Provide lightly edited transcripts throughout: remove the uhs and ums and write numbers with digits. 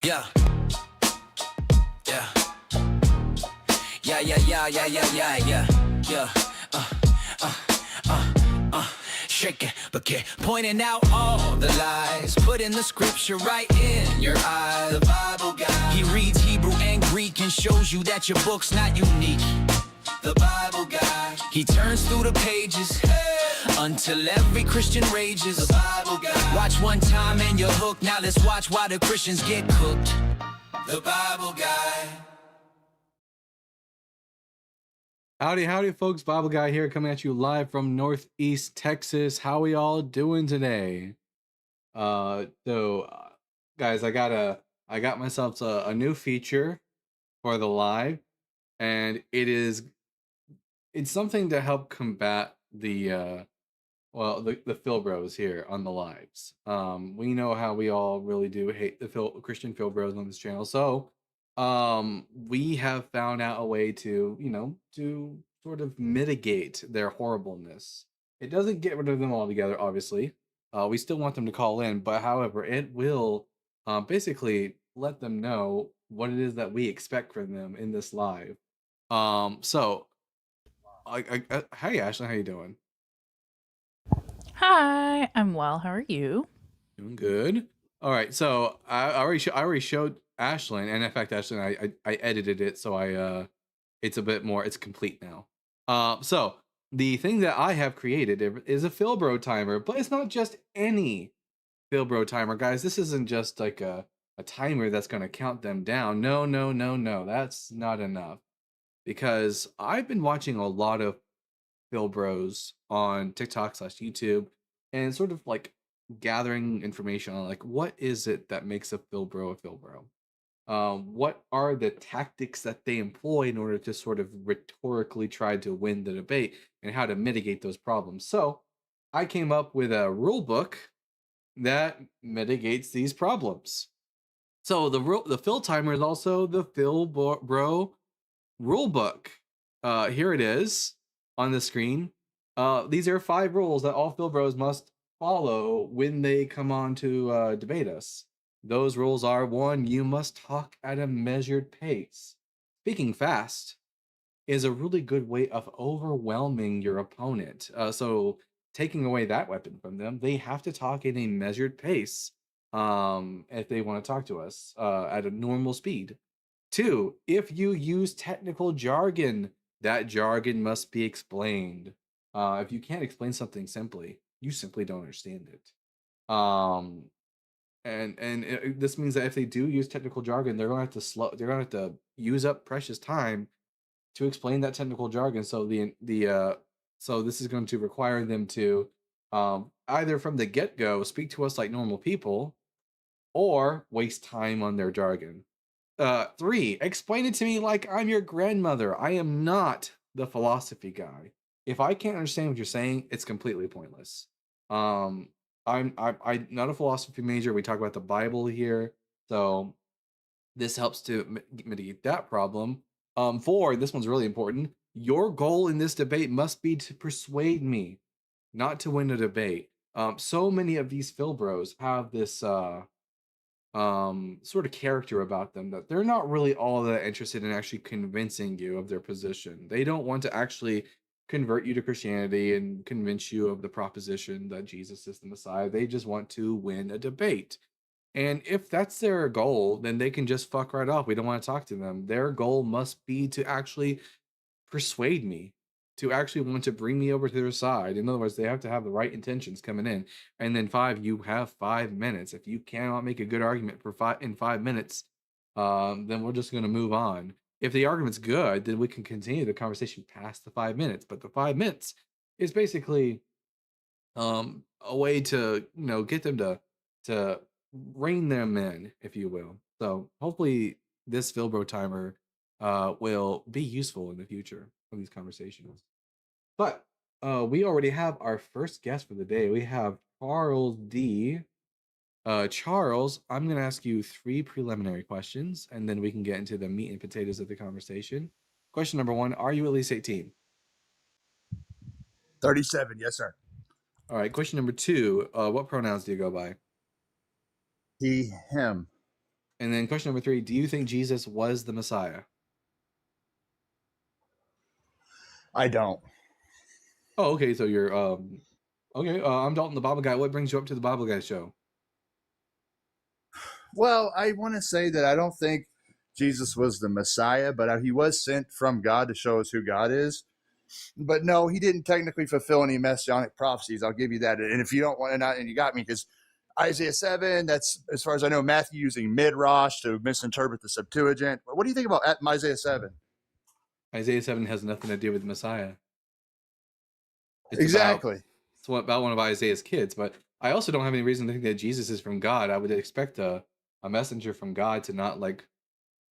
Yeah, yeah, yeah, yeah, yeah, yeah, yeah, yeah, yeah, yeah. Shake it, but keep pointing out all the lies. Putting the scripture right in your eyes. The Bible guy, he reads Hebrew and Greek and shows you that your book's not unique. The Bible guy, he turns through the pages until every Christian rages. The Bible guy, watch one time and you're hooked. Now let's watch why the Christians get cooked. The Bible guy. Howdy, folks. Bible Guy here, coming at you live from Northeast Texas. How we all doing today? Guys, I got myself a new feature for the live, and it's something to help combat the Phil Bros here on the lives. We know how we all really do hate the Christian Phil Bros on this channel, so we have found out a way to sort of mitigate their horribleness. It doesn't get rid of them altogether, obviously. We still want them to call in, but however, it will basically let them know what it is that we expect from them in this live. So hey Ashley, how you doing? Hi, I'm well. How are you? Doing good. All right, so I already showed Ashlyn, and in fact, Ashlyn, I edited it so it's a bit more, it's complete now. So the thing that I have created is a Philbro timer, but it's not just any Philbro timer, guys. This isn't just like a timer that's going to count them down. No, no, no, no. That's not enough, because I've been watching a lot of Philbros on TikTok/YouTube and sort of like gathering information on like what is it that makes a Philbro a Philbro. What are the tactics that they employ in order to sort of rhetorically try to win the debate, and how to mitigate those problems. So I came up with a rule book that mitigates these problems. So the Phil timer is also the Philbro rule book. Here it is on the screen. These are 5 rules that all Phil Bros must follow when they come on to debate us. Those rules are: 1, you must talk at a measured pace. Speaking fast is a really good way of overwhelming your opponent. So taking away that weapon from them, they have to talk in a measured pace if they want to talk to us at a normal speed. 2, if you use technical jargon, that jargon must be explained. If you can't explain something simply, you simply don't understand it. This means that if they do use technical jargon, they're gonna have to use up precious time to explain that technical jargon. So this is going to require them to either from the get-go speak to us like normal people, or waste time on their jargon. 3, explain it to me like I'm your grandmother. I am not the philosophy guy. If I can't understand what you're saying, it's completely pointless. Um, I'm not a philosophy major. We talk about the Bible here, so this helps to mitigate that problem. 4, this one's really important. Your goal in this debate must be to persuade me, not to win a debate. So many of these Phil Bros have this sort of character about them that they're not really all that interested in actually convincing you of their position. They don't want to actually convert you to Christianity and convince you of the proposition that Jesus is the Messiah. They just want to win a debate. And if that's their goal, then they can just fuck right off. We don't want to talk to them. Their goal must be to actually persuade me, to actually want to bring me over to their side. In other words, they have to have the right intentions coming in. And then 5, you have 5 minutes. If you cannot make a good argument for 5 minutes, then we're just going to move on. If the argument's good, then we can continue the conversation past the 5 minutes. But the 5 minutes is basically a way to get them to rein them in, if you will. So hopefully this Philbro timer will be useful in the future of these conversations. But we already have our first guest for the day. We have Charles D. Charles, I'm going to ask you 3 preliminary questions, and then we can get into the meat and potatoes of the conversation. Question number 1: are you at least 18? 37, yes, sir. All right. Question number 2: what pronouns do you go by? He, him. And then question number 3, do you think Jesus was the Messiah? I don't. Oh, okay. So you're okay. I'm Dalton, the Bible guy. What brings you up to the Bible guy show? Well, I want to say that I don't think Jesus was the Messiah, but he was sent from God to show us who God is. But no, he didn't technically fulfill any messianic prophecies. I'll give you that. And if you don't want to, and you got me, because Isaiah 7, that's, as far as I know, Matthew using Midrash to misinterpret the Septuagint. What do you think about Isaiah 7? Isaiah 7 has nothing to do with Messiah. It's Exactly. about one of Isaiah's kids, but I also don't have any reason to think that Jesus is from God. I would expect a messenger from God to not like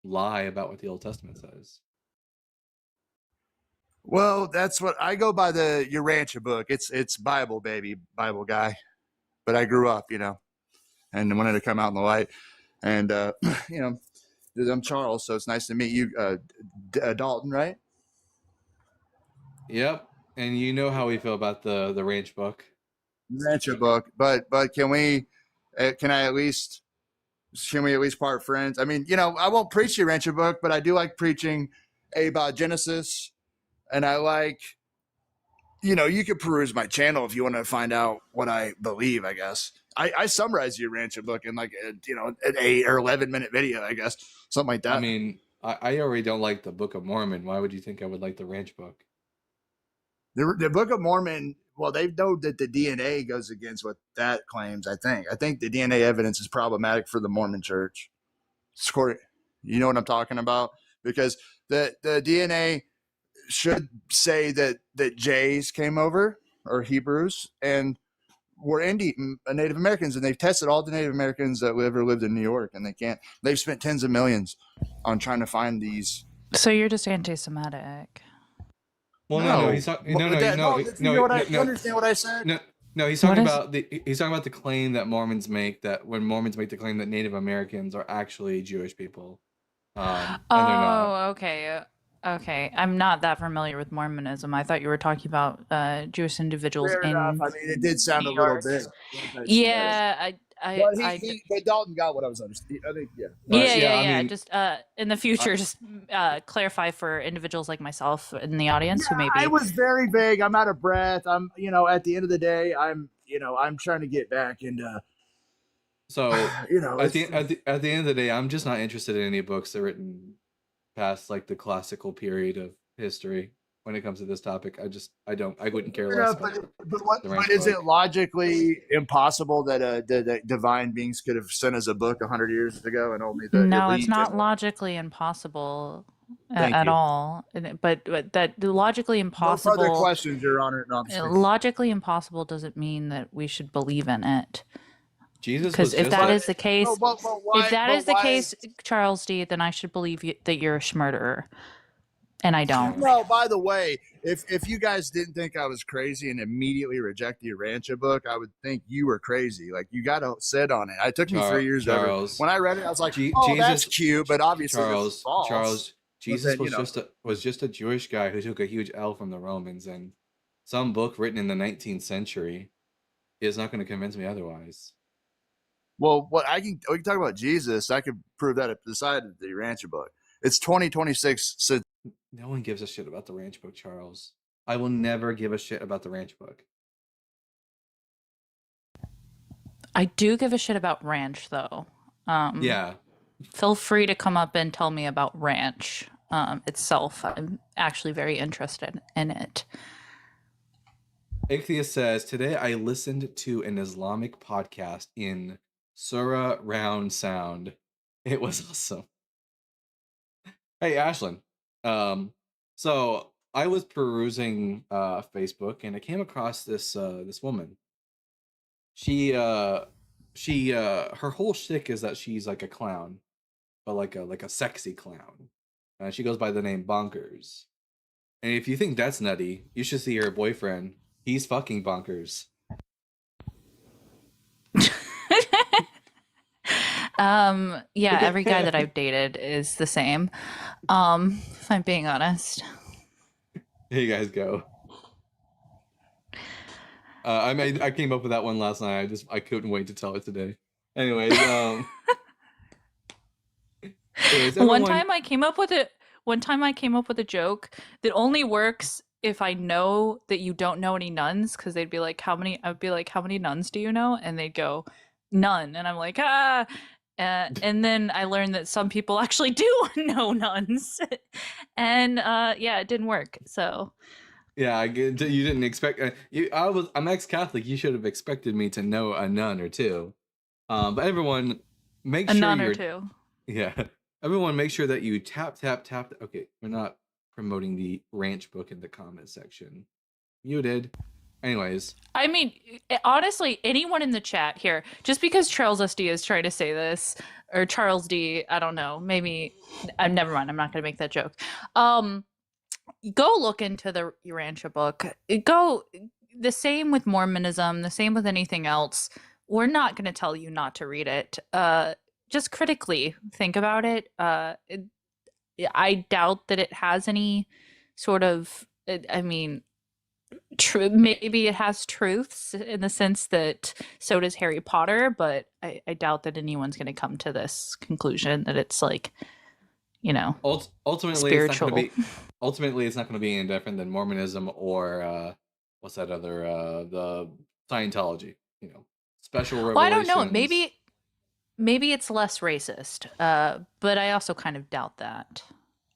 lie about what the Old Testament says. Well, that's what I go by, the Urantia book. It's Bible, baby, Bible guy. But I grew up, and wanted to come out in the light. And, I'm Charles, so it's nice to meet you, Dalton, right? Yep. And you know how we feel about the ranch book. Rancher book, but can we at least part friends? I mean, I won't preach the Rancher book, but I do like preaching about Genesis, and I like, you could peruse my channel if you want to find out what I believe. I guess I summarize the Rancher book in like an 8 or 11-minute video, I guess, something like that. I mean, I already don't like the Book of Mormon. Why would you think I would like the ranch book? The Book of Mormon, well, they know that the DNA goes against what that claims, I think the DNA evidence is problematic for the Mormon church. You know what I'm talking about? Because the DNA should say that Jays came over, or Hebrews, and were Native Americans, and they've tested all the Native Americans that ever lived in New York, and they've spent tens of millions on trying to find these. So you're just anti-Semitic. Well, no, he's talking. No, you understand what I said? No, he's talking about the claim that Mormons make, that when Mormons make the claim that Native Americans are actually Jewish people, and they're not. Okay. I'm not that familiar with Mormonism. I thought you were talking about Jewish individuals Fair in. enough. I mean, it did sound a little bit. Yeah, but Dalton got what I was understanding. I think, yeah. Yeah. Just in the future, just clarify for individuals like myself in the audience who maybe. I was very vague. I'm out of breath. I'm, at the end of the day, I'm trying to get back into. So, at the end of the day, I'm just not interested in any books that are written past like the classical period of history. When it comes to this topic, I wouldn't care less. But is it logically impossible that the divine beings could have sent us a book 100 years ago, and only the No, it's not logically impossible at all. But that logically impossible. No further questions, Your Honor. No, logically impossible doesn't mean that we should believe in it. Jesus, because if that is the case, Charles D, then I should believe that you're a schmurderer. And I don't. No, by the way, if you guys didn't think I was crazy and immediately reject the Urantia book, I would think you were crazy. Like, you got to sit on it. It took me 3 years. When I read it, I was like, Jesus, that's cute, but obviously it's false. Charles, Jesus was just a Jewish guy who took a huge L from the Romans, and some book written in the 19th century is not going to convince me otherwise. Well, we can talk about Jesus. I could prove that at the side of the Urantia book. It's 2026 since. No one gives a shit about the ranch book, Charles. I will never give a shit about the ranch book. I do give a shit about ranch, though. Yeah. Feel free to come up and tell me about ranch itself. I'm actually very interested in it. Ichthyus says, today I listened to an Islamic podcast in surround sound. It was awesome. Hey, Ashlyn. So I was perusing Facebook, and I came across this woman. She her whole shtick is that she's like a clown, but like a sexy clown. She goes by the name Bonkers. And if you think that's nutty, you should see her boyfriend. He's fucking bonkers. Yeah, every guy that I've dated is the same. If I'm being honest. Here you guys go. I came up with that one last night. I couldn't wait to tell it today. Anyways, Anyways, One everyone, time I came up with a joke that only works if I know that you don't know any nuns, because they'd be like, I'd be like, how many nuns do you know? And they'd go, none. And I'm like, ah. And then I learned that some people actually do know nuns. And yeah, it didn't work. So yeah, you didn't expect. I'm ex-Catholic. You should have expected me to know a nun or two. But everyone, make a sure nun or you're two. yeah. Everyone, make sure that you tap. Okay, we're not promoting the ranch book in the comment section. Muted. Anyways, I mean, honestly, anyone in the chat here, just because Charles SD is trying to say this, or Charles D, I don't know, maybe, never mind, I'm not going to make that joke. Go look into the Urantia book. Go, the same with Mormonism, the same with anything else. We're not going to tell you not to read it. Just critically think about it. I doubt that it has any sort of, I mean, maybe it has truths in the sense that so does Harry Potter, but I doubt that anyone's going to come to this conclusion that it's like, you know, ultimately spiritual. It's not going to be any different than Mormonism or what's that other the Scientology. You know, special Well, I don't revelations. know. Maybe it's less racist, but I also kind of doubt that.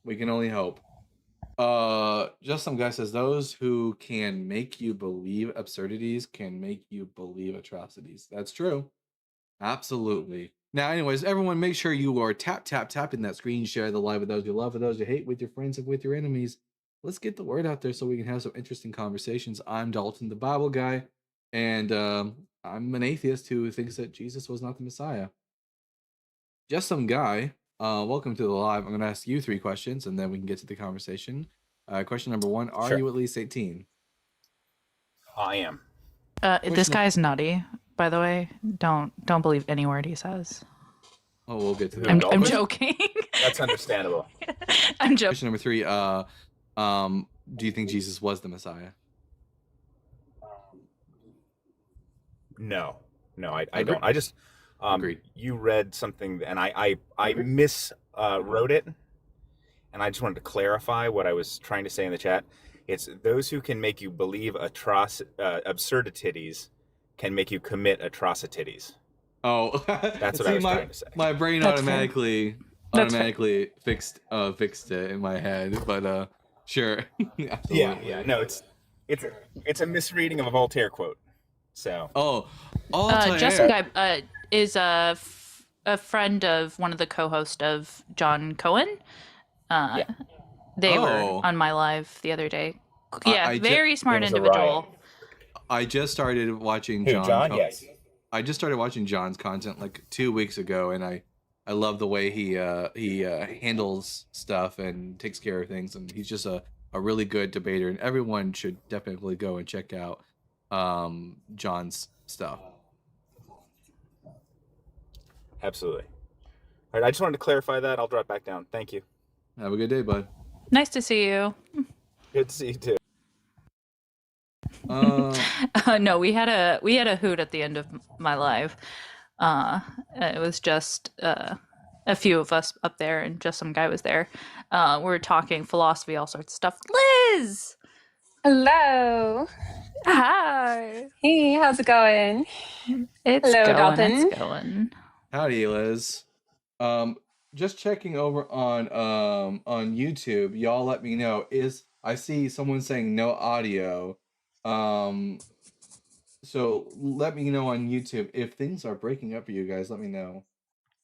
We can only hope. Just some guy says those who can make you believe absurdities can make you believe atrocities. That's true. Absolutely. Now, anyways, everyone, make sure you are tapping that screen, share the live with those you love, with those you hate, with your friends and with your enemies. Let's get the word out there so we can have some interesting conversations. I'm Dalton, the Bible guy, and I'm an atheist who thinks that Jesus was not the Messiah. Just some guy. Welcome to the live. I'm going to ask you 3 questions, and then we can get to the conversation. Question number 1: Are you at least 18? I am. This guy's nutty, by the way. Don't believe any word he says. Oh, we'll get to that. I'm joking. That's understandable. I'm joking. Question number 3: do you think Jesus was the Messiah? No, I don't. I just you read something and I miswrote it, and I just wanted to clarify what I was trying to say in the chat. It's those who can make you believe absurdities can make you commit atrocities. Oh, that's what I was trying to say. My brain automatically fixed it in my head, but sure. yeah. No, it's a misreading of a Voltaire quote. So Jessica is a friend of one of the co-hosts of John Cohen. They were on my live the other day. Yeah, very smart individual. I just started watching John. Yes. I just started watching John's content like 2 weeks ago, and I love the way he handles stuff and takes care of things, and he's just a really good debater, and everyone should definitely go and check out John's stuff. Absolutely. All right, I just wanted to clarify that. I'll drop back down. Thank you. Have a good day, bud. Nice to see you. Good to see you too. No, we had a hoot at the end of my live. It was just a few of us up there, and just some guy was there. We were talking philosophy, all sorts of stuff. Liz! Hello. Hi. Hey, how's it going? Hello, Dalton. It's going. Howdy, Liz. Just checking over on YouTube. Y'all let me know. I see someone saying no audio. So let me know on YouTube if things are breaking up for you guys. Let me know.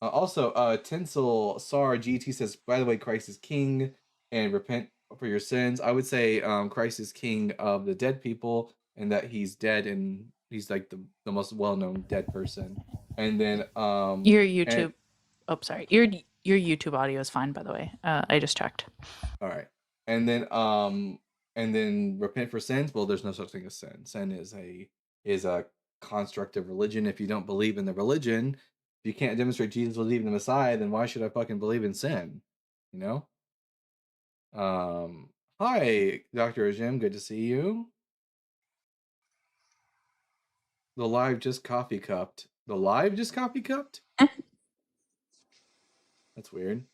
Also, Tinsel Sar GT says, by the way, Christ is king and repent for your sins. I would say Christ is king of the dead people, and that he's dead and he's like the most well-known dead person. And then your YouTube your YouTube audio is fine, by the way. I just checked. All right. And then repent for sins. Well, there's no such thing as sin. Sin is a construct of religion. If you don't believe in the religion, if you can't demonstrate Jesus was even the Messiah, then why should I fucking believe in sin? You know? Hi, Dr. Ajim, good to see you. The live just coffee cupped. The live just coffee cupped? That's weird.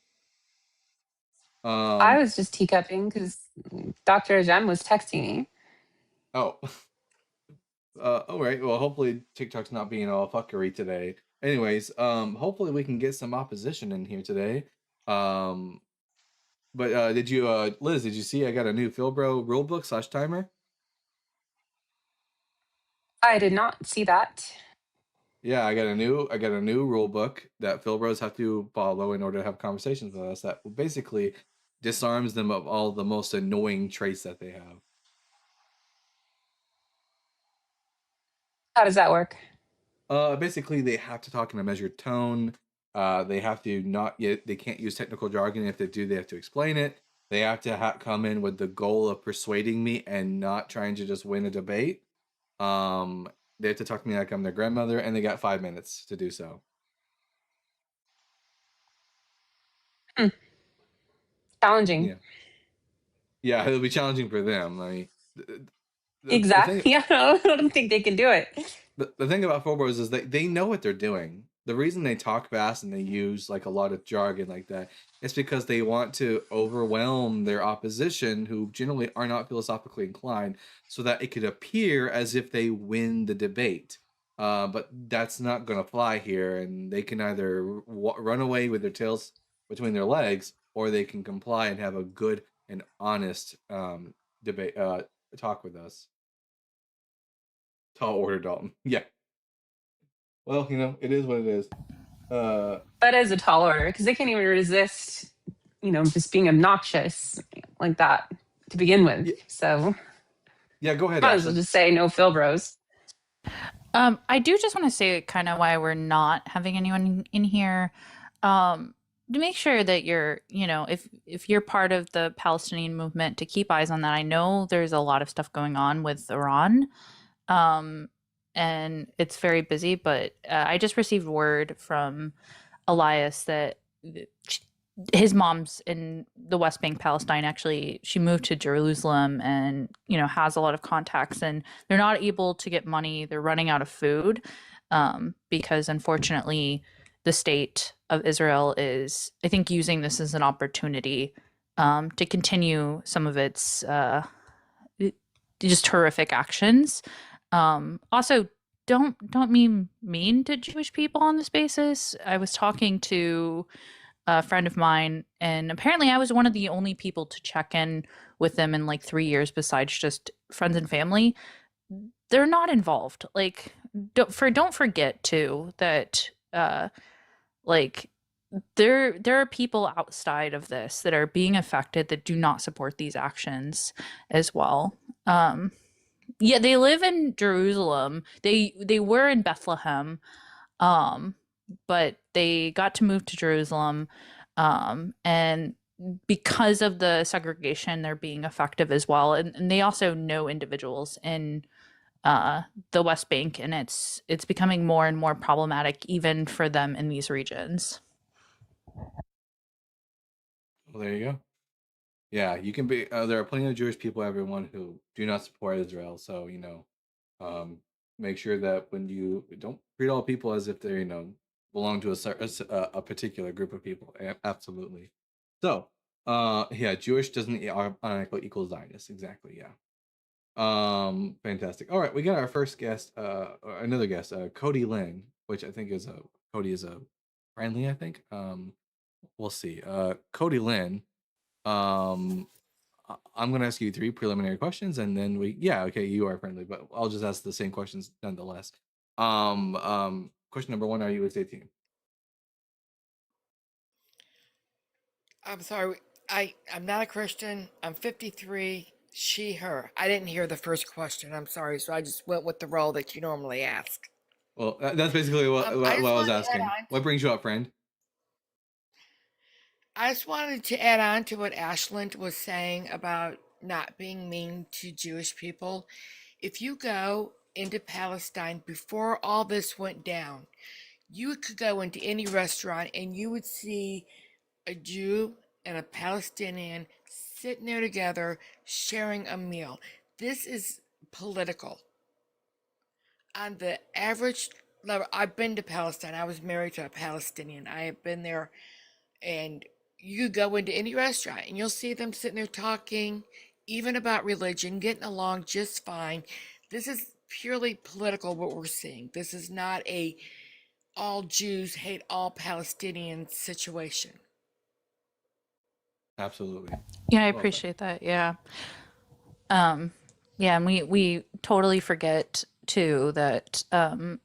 I Um, was just teacupping because Dr. Ajem was texting me. oh, all right. Well, hopefully TikTok's not being all fuckery today. Anyways, hopefully we can get some opposition in here today. Um, but did you, Liz? Did you see I got a new Philbro rulebook / timer? I did not see that. Yeah, I got a new rule book that Philbros have to follow in order to have conversations with us. That basically disarms them of all the most annoying traits that they have. How does that work? Basically they have to talk in a measured tone. They have to not yet. They can't use technical jargon. If they do, they have to explain it. They have to come in with the goal of persuading me and not trying to just win a debate. They have to talk to me like I'm their grandmother, and they got 5 minutes to do so. Challenging. Yeah. Yeah, it'll be challenging for them. I mean, the thing Exactly. Yeah, I don't think they can do it. the thing about Phobos is they know what they're doing. The reason they talk fast and they use like a lot of jargon like that is because they want to overwhelm their opposition, who generally are not philosophically inclined, so that it could appear as if they win the debate. But that's not going to fly here, and they can either run away with their tails between their legs, or they can comply and have a good and honest debate talk with us. Tall order, Dalton. Yeah. Well, it is what it is. That is a tall order because they can't even resist, just being obnoxious like that to begin with. Yeah. So Yeah, go ahead, might as well Ashley. just say no Philbros. I do just want to say kind of why we're not having anyone in here. To make sure that you're, if you're part of the Palestinian movement, to keep eyes on that. I know there's a lot of stuff going on with Iran, and it's very busy, but I just received word from Elias that his mom's in the West Bank, Palestine. Actually, she moved to Jerusalem and, has a lot of contacts, and they're not able to get money. They're running out of food, because unfortunately the state of Israel is, I think, using this as an opportunity to continue some of its just horrific actions. Also, don't mean mean to Jewish people on this basis. I was talking to a friend of mine, and apparently I was one of the only people to check in with them in like 3 years, besides just friends and family. They're not involved. Like, don't forget too that like there are people outside of this that are being affected that do not support these actions as well. Yeah, they live in Jerusalem. They were in Bethlehem, but they got to move to Jerusalem, and because of the segregation, they're being effective as well. And they also know individuals in the West Bank, and it's becoming more and more problematic even for them in these regions. Well, there you go. Yeah, you can be. There are plenty of Jewish people, everyone, who do not support Israel. So make sure that when you don't treat all people as if they belong to a particular group of people. Absolutely. So yeah, Jewish doesn't automatically equal Zionist. Exactly. Yeah. Fantastic. All right, we got our first guest, another guest, Cody Lynn, which I think is Cody is a friendly. I think. We'll see. Cody Lynn. I'm gonna ask you 3 preliminary questions, and then okay, you are friendly, but I'll just ask the same questions nonetheless. Question number 1: Are you a state team? I'm sorry. I'm not a Christian. I'm 53. She, her. I didn't hear the first question. I'm sorry. So I just went with the role that you normally ask. Well, that's basically what I was asking. What brings you up, friend? I just wanted to add on to what Ashland was saying about not being mean to Jewish people. If you go into Palestine before all this went down, you could go into any restaurant and you would see a Jew and a Palestinian sitting there together sharing a meal. This is political. On the average level, I've been to Palestine. I was married to a Palestinian. I have been there, and you go into any restaurant and you'll see them sitting there talking, even about religion, getting along just fine. This is purely political what we're seeing. This is not a all Jews hate all Palestinians situation. Absolutely. Yeah, I Well said. appreciate that. Yeah. Yeah, and we totally forget too that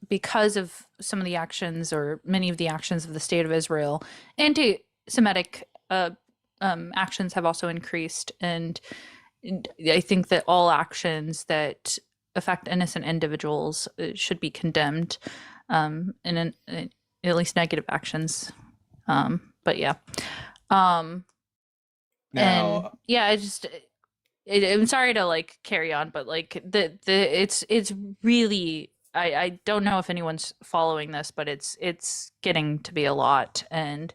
because of some of the actions or many of the actions of the state of Israel, anti-Semitic actions have also increased, and I think that all actions that affect innocent individuals should be condemned, and at least negative actions. But yeah. And Now, yeah, I'm sorry to like carry on, but like it's really I don't know if anyone's following this, but it's getting to be a lot, and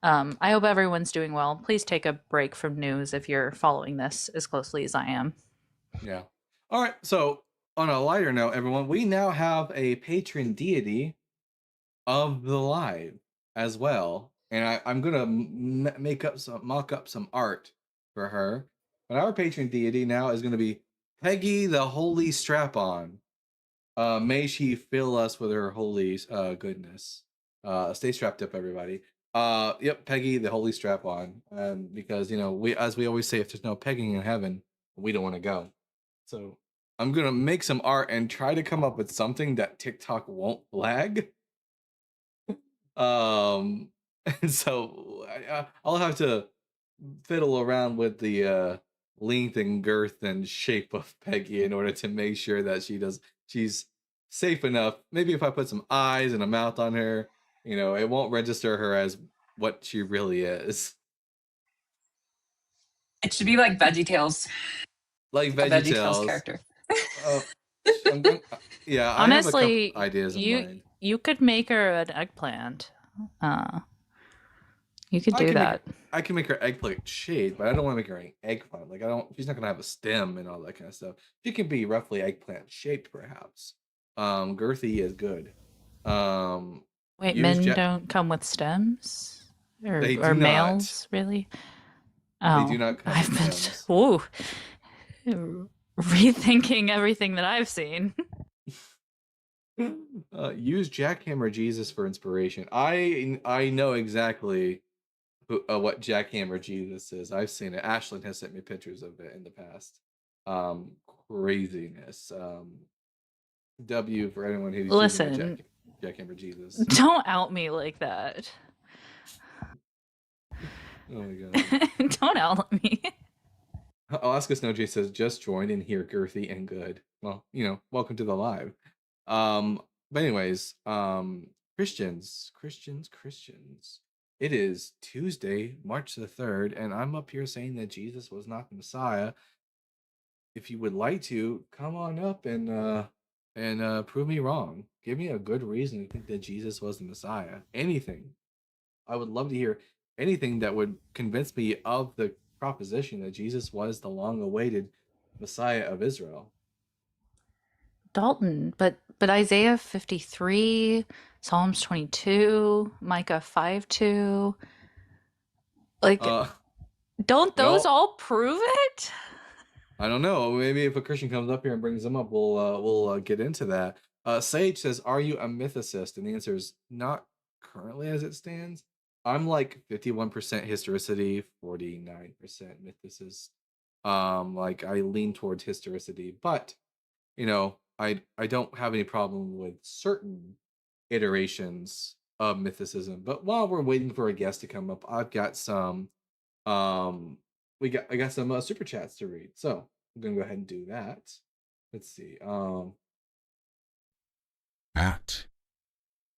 I hope everyone's doing well. Please take a break from news if you're following this as closely as I am. yeah. All right. So, on a lighter note, everyone, we now have a patron deity of the live as well, and I'm gonna mock up some art for her. But our patron deity now is gonna be Peggy the Holy Strap-on. May she fill us with her holy goodness. Stay strapped up, everybody. Yep, Peggy the Holy Strap-on. Because we always say, if there's no pegging in heaven, we don't want to go. So I'm gonna make some art and try to come up with something that TikTok won't flag. And so I'll have to fiddle around with the length and girth and shape of Peggy in order to make sure that she's safe enough. Maybe if I put some eyes and a mouth on her, it won't register her as what she really is. It should be like VeggieTales, Like a VeggieTales VeggieTales. character. Yeah, I have a Honestly, couple ideas in mind. you could make her an eggplant. You could do that. I can make her eggplant shaped, but I don't want to make her an eggplant. Like she's not gonna have a stem and all that kind of stuff. She can be roughly eggplant shaped, perhaps. Girthy is good. Wait, use men don't come with stems, They do or not. males, really? Oh, They do not come I've with been stems. rethinking everything that I've seen. Use Jackhammer Jesus for inspiration. I know exactly what Jackhammer Jesus is. I've seen it. Ashlyn has sent me pictures of it in the past. Craziness. W for anyone who's using Listen, Jackhammer Jesus. don't out me like that. Oh my god. Don't out me. Alaska Snowjay says, just joined in here, girthy and good. Well, welcome to the live. But anyways, Christians. It is Tuesday, March the 3rd, and I'm up here saying that Jesus was not the Messiah. If you would like to, come on up and prove me wrong. Give me a good reason to think that Jesus was the Messiah. Anything. I would love to hear anything that would convince me of the proposition that Jesus was the long-awaited Messiah of Israel. Dalton, but Isaiah 53, Psalms 22, Micah 5:2, like, don't those all prove it? I don't know. Maybe if a Christian comes up here and brings them up, we'll get into that. Sage says, "Are you a mythicist?" And the answer is not currently as it stands. I'm like 51% historicity, 49% mythicist. Like I lean towards historicity, but I don't have any problem with certain iterations of mythicism. But while we're waiting for a guest to come up, I've got some I got some super chats to read. So I'm gonna go ahead and do that. Let's see. At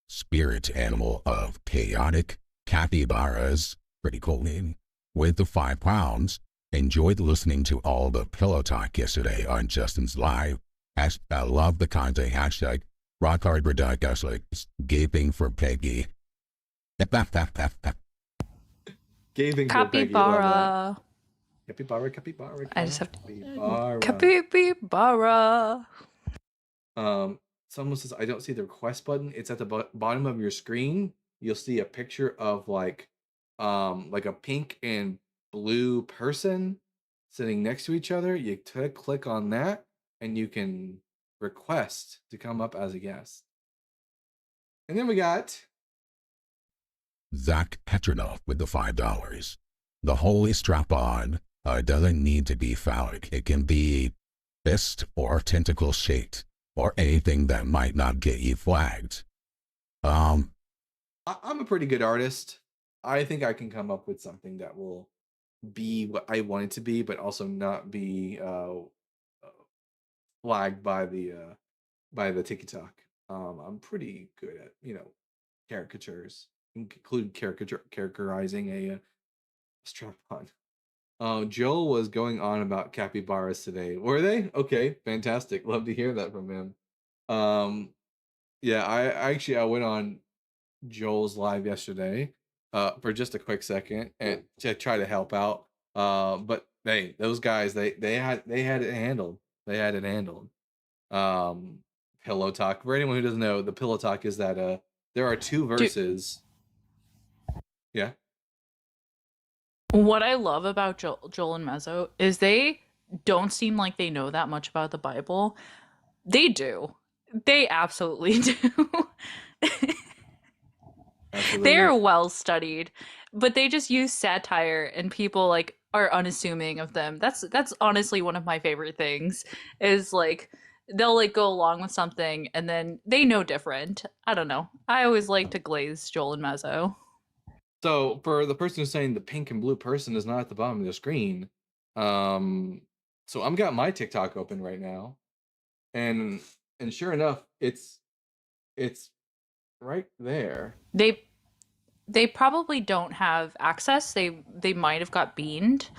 spirit animal of chaotic capybaras, pretty cool name, with the 5 pounds. Enjoyed listening to all the pillow talk yesterday on Justin's live. I love the content. Hashtag rock hard ridiculous, like gaping for Peggy. Gaping for Peggy. Capybara. Capybara. I just have to. Capybara. Capybara. Someone says, I don't see the request button. It's at the bottom of your screen. You'll see a picture of like like a pink and blue person sitting next to each other. You click on that, and you can request to come up as a guest. And then we got Zach Petronoff with the $5. The holy strap-on doesn't need to be phallic. It can be fist or tentacle shaped, or anything that might not get you flagged. I'm a pretty good artist. I think I can come up with something that will be what I want it to be, but also not be flagged by the TikTok. I'm pretty good at caricatures, including characterizing a strap on. Joel was going on about capybaras today. Were they? Okay, fantastic. Love to hear that from him. Yeah, I went on Joel's live yesterday for just a quick second and to try to help out. But hey, those guys they had it handled. They had it handled. Pillow Talk. For anyone who doesn't know, the Pillow Talk is that there are two verses. Yeah. What I love about Joel and Mezzo is they don't seem like they know that much about the Bible. They do. They absolutely do. Absolutely. They're well studied, but they just use satire, and people like are unassuming of them. That's honestly one of my favorite things. Is like they'll like go along with something and then they know different. I don't know. I always like to glaze Joel and Mezzo. So for the person who's saying the pink and blue person is not at the bottom of the screen, so I'm got my TikTok open right now, and sure enough, it's right there. They probably don't have access. They might have got beamed.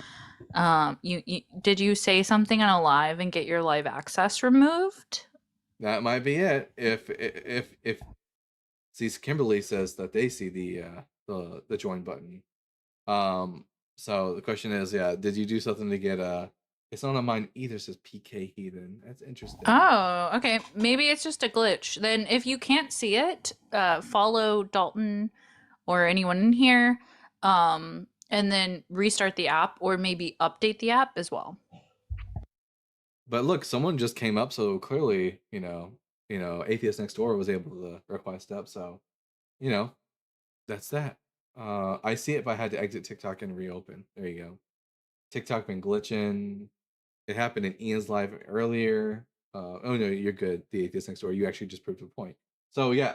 You did you say something on a live and get your live access removed? That might be it. If see, Kimberly says that they see the join button. So the question is, yeah, did you do something to get it's not on mine either. It says PK Heathen. That's interesting. Oh, okay. Maybe it's just a glitch. Then if you can't see it, follow Dalton or anyone in here, and then restart the app or maybe update the app as well. But look, someone just came up, so clearly, Atheist Next Door was able to request up. So, that's that. I see it if I had to exit TikTok and reopen. There you go. TikTok been glitching. It happened in Ian's live earlier. Oh no, you're good. The Atheist Next Door. You actually just proved a point. So yeah.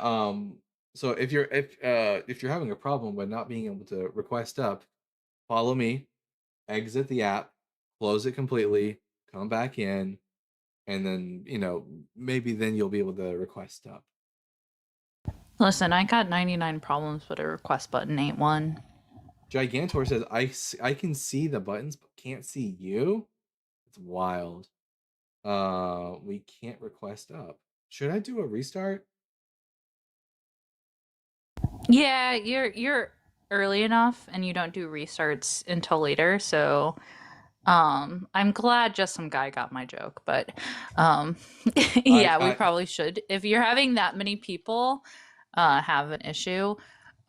So if you're having a problem with not being able to request up, follow me. Exit the app. Close it completely. Come back in, and then maybe then you'll be able to request up. Listen, I got 99 problems, but a request button ain't one. Gigantor says, I can see the buttons, but can't see you. It's wild. We can't request up. Should I do a restart? Yeah, you're early enough, and you don't do restarts until later. So, I'm glad just some guy got my joke, but yeah, we probably should. If you're having that many people have an issue,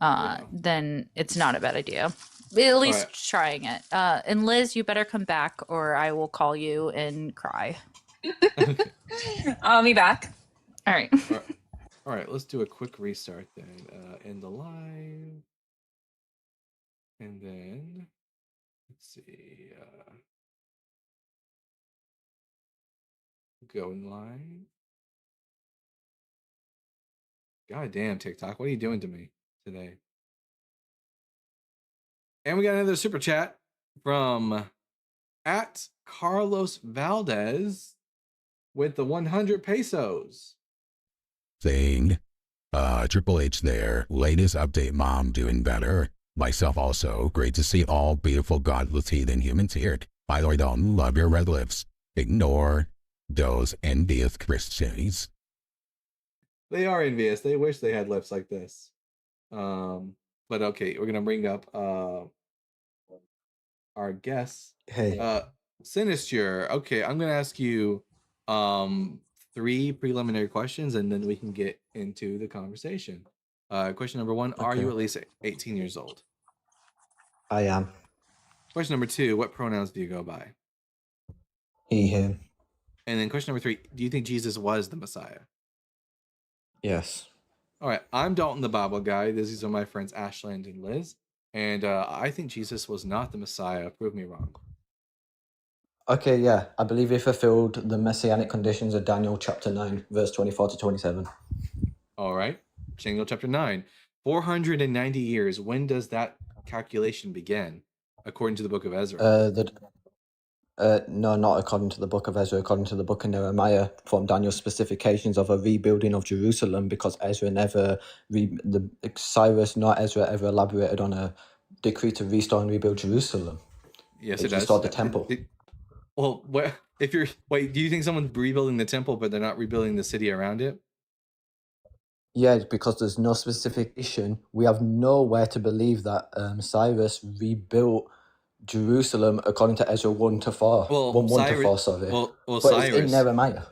then it's not a bad idea. At least trying it. And Liz, you better come back or I will call you and cry. I'll be back. All right. All right, let's do a quick restart then. End the live. And then, let's see. Going live. God damn, TikTok. What are you doing to me today? And we got another super chat from at Carlos Valdez with the 100 pesos. Thing. Triple H there. Latest update, Mom doing better. Myself also. Great to see all beautiful godless heathen humans here. By the way, don't love your red lips. Ignore those envious Christians. They are envious. They wish they had lips like this. But okay, we're gonna bring up our guests. Hey. Sinister. Okay, I'm gonna ask you 3 preliminary questions and then we can get into the conversation. Question number 1, are you at least 18 years old? I am. Question number 2, what pronouns do you go by? He, him. And then question number 3, do you think Jesus was the Messiah? Yes. All right, I'm Dalton the Bible guy. These are my friends Ashland and Liz. And I think Jesus was not the Messiah. Prove me wrong. Okay, yeah. I believe he fulfilled the messianic conditions of Daniel chapter 9, verse 24 to 27. All right, Daniel chapter 9. 490 years. When does that calculation begin, according to the book of Ezra? No, not according to the book of Ezra, according to the book of Nehemiah, from Daniel's specifications of a rebuilding of Jerusalem, because Cyrus nor Ezra ever elaborated on a decree to restore and rebuild Jerusalem. Yes, They it does. restored the temple. Well, do you think someone's rebuilding the temple, but they're not rebuilding the city around it? Yeah, because there's no specification. We have nowhere to believe that Cyrus rebuilt Jerusalem according to Ezra 1 to 4. Well, 1 to 4, sorry. Well, But it's in Nehemiah.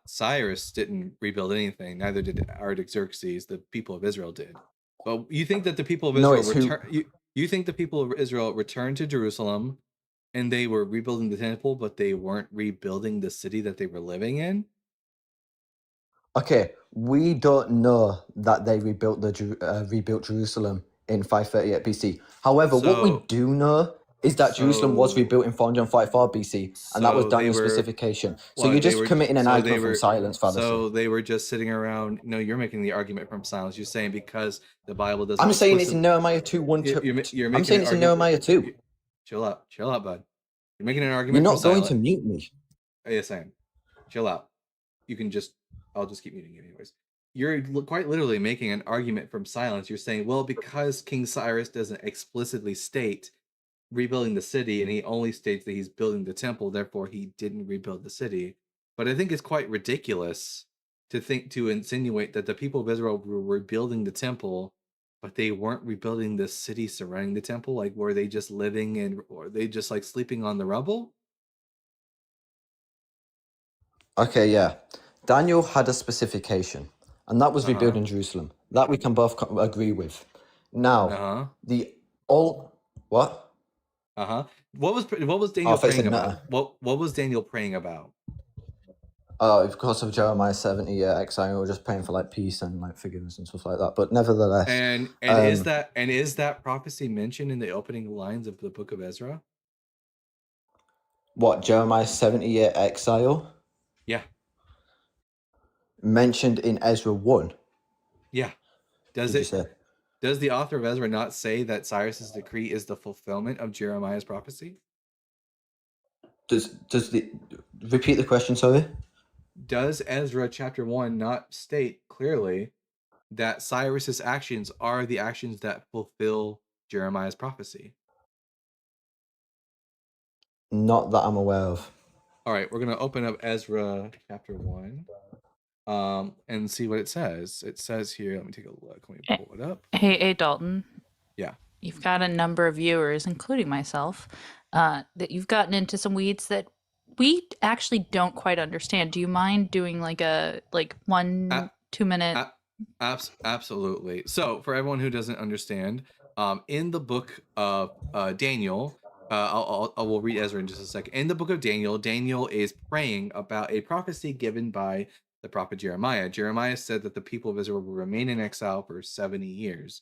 Cyrus didn't rebuild anything. Neither did Artaxerxes. The people of Israel did. But you think that the people of Israel you think the people of Israel returned to Jerusalem and they were rebuilding the temple, but they weren't rebuilding the city that they were living in? Okay, we don't know that they rebuilt rebuilt Jerusalem in 538 BC. However, what we do know is that Jerusalem was rebuilt in 444 BC, and that was Daniel's specification. So you're just committing an argument from silence, Father. So they were just sitting around. No, you're making the argument from silence. You're saying because the Bible doesn't. I'm saying it's in Nehemiah 2, 1 to... I'm saying it's in Nehemiah 2. Chill out, bud. You're making an argument. You're not going to mute me. Yes, I am. Chill out. I'll just keep muting you anyways. You're quite literally making an argument from silence. You're saying, well, because King Cyrus doesn't explicitly state rebuilding the city, and he only states that he's building the temple, therefore he didn't rebuild the city. But I think it's quite ridiculous to insinuate that the people of Israel were rebuilding the temple, but they weren't rebuilding the city surrounding the temple. Like, were they just living in, or they just like sleeping on the rubble? Okay, yeah. Daniel had a specification, and that was rebuilding Jerusalem. That we can both agree with. Now, what? What was Daniel praying about? What was Daniel praying about? Of course, of Jeremiah 70 exile, we're just praying for like peace and like forgiveness and stuff like that. But nevertheless, and is that prophecy mentioned in the opening lines of the book of Ezra? What, Jeremiah 70 exile? Yeah. Mentioned in Ezra 1. Yeah. Does the author of Ezra not say that Cyrus's decree is the fulfillment of Jeremiah's prophecy? Repeat the question, sorry? Does Ezra chapter 1 not state clearly that Cyrus's actions are the actions that fulfill Jeremiah's prophecy? Not that I'm aware of. All right, we're going to open up Ezra chapter 1 and see what it says. It says here, let me take a look. Let me pull it up. Hey, Dalton. Yeah. You've got a number of viewers, including myself, that you've gotten into some weeds that we actually don't quite understand. Do you mind doing like 1-2 minute? Absolutely. So for everyone who doesn't understand, in the book of Daniel, I will read Ezra in just a second. In the book of Daniel, Daniel is praying about a prophecy given by the prophet Jeremiah. Jeremiah said that the people of Israel will remain in exile for 70 years.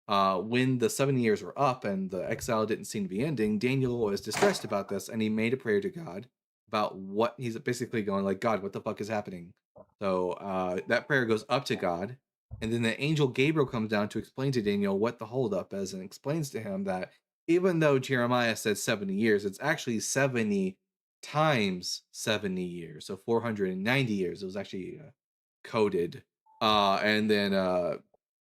When the 70 years were up and the exile didn't seem to be ending, Daniel was distressed about this, and he made a prayer to God about what he's basically going like, God, what the fuck is happening? So that prayer goes up to God, and then the angel Gabriel comes down to explain to Daniel what the holdup is, and explains to him that even though Jeremiah said 70 years, it's actually 70 times 70 years, so 490 years. It was actually coded. And then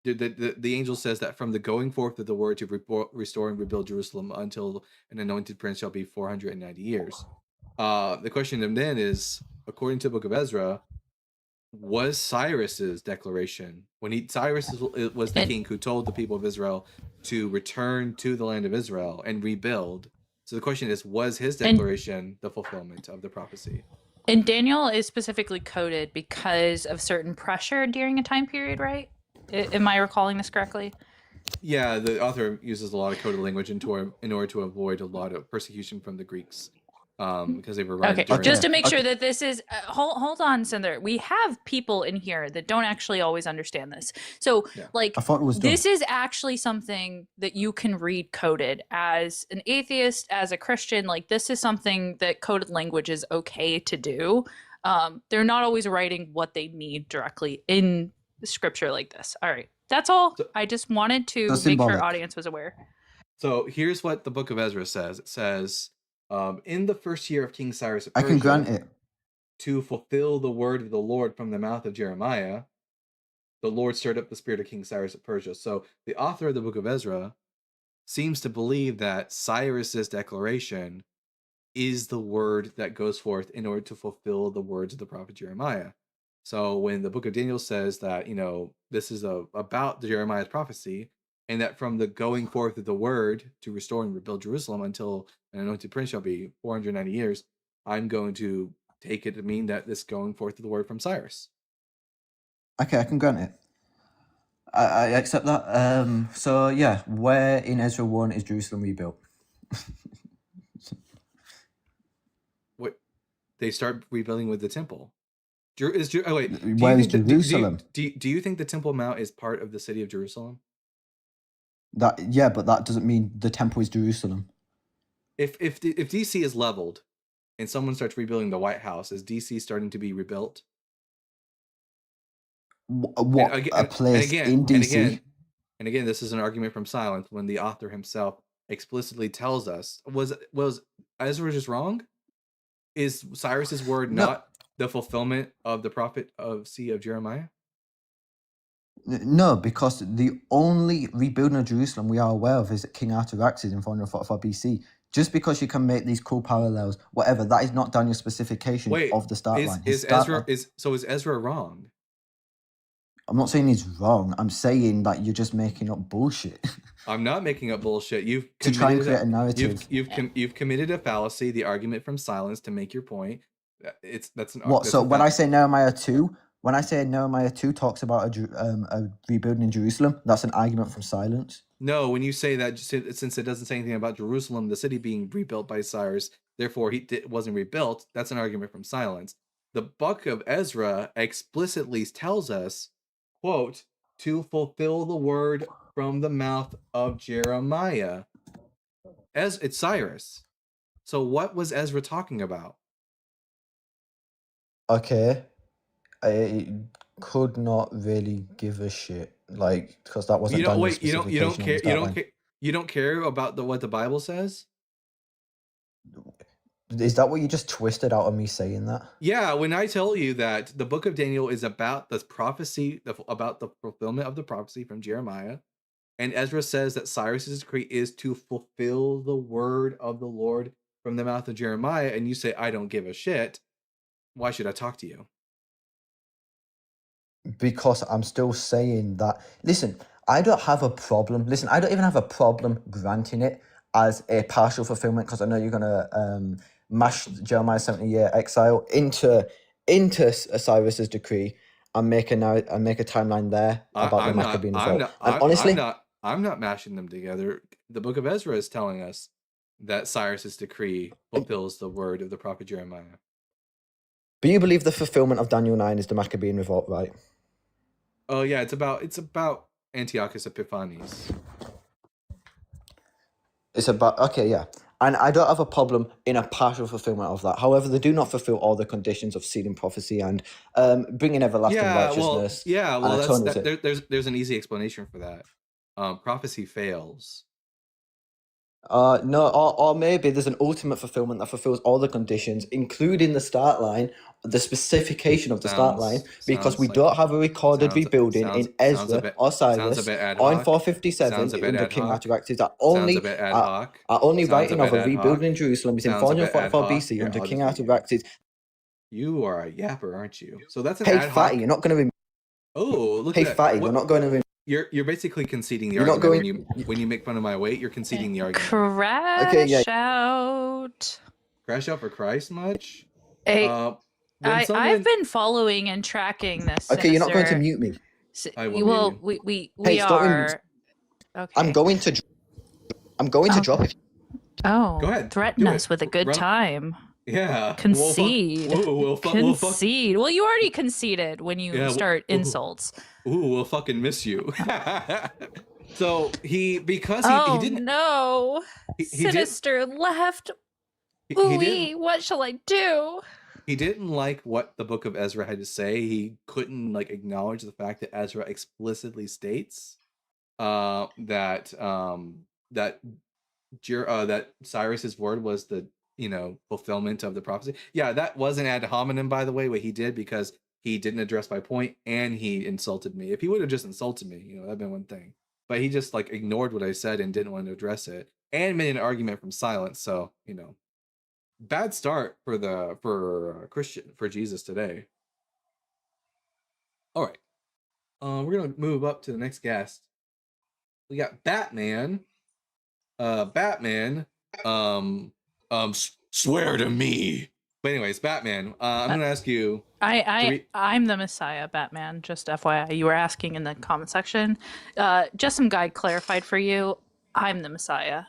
the angel says that from the going forth of the word to restore and rebuild Jerusalem until an anointed prince shall be 490 years. The question then is, according to the book of Ezra, was Cyrus's declaration when Cyrus was the king who told the people of Israel to return to the land of Israel and rebuild? So the question is, was his declaration the fulfillment of the prophecy? And Daniel is specifically coded because of certain pressure during a time period, right? Am I recalling this correctly? Yeah, the author uses a lot of coded language in order to avoid a lot of persecution from the Greeks, because they were writing Okay, during. just to make sure that this is hold on, Cinder. We have people in here that don't actually always understand this. So, Yeah. like, I thought it was done. this is actually something that you can read coded as an atheist, as a Christian. Like, this is something that coded language is okay to do. They're not always writing what they mean directly in scripture like this. All right, that's all. So- I just wanted to So make symbolic. sure audience was aware. So here's what the Book of Ezra says. It says, in the first year of King Cyrus of I Persia, can grant it. to fulfill the word of the Lord from the mouth of Jeremiah, the Lord stirred up the spirit of King Cyrus of Persia. So the author of the Book of Ezra seems to believe that Cyrus's declaration is the word that goes forth in order to fulfill the words of the prophet Jeremiah. So when the Book of Daniel says that, this is about Jeremiah's prophecy, and that from the going forth of the word to restore and rebuild Jerusalem until an anointed prince shall be 490 years, I'm going to take it to mean that this going forth of the word from Cyrus. Okay, I can grant it. I accept that. So yeah, where in Ezra 1 is Jerusalem rebuilt? What they start rebuilding with the temple. Wait, do Where you is think Jerusalem? do you think the Temple Mount is part of the city of Jerusalem? But that doesn't mean the temple is Jerusalem. If DC is leveled and someone starts rebuilding the White House, is DC starting to be rebuilt? What a place in DC? And again, this is an argument from silence when the author himself explicitly tells us, was Ezra just wrong? Is Cyrus's word not the fulfillment of the prophet of Jeremiah? No, because the only rebuilding of Jerusalem we are aware of is King Artaxerxes in 445 BC. Just because you can make these cool parallels, whatever, that is not Daniel's specification of the start line. Is Ezra wrong? I'm not saying he's wrong. I'm saying that you're just making up bullshit. I'm not making up bullshit. You've to try and create a narrative. You've committed a fallacy, the argument from silence, to make your point. That's an what? So when I say Nehemiah 2, when I say Nehemiah 2 talks about a rebuilding in Jerusalem, that's an argument from silence. No, when you say that, since it doesn't say anything about Jerusalem, the city being rebuilt by Cyrus, therefore wasn't rebuilt, that's an argument from silence. The Book of Ezra explicitly tells us, quote, to fulfill the word from the mouth of Jeremiah. It's Cyrus. So what was Ezra talking about? Okay. I could not really give a shit, because that wasn't Daniel's specification. You don't care about what the Bible says? Is that what you just twisted out of me saying that? Yeah, when I tell you that the Book of Daniel is about the prophecy, about the fulfillment of the prophecy from Jeremiah, and Ezra says that Cyrus's decree is to fulfill the word of the Lord from the mouth of Jeremiah, and you say, I don't give a shit, why should I talk to you? Because I'm still saying that, listen, I don't have a problem. Listen, I don't even have a problem granting it as a partial fulfillment, because I know you're going to mash Jeremiah's 70-year exile into Cyrus's decree and make a timeline there about the Maccabean revolt. And honestly, I'm not mashing them together. The Book of Ezra is telling us that Cyrus's decree fulfills the word of the prophet Jeremiah. But you believe the fulfillment of Daniel 9 is the Maccabean revolt, right? Oh yeah, it's about Antiochus Epiphanes. It's about, okay, yeah. And I don't have a problem in a partial fulfillment of that. However, they do not fulfill all the conditions of sealing prophecy and bringing everlasting righteousness. There's an easy explanation for that. Prophecy fails. No, or maybe there's an ultimate fulfillment that fulfills all the conditions, including the start line, the specification of the start line, because we don't have a recorded rebuilding in Ezra or Cyrus or in 457 under King Artaxerxes. Our only writing of a rebuilding in Jerusalem is in 444 BC under King Artaxerxes. You are a yapper, aren't you? So that's an hey, fatty, you're not going to. Oh, look hey, at that. Fatty, you're not going to. You're basically conceding the argument. When you make fun of my weight, you're conceding the argument. Crash out. Crash out for Christ much? Hey, I've been following and tracking this. Okay, you're not going to mute me. I will mute you. We are. Okay. I'm going to drop it. Oh, Go ahead, threaten do us it. with a good Run- time. Yeah. Concede. We'll fuck. Concede. Well, you already conceded when you Yeah, start insults. We'll fucking miss you. So because he Oh didn't no! he did Sinister left. he Ooh, didn't what shall I do? he didn't like what the book of Ezra had to say. He couldn't like acknowledge the fact that Ezra explicitly states that that Cyrus's word was the fulfillment of the prophecy. Yeah, that wasn't ad hominem, by the way, what he did, because he didn't address my point and he insulted me. If he would have just insulted me, that'd been one thing. But he just like ignored what I said and didn't want to address it and made an argument from silence. So bad start for Jesus today. All right, we're gonna move up to the next guest. We got Batman. Batman. Swear to me. But anyways, Batman. I'm gonna ask you. I'm the Messiah, Batman. Just FYI, you were asking in the comment section. Just some guy clarified for you. I'm the Messiah.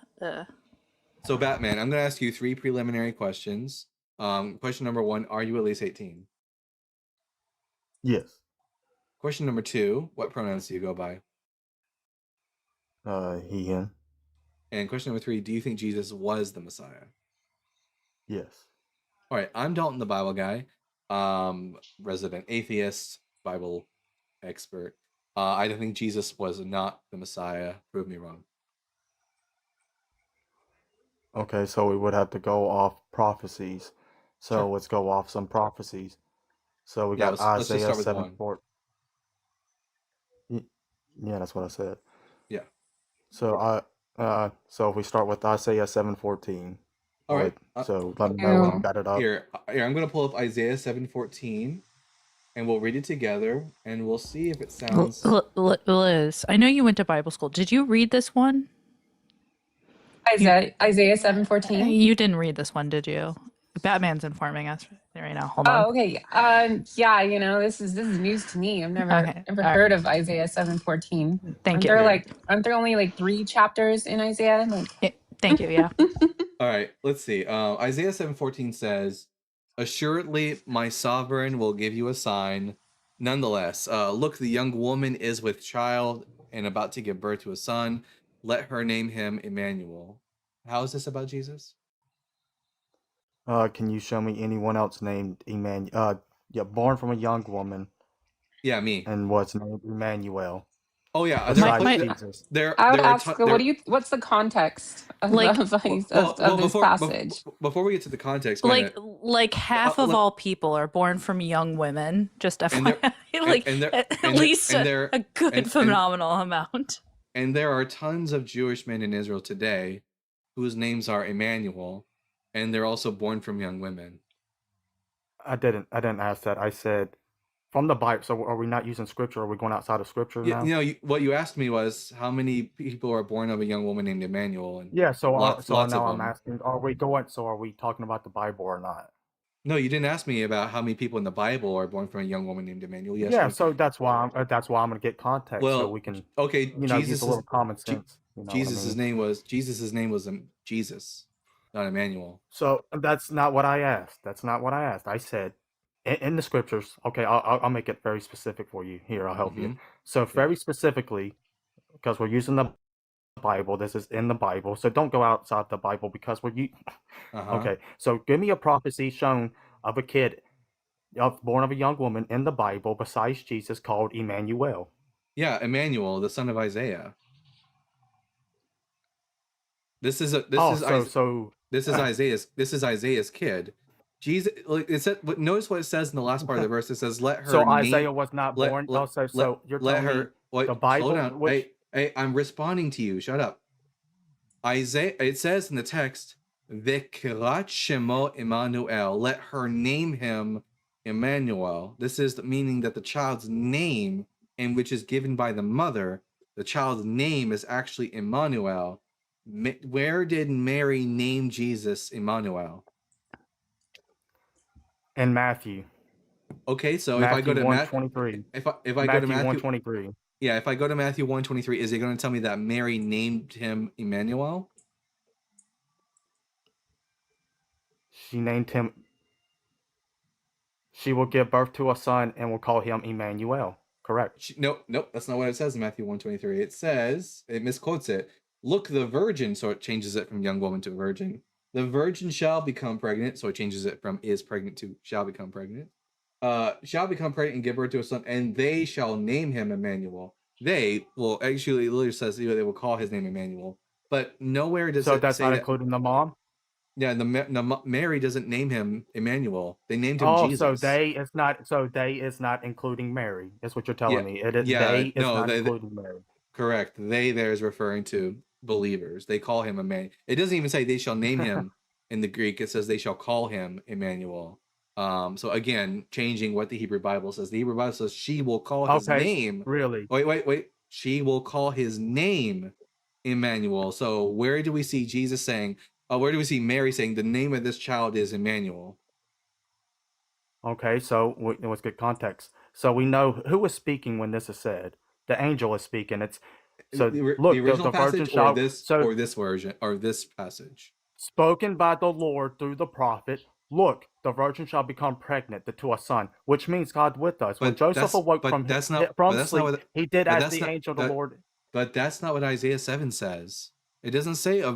So Batman, I'm gonna ask you 3 preliminary questions. Question number 1: are you at least 18? Yes. Question number 2: what pronouns do you go by? He, him. And question number 3: do you think Jesus was the Messiah? Yes. All right, I'm Dalton, the Bible guy, resident atheist, Bible expert. I don't think Jesus was not the Messiah. Prove me wrong. Okay, so we would have to go off prophecies. So Sure. let's go off some prophecies. So we Yeah, got let's just Isaiah start with 7 one. 4. Yeah, that's what I said. Yeah. So so if we start with Isaiah 7:14. All right. So let me know when you got it up. Here, I'm going to pull up Isaiah 7:14, and we'll read it together, and we'll see if it sounds. Liz, I know you went to Bible school. Did you read this one? Isaiah 7:14. You didn't read this one, did you? Batman's informing us right now. Hold on. Oh, okay. Yeah, this is news to me. I've never heard of Isaiah 7:14. Thank you. Aren't there only like 3 chapters in Isaiah? Thank you. Yeah. All right, let's see. Isaiah 7:14 says, "Assuredly, my sovereign will give you a sign. Nonetheless, look, the young woman is with child and about to give birth to a son. Let her name him Emmanuel." How is this about Jesus? Can you show me anyone else named Emmanuel? Yeah, born from a young woman. Yeah, me. And what's named Emmanuel? Oh yeah, Jesus. I would ask, what's the context of this passage? Before we get to the context, like half of all people are born from young women. Just FYI, at least a good phenomenal amount. And there are tons of Jewish men in Israel today whose names are Emmanuel, and they're also born from young women. I didn't ask that. I said from the Bible. So are we not using scripture? Are we going outside of scripture now? What you asked me was how many people are born of a young woman named Emmanuel, and yeah. So now I'm them. asking: are we talking about the Bible or not? No, you didn't ask me about how many people in the Bible are born from a young woman named Emmanuel. Yes. Yeah. So that's why I'm going to get context so we can. Okay. Use a little common sense. Jesus' name was Jesus, not Emmanuel. So that's not what I asked. I said in the scriptures. Okay, I'll make it very specific for you. Here, I'll help you. So very specifically, because we're using the Bible. This is in the Bible. So don't go outside the Bible because we're Okay. So give me a prophecy shown of a kid born of a young woman in the Bible besides Jesus called Emmanuel. Yeah, Emmanuel, the son of Isaiah. This is Isaiah's kid. Jesus, it said. Notice what it says in the last part of the verse. It says, "Let her." So Isaiah was not born. You're let her. The Bible. Slow down. Hey, I'm responding to you. Shut up. Isaiah. It says in the text, "V'kirat shemo Emmanuel." Let her name him Emmanuel. This is meaning that the child's name, and which is given by the mother, the child's name is actually Emmanuel. Where did Mary name Jesus Emmanuel? In Matthew. Okay, so Matthew if I go to 1:23. if I go to Matthew 1:23. Yeah, if I go to Matthew 1:23, is it going to tell me that Mary named him Emmanuel? She named him. She will give birth to a son and will call him Emmanuel. Correct. Nope, that's not what it says in Matthew 1:23. It says, it misquotes it. Look, the virgin, so it changes it from young woman to virgin. The virgin shall become pregnant, so it changes it from is pregnant to shall become pregnant. Shall become pregnant and give birth to a son, and they shall name him Emmanuel. They will actually, it literally says they will call his name Emmanuel, but nowhere does so it that's say not that, including the mom. Yeah, Mary doesn't name him Emmanuel. They named him Oh, Jesus. so they is not. So they is not including Mary. Is what you're telling me. It is, they is not including Mary. Correct. They there is referring to believers. They call him Emmanuel. It doesn't even say they shall name him in the Greek. It says they shall call him Emmanuel. So again, changing what the Hebrew Bible says. The Hebrew Bible says she will call his name. Really? Wait. She will call his name Emmanuel. So where do we see Jesus saying, where do we see Mary saying the name of this child is Emmanuel? Okay, so let's get context. So we know who is speaking when this is said. The angel is speaking. It's so the look, original the virgin passage shall, or this version or this passage. Spoken by the Lord through the prophet. Look, the virgin shall become pregnant to a son, which means God with us. When Joseph awoke from sleep, he did as the angel of the Lord. But that's not what Isaiah 7 says. It doesn't say the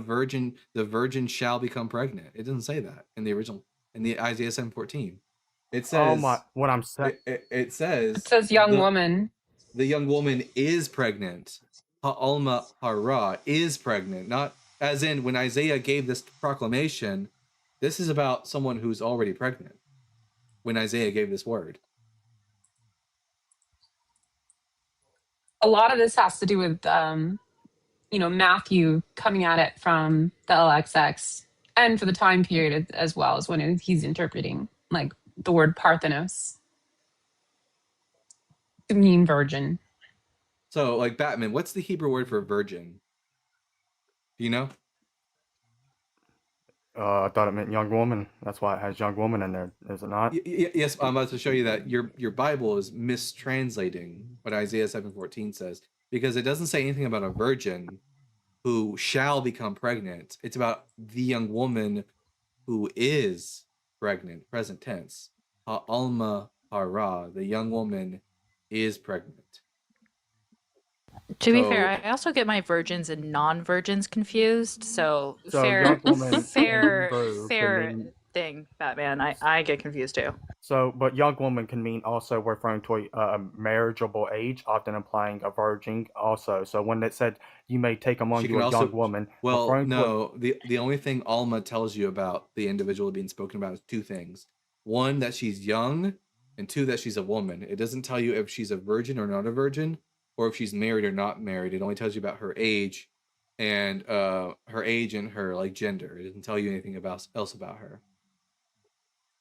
virgin shall become pregnant. It doesn't say that in the original, in the Isaiah 7:14. It says, what I'm saying. It says young woman. The young woman is pregnant. Ha'alma hara is pregnant. Not as in when Isaiah gave this proclamation, this is about someone who's already pregnant. When Isaiah gave this word. A lot of this has to do with, Matthew coming at it from the LXX and for the time period as well as when he's interpreting like the word Parthenos to mean virgin. So like Batman, what's the Hebrew word for virgin? Do you know? I thought it meant young woman. That's why it has young woman in there, is it not? Yes, I'm about to show you that your Bible is mistranslating what Isaiah 7:14 says, because it doesn't say anything about a virgin who shall become pregnant. It's about the young woman who is pregnant, present tense. Ha'alma hara, the young woman is pregnant. To be fair, I also get my virgins and non-virgins confused. So fair thing, Batman. I get confused too. So, but young woman can mean also referring to a marriageable age, often implying a virgin also. So when it said you may take among you a young woman, well, no, the only thing Alma tells you about the individual being spoken about is two things: one, that she's young, and two, that she's a woman. It doesn't tell you if she's a virgin or not a virgin, or if she's married or not married. It only tells you about her age and her like gender. It doesn't tell you anything else about her.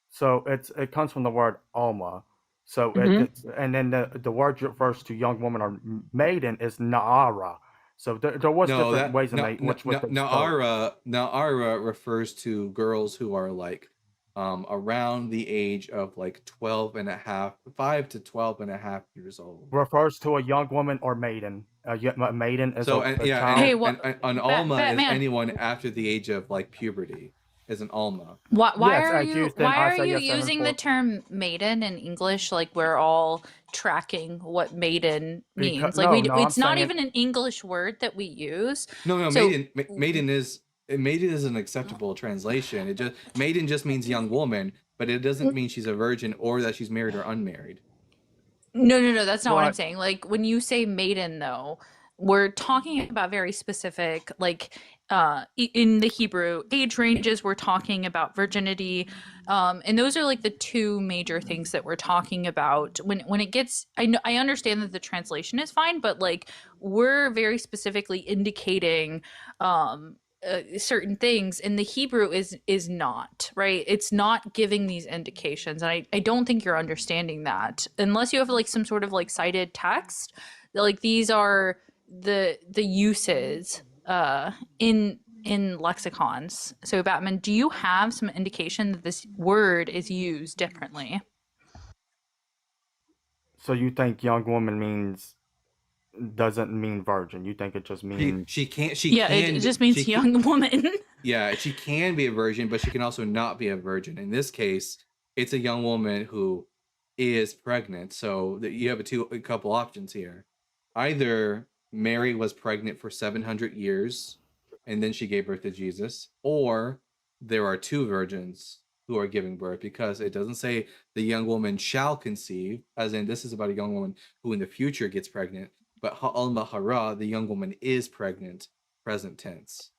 So it comes from the word Alma. So and then the word refers to young woman or maiden is Naara. So there was different ways in which Naara refers to girls who are like around the age of like 5 to 12 and a half years old. Refers to a young woman or maiden. A maiden is child. An Alma is anyone after the age of like puberty. Is an Alma. Why are you using the term maiden in English? Like we're all tracking what maiden means. It's not even an English word that we use. No, maiden is an acceptable translation. Maiden just means young woman, but it doesn't mean she's a virgin or that she's married or unmarried. No, that's not what I'm saying. Like when you say maiden though, we're talking about very specific, like in the Hebrew age ranges. We're talking about virginity, and those are like the two major things that we're talking about. When it gets, I understand that the translation is fine, but like we're very specifically indicating certain things, and the Hebrew is not, right? It's not giving these indications, and I don't think you're understanding that unless you have like some sort of like cited text. Like these are the uses in lexicons. So Batman, do you have some indication that this word is used differently? So you think young woman means doesn't mean virgin. You think it just means She can't. Yeah, it just means young woman. Yeah, she can be a virgin, but she can also not be a virgin. In this case, it's a young woman who is pregnant. So you have a couple options here. Either Mary was pregnant for 700 years and then she gave birth to Jesus, or there are two virgins who are giving birth, because it doesn't say the young woman shall conceive, as in this is about a young woman who in the future gets pregnant, but ha'al mahara, the young woman is pregnant, present tense.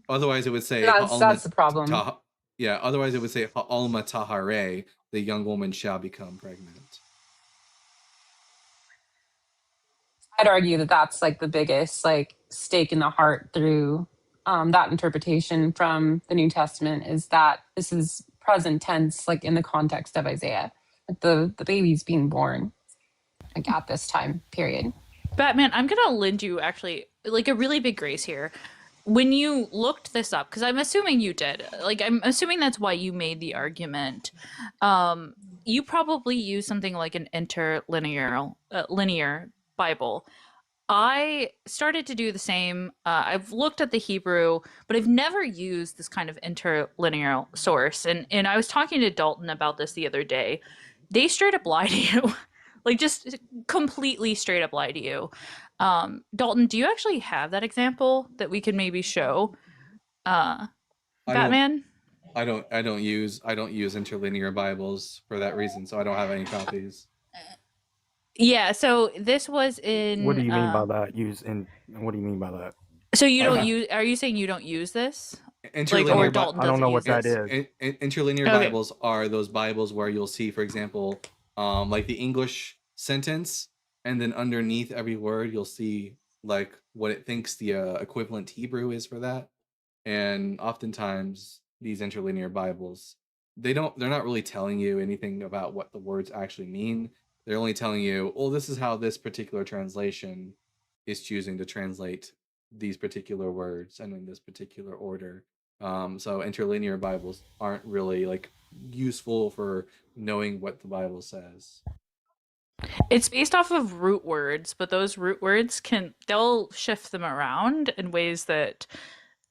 Otherwise, it would say That's the problem. Otherwise it would say ha'alma tahare, the young woman shall become pregnant. I'd argue that that's like the biggest like stake in the heart through that interpretation from the New Testament, is that this is present tense, like in the context of Isaiah, like the baby's being born, like at this time period. Batman, I'm gonna lend you actually like a really big grace here. When you looked this up, because I'm assuming you did, like I'm assuming that's why you made the argument. You probably use something like an interlinear linear Bible. I started to do the same. I've looked at the Hebrew, but I've never used this kind of interlinear source. And I was talking to Dalton about this the other day. They straight up lie to you, like just completely straight up lie to you. Dalton, do you actually have that example that we could maybe show? Batman? I don't use interlinear Bibles for that reason, so I don't have any copies. Yeah, so this was in. What do you mean by that? What do you mean by that? So you don't use? Are you saying you don't use this? Interlinear Dalton I don't know what doesn't that use is. Interlinear Okay. Bibles are those Bibles where you'll see, for example, like the English sentence, and then underneath every word you'll see like what it thinks the equivalent Hebrew is for that. And oftentimes these interlinear Bibles, they're not really telling you anything about what the words actually mean. They're only telling you, oh, this is how this particular translation is choosing to translate these particular words and in this particular order. So interlinear Bibles aren't really like useful for knowing what the Bible says. It's based off of root words, but those root words they'll shift them around in ways that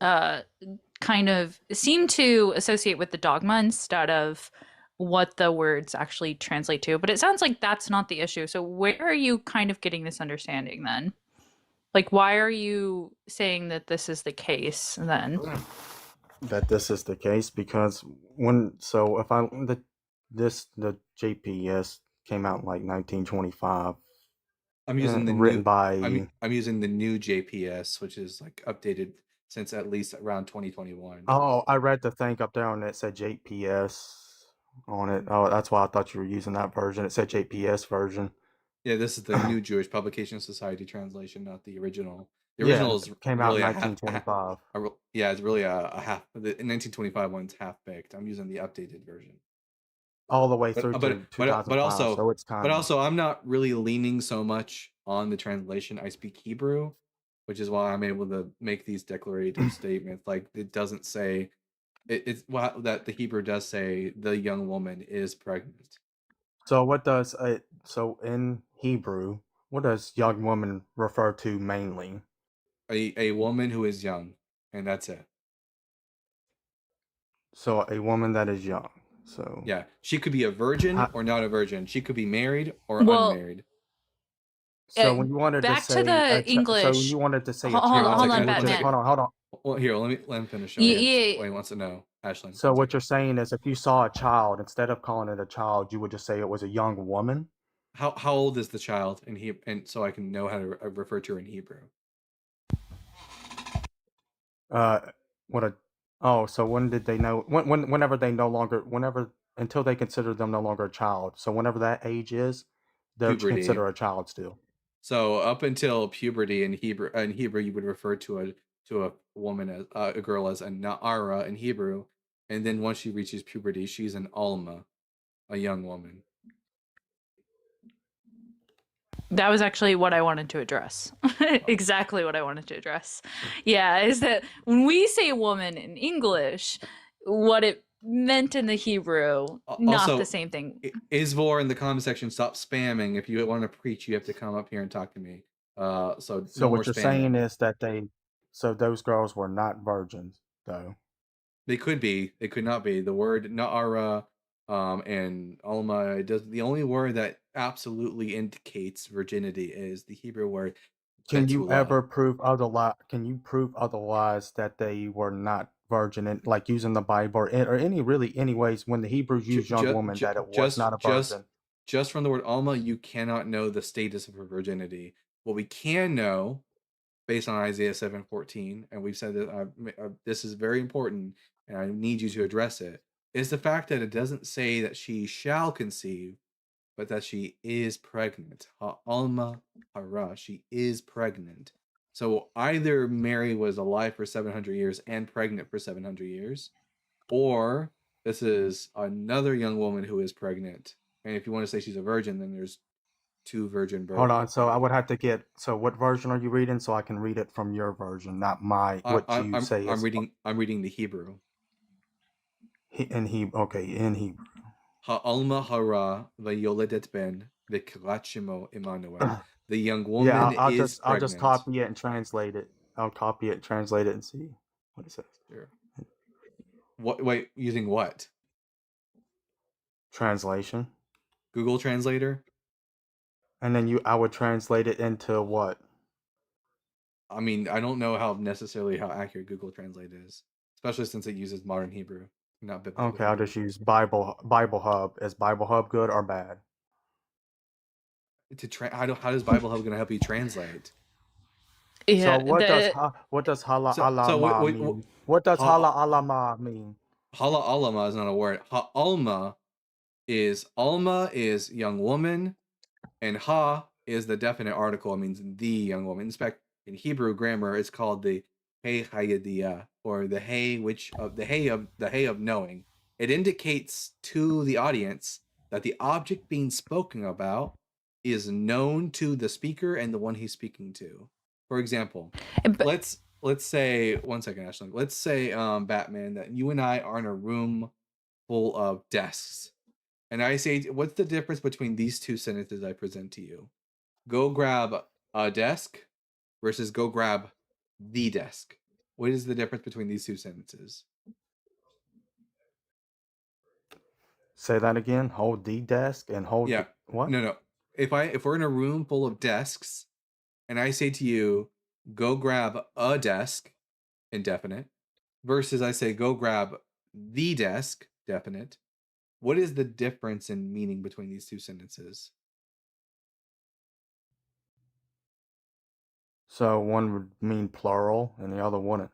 kind of seem to associate with the dogma instead of what the words actually translate to. But it sounds like that's not the issue. So where are you kind of getting this understanding then? Like, why are you saying that this is the case then? That this is the case because the JPS came out in like 1925. I'm using I'm using the new JPS, which is like updated since at least around 2021. Oh, I read the thing up there and it said JPS on it. Oh, that's why I thought you were using that version. It said JPS version. Yeah, this is the new Jewish Publication Society translation, not the original. The original came out in 1925. It's really a half. The 1925 one's half baked. I'm using the updated version. All the way through to 2005, so it's time. But also, I'm not really leaning so much on the translation. I speak Hebrew, which is why I'm able to make these declarative statements. Like it doesn't say that the Hebrew does say the young woman is pregnant. So what does in Hebrew, what does young woman refer to mainly? A woman who is young, and that's it. So a woman that is young. So yeah, she could be a virgin or not a virgin. She could be married or unmarried. So when you wanted back to say the English, so you wanted to say hold on, Batman. Hold on. Well, here, let me finish. Yeah. He wants to know, Ashlyn. So what you're saying is, if you saw a child, instead of calling it a child, you would just say it was a young woman. How old is the child in Hebrew, and so I can know how to refer to her in Hebrew? So when did they know? Until they consider them no longer a child. So whenever that age is, they're considered a child still. So up until puberty in Hebrew, you would refer to a woman as a girl as a na'ara in Hebrew, and then once she reaches puberty, she's an alma, a young woman. That was actually what I wanted to address. Exactly what I wanted to address. Yeah, is that when we say woman in English, what it meant in the Hebrew, not Also, the same thing. Isvor in the comment section, stop spamming. If you want to preach, you have to come up here and talk to me. So So no more what you're spamming. saying is that so those girls were not virgins, though. They could be. They could not be. The word Na'ara and Alma does the only word that absolutely indicates virginity is the Hebrew word Can you Betula. ever prove otherwise? Can you prove otherwise that they were not virgin, and like using the Bible or any ways when the Hebrews used young woman that it was not a virgin? Just from the word Alma, you cannot know the status of her virginity. What we can know, based on Isaiah 7:14, and we've said that this is very important, and I need you to address it, is the fact that it doesn't say that she shall conceive, but that she is pregnant. Alma hara, she is pregnant. So either Mary was alive for 700 years and pregnant for 700 years, or this is another young woman who is pregnant. And if you want to say she's a virgin, then there's two virgin births. Hold on. So I would have to get. So what version are you reading? So I can read it from your version, not what you say. I'm reading the Hebrew. In Hebrew. Ha'alma hara vayoledet ben v'kirachimo Emmanuel. The young woman I'll is I'll just pregnant. copy it and translate it. I'll copy it, translate it, and see what it says. Sure. What? Wait, using what? Translation. Google Translator. And then I would translate it into what? I mean, I don't know how accurate Google Translate is, especially since it uses modern Hebrew, not biblical. Okay, I'll just use Bible Hub. Is Bible Hub good or bad? How does Bible Hub going to help you translate? Yeah. So what does hala alama mean? What does hala alama mean? Hala alama is not a word. Alma is young woman, and ha is the definite article. It means the young woman. In fact, in Hebrew grammar, it's called the hey hayadiyah, or the hey of knowing. It indicates to the audience that the object being spoken about is known to the speaker and the one he's speaking to. For example, let's say, one second, Ashley. Let's say, Batman, that you and I are in a room full of desks, and I say, what's the difference between these two sentences I present to you? Go grab a desk versus go grab the desk. What is the difference between these two sentences? Say that again. Hold the desk and hold what? No. If we're in a room full of desks, and I say to you, go grab a desk, indefinite, versus I say, go grab the desk, definite, what is the difference in meaning between these two sentences? So one would mean plural and the other wouldn't.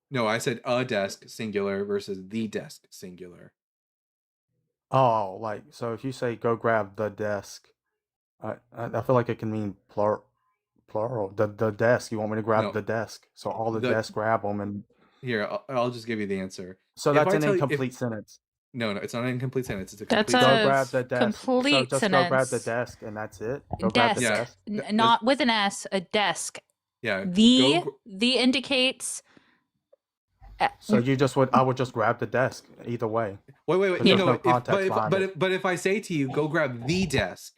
No, I said a desk, singular, versus the desk, singular. Oh, like, so if you say go grab the desk, I feel like it can mean plural. The desk. You want me to grab the desk? So all the desks grab them, and here I'll just give you the answer. So that's an incomplete sentence. No, it's not an incomplete sentence. It's a That's complete a go grab the desk. complete So just sentence. go grab the desk, and that's it. Go grab the desk. Not with an S. A desk. Yeah. The indicates. So I would just grab the desk either way. Wait. There's no context behind it. But if I say to you, go grab the desk,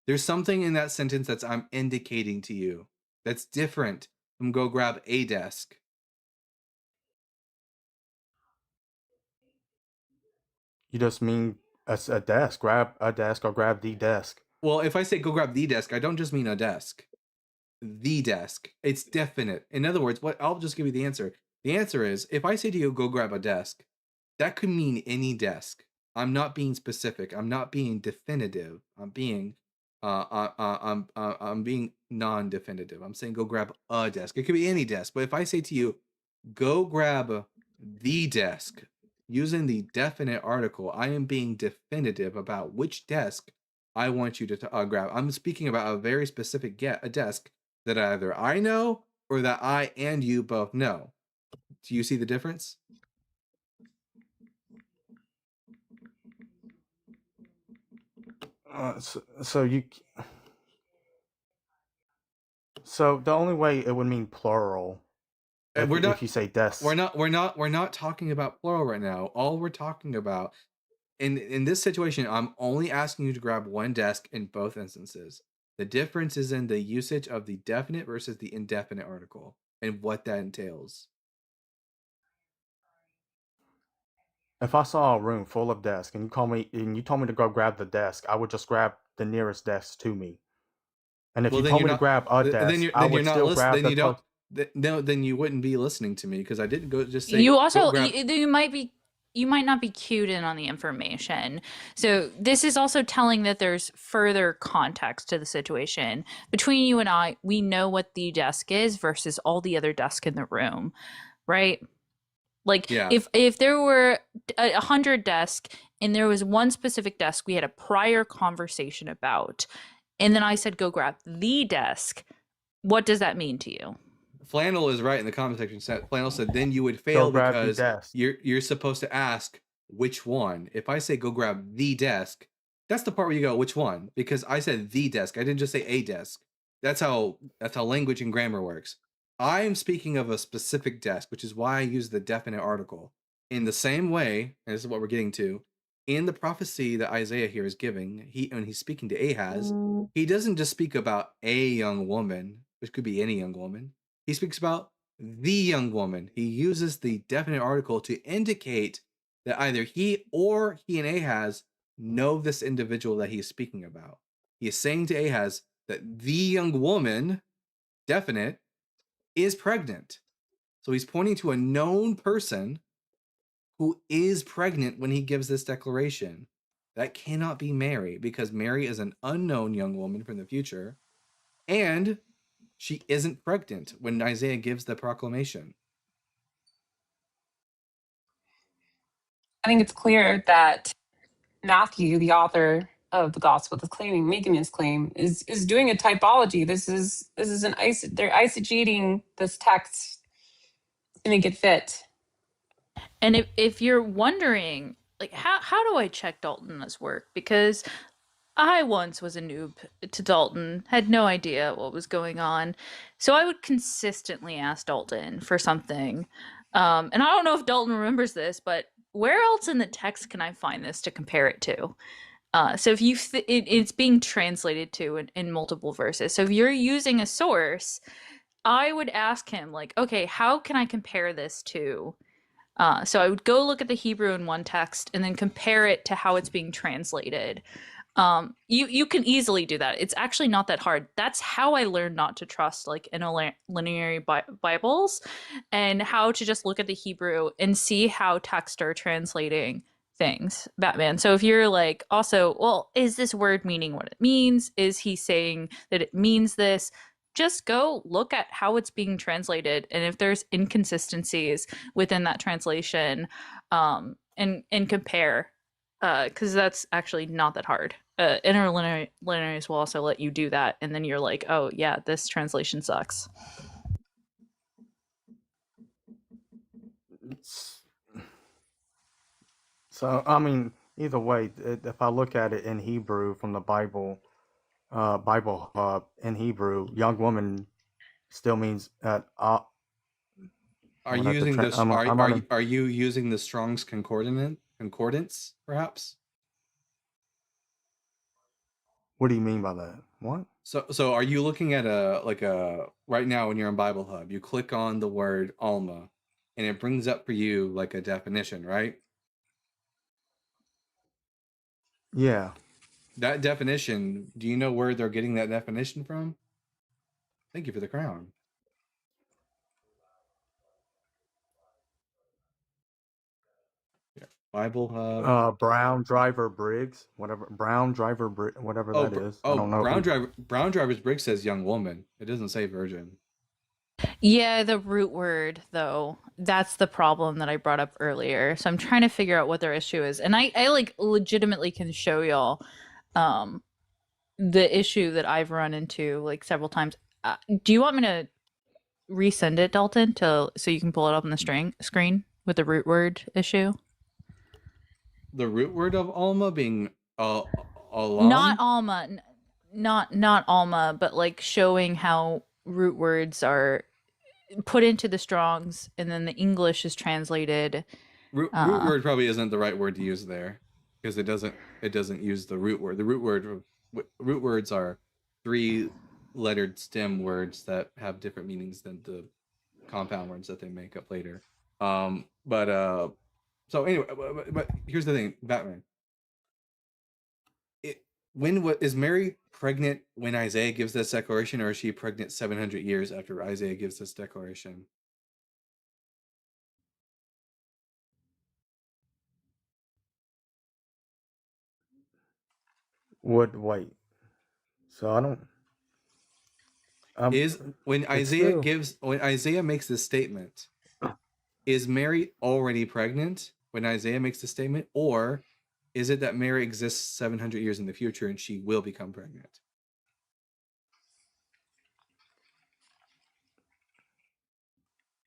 there's something in that sentence that's I'm indicating to you that's different from go grab a desk. You just mean a desk. Grab a desk or grab the desk. Well, if I say go grab the desk, I don't just mean a desk. The desk. It's definite. In other words, I'll just give you the answer. The answer is, if I say to you, go grab a desk, that could mean any desk. I'm not being specific. I'm not being definitive. I'm being non-definitive. I'm saying go grab a desk. It could be any desk. But if I say to you, go grab the desk, using the definite article, I am being definitive about which desk I want you to grab. I'm speaking about a very specific a desk that either I know or that I and you both know. Do you see the difference? So the only way it would mean plural If you say desks. We're not talking about plural right now. All we're talking about in this situation, I'm only asking you to grab one desk in both instances. The difference is in the usage of the definite versus the indefinite article and what that entails. If I saw a room full of desks and you told me to go grab the desk, I would just grab the nearest desk to me. And if Well, you then told you're me to not. grab a Then desk, you're I then you're would not still listening. grab Then the you don't. No, then you wouldn't be listening to me because I didn't go just say. You Go also grab. you might not be cued in on the information. So this is also telling that there's further context to the situation. Between you and I, we know what the desk is versus all the other desks in the room, right? Like Yeah. if there were 100 desks and there was one specific desk we had a prior conversation about, and then I said go grab the desk, what does that mean to you? Flannel is right in the comment section. Flannel said, then you would fail grab the because desk. you're supposed to ask which one. If I say go grab the desk, that's the part where you go, which one? Because I said the desk. I didn't just say a desk. That's how language and grammar works. I am speaking of a specific desk, which is why I use the definite article. In the same way, and this is what we're getting to, in the prophecy that Isaiah here is giving, when he's speaking to Ahaz, he doesn't just speak about a young woman, which could be any young woman. He speaks about the young woman. He uses the definite article to indicate that either he and Ahaz know this individual that he is speaking about. He is saying to Ahaz that the young woman, definite, is pregnant. So he's pointing to a known person who is pregnant when he gives this declaration. That cannot be Mary, because Mary is an unknown young woman from the future, and she isn't pregnant when Isaiah gives the proclamation. I think it's clear that Matthew, the author of the gospel that's making this claim, is doing a typology. This is they're eisegeting this text to make it fit. And if you're wondering, like, how do I check Dalton's work? Because I once was a noob to Dalton, had no idea what was going on. So I would consistently ask Dalton for something. And I don't know if Dalton remembers this, but where else in the text can I find this to compare it to? So if it's being translated to in multiple verses. So if you're using a source, I would ask him, like, okay, how can I compare this to? So I would go look at the Hebrew in one text and then compare it to how it's being translated. You can easily do that. It's actually not that hard. That's how I learned not to trust like interlinear Bibles, and how to just look at the Hebrew and see how texts are translating things. Batman. So if you're like, also, well, is this word meaning what it means? Is he saying that it means this? Just go look at how it's being translated, and if there's inconsistencies within that translation, and compare, because that's actually not that hard. Interlinearies will also let you do that, and then you're like, oh yeah, this translation sucks. So I mean, either way, if I look at it in Hebrew from the Bible Hub in Hebrew, young woman still means that. Are you using this? Are you using the Strong's concordance, perhaps? What do you mean by that? What? So are you looking at a right now when you're in Bible Hub, you click on the word Alma, and it brings up for you like a definition, right? Yeah. That definition, do you know where they're getting that definition from? Thank you for the crown. Bible Hub. Brown Driver Briggs, whatever that is. I don't know. Brown Driver's Briggs says young woman. It doesn't say virgin. Yeah, the root word though, that's the problem that I brought up earlier. So I'm trying to figure out what their issue is, and I like legitimately can show y'all the issue that I've run into like several times. Do you want me to resend it, Dalton, so you can pull it up on the screen with the root word issue? The root word of Alma being Not Alma, not Alma, but like showing how root words are put into the Strongs, and then the English is translated. Root word probably isn't the right word to use there, because it doesn't use the root word. The root words are 3-lettered stem words that have different meanings than the compound words that they make up later. So anyway, but here's the thing, Batman. Is Mary pregnant when Isaiah gives this declaration, or is she pregnant 700 years after Isaiah gives this declaration? Wait. So I don't. Is when Isaiah makes this statement, is Mary already pregnant when Isaiah makes the statement, or is it that Mary exists 700 years in the future and she will become pregnant?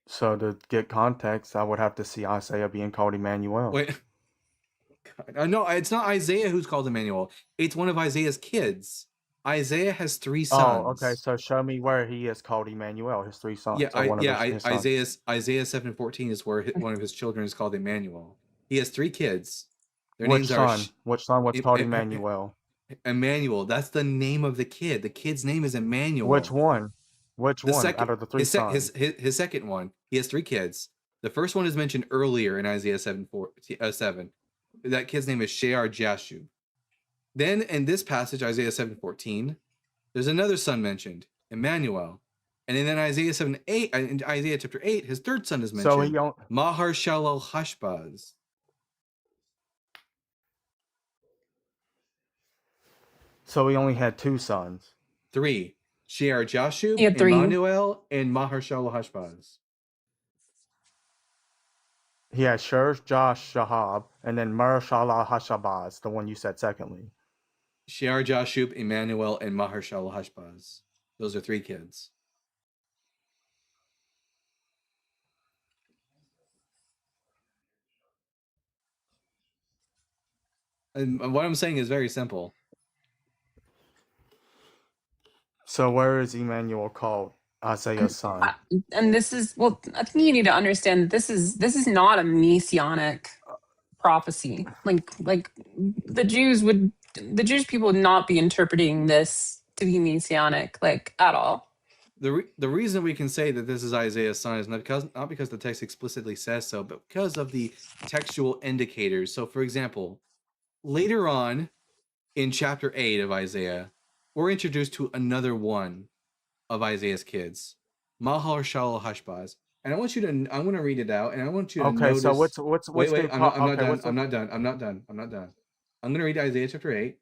So to get context, I would have to see Isaiah being called Emmanuel. Wait, no, it's not Isaiah who's called Emmanuel. It's one of Isaiah's kids. Isaiah has 3 sons. Oh, okay. So show me where he is called Emmanuel. His 3 sons. Yeah, his sons. Isaiah 7:14 is where one of his children is called Emmanuel. He has 3 kids. Their Which names son? Which son was called Emmanuel? Emmanuel. That's the name of the kid. The kid's name is Emmanuel. Which one? Which one out of the 3 sons? His second one. He has 3 kids. The first one is mentioned earlier in Isaiah 7. That kid's name is Shear-Jashub. Then in this passage, Isaiah 7:14, there's another son mentioned, Emmanuel. And then Isaiah 7:8, in Isaiah chapter 8, his third son is mentioned, Mahar-Shalal-Hashbaz. So he only had 2 sons. 3. Shear-Jashub, He had 3. Emmanuel, and Mahar-Shalal-Hashbaz. He had Shahab, and then Mar-Shalal-Hashabaz, the one you said secondly. Shear-Jashub, Emmanuel, and Mahar-Shalal-Hashbaz. Those are 3 kids. And what I'm saying is very simple. So where is Emmanuel called Isaiah's son? And this is, well, I think you need to understand this is not a messianic prophecy. Like the Jewish people would not be interpreting this to be messianic, like, at all. The reason we can say that this is Isaiah's son is not because the text explicitly says so, but because of the textual indicators. So, for example, later on in chapter 8 of Isaiah, we're introduced to another one of Isaiah's kids, Mahar-Shalal-Hashbaz. And I'm going to read it out, and I want you to notice. So what's wait, the I'm not done. I'm going to read Isaiah chapter 8,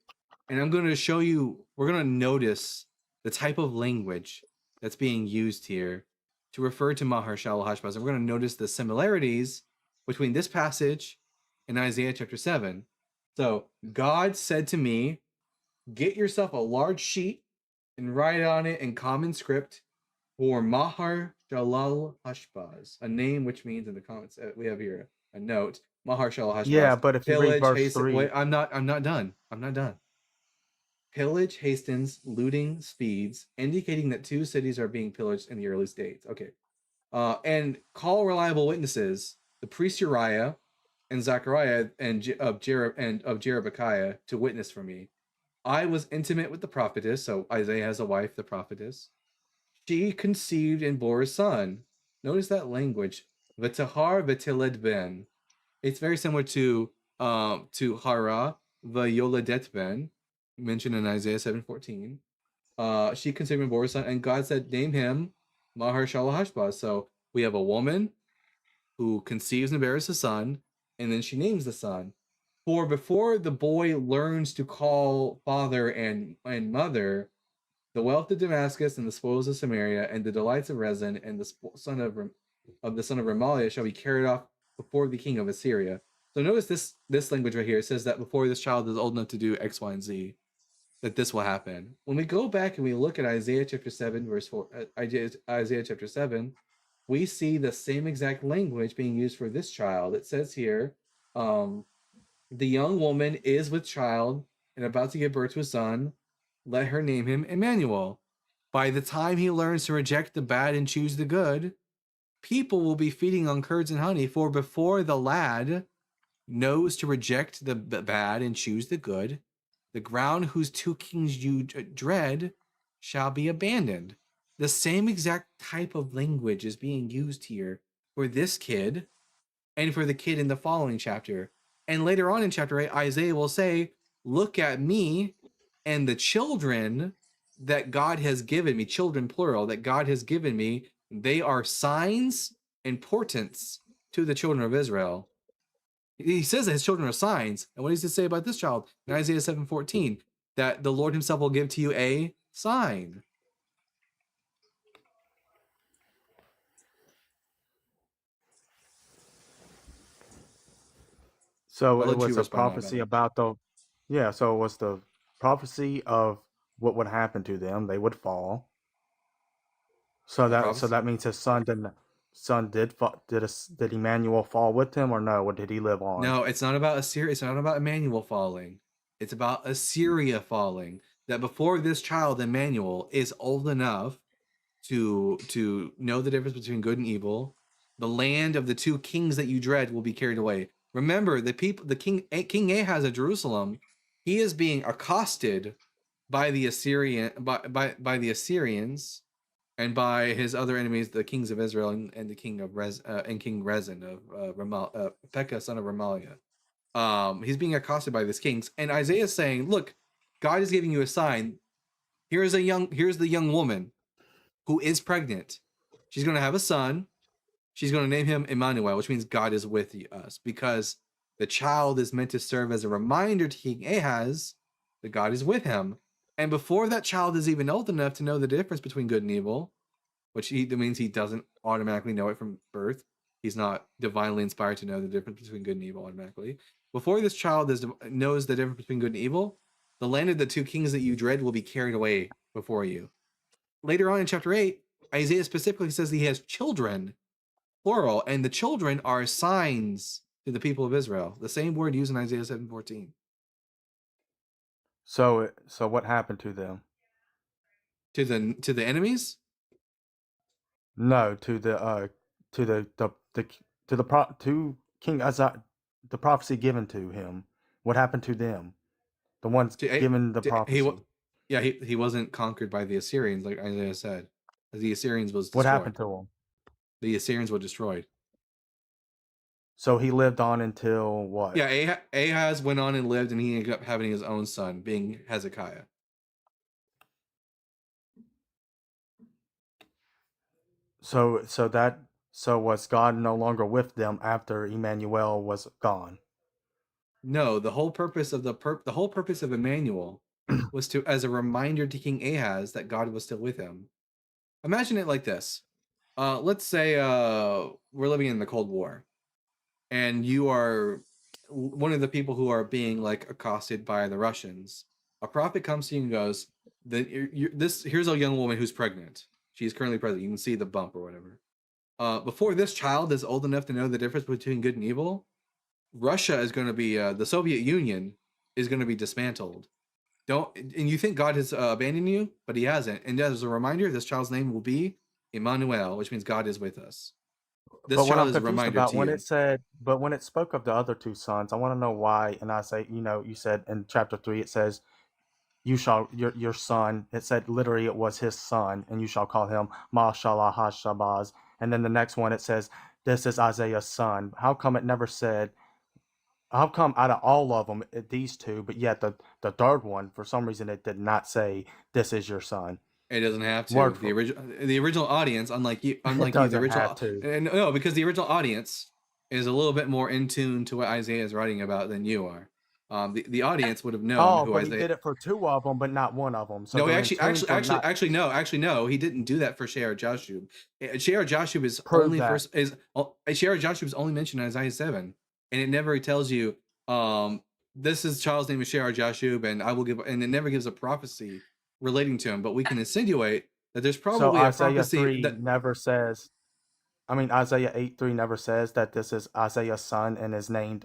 and I'm going to show you, we're going to notice the type of language that's being used here to refer to Mahar-Shalal-Hashbaz. And we're going to notice the similarities between this passage and Isaiah chapter 7. So, God said to me, get yourself a large sheet and write on it in common script for Mahar-Shalal-Hashbaz, a name which means, in the comments we have here a note, Mahar-Shalal-Hashbaz. Yeah, but if you read verse 3, wait, I'm not done. Pillage hastens, looting speeds, indicating that 2 cities are being pillaged in the early states. Okay, and call reliable witnesses, the priest Uriah and Zechariah and of Jerebekiah, to witness for me. I was intimate with the prophetess, so Isaiah has a wife, the prophetess. She conceived and bore a son. Notice that language. V'tahar v'tiled ben. It's very similar to Hara v'yoledet ben, mentioned in Isaiah 7:14. She conceived and bore a son, and God said, name him Mahar-Shalal-Hashbaz. So we have a woman who conceives and bears a son, and then she names the son. For before the boy learns to call father and mother, the wealth of Damascus and the spoils of Samaria and the delights of Rezin and the son of Remaliah shall be carried off before the king of Assyria. So notice this language right here. It says that before this child is old enough to do X, Y, and Z, that this will happen. When we go back and we look at Isaiah chapter 7, verse 4, Isaiah chapter 7, we see the same exact language being used for this child. It says here, the young woman is with child and about to give birth to a son. Let her name him Emmanuel. By the time he learns to reject the bad and choose the good, people will be feeding on curds and honey, for before the lad knows to reject the bad and choose the good, the ground whose two kings you dread shall be abandoned. The same exact type of language is being used here for this kid and for the kid in the following chapter. And later on in chapter 8, Isaiah will say, look at me and the children that God has given me, children plural, that God has given me. They are signs and portents to the children of Israel. He says that his children are signs. And what does he say about this child in Isaiah 7:14? That the Lord himself will give to you a sign. So it was a prophecy about the, yeah. So it was the prophecy of what would happen to them. They would fall. So that means his son did Emmanuel fall with him, or no? Or did he live on? No, it's not about Assyria. It's not about Emmanuel falling. It's about Assyria falling. That before this child Emmanuel is old enough to know the difference between good and evil, the land of the two kings that you dread will be carried away. Remember, King Ahaz of Jerusalem, he is being accosted by the Assyrians and by his other enemies, the kings of Israel and the king of King Rezin of Pekah, son of Remaliah. He's being accosted by these kings, and Isaiah is saying, "Look, God is giving you a sign. Here's the young woman who is pregnant. She's going to have a son. She's going to name him Emmanuel, which means God is with us, because the child is meant to serve as a reminder to King Ahaz that God is with him. And before that child is even old enough to know the difference between good and evil, which that means he doesn't automatically know it from birth. He's not divinely inspired to know the difference between good and evil automatically. Before this child knows the difference between good and evil, the land of the two kings that you dread will be carried away before you." Later on in chapter 8, Isaiah specifically says he has children, plural, and the children are signs to the people of Israel. The same word used in Isaiah 7:14. So what happened to them? To the enemies? No, to King Uzziah, the prophecy given to him. What happened to them? The ones given the prophecy. He wasn't conquered by the Assyrians, like Isaiah said. The Assyrians was destroyed. What happened to him? The Assyrians were destroyed. So he lived on until what? Yeah, Ahaz went on and lived, and he ended up having his own son, being Hezekiah. So was God no longer with them after Emmanuel was gone? No, the whole purpose of Emmanuel was to, as a reminder to King Ahaz that God was still with him. Imagine it like this. Let's say we're living in the Cold War, and you are one of the people who are being like accosted by the Russians. A prophet comes to you and goes, here's a young woman who's pregnant. She's currently pregnant. You can see the bump or whatever. Before this child is old enough to know the difference between good and evil, Russia is going to be, the Soviet Union is going to be dismantled. And you think God has abandoned you, but he hasn't. And as a reminder, this child's name will be Emmanuel, which means God is with us. This child is a reminder to you. But when it spoke of the other two sons, I want to know why. And I say, you said in chapter 3, it says, your son, it said literally it was his son, and you shall call him Mashallah Hashabaz. And then the next one, it says, this is Isaiah's son. How come it never said, how come out of all of them, these two, but yet the third one, for some reason, it did not say, this is your son? It doesn't have to. The original audience, unlike you, the original, no, because the original audience is a little bit more in tune to what Isaiah is writing about than you are. The audience would have known who Isaiah. He did it for two of them, but not one of them. So no, actually, no. He didn't do that for Shear Jashub. Shear Jashub is only Shear Jashub is only mentioned in Isaiah 7, and it never tells you, this is child's name is Shear Jashub, and I will give, and it never gives a prophecy relating to him. But we can insinuate that there's probably a prophecy that never says. I mean, Isaiah 8:3 never says that this is Isaiah's son and is named.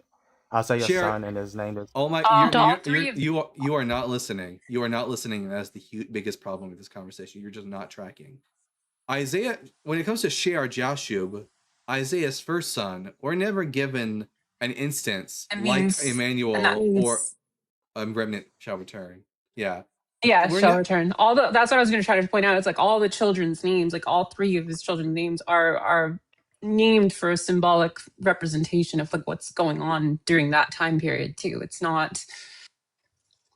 Isaiah's son and his name is. Oh my! You are not listening. You are not listening, and that's the biggest problem with this conversation. You're just not tracking. Isaiah, when it comes to Shear Jashub, Isaiah's first son, we're never given an instance It like means, and that Emmanuel or means, a remnant shall return. Yeah. yeah, We're shall not, return. That's what I was going to try to point out. It's like all the children's names, like all three of his children's names are named for a symbolic representation of like what's going on during that time period too. It's not.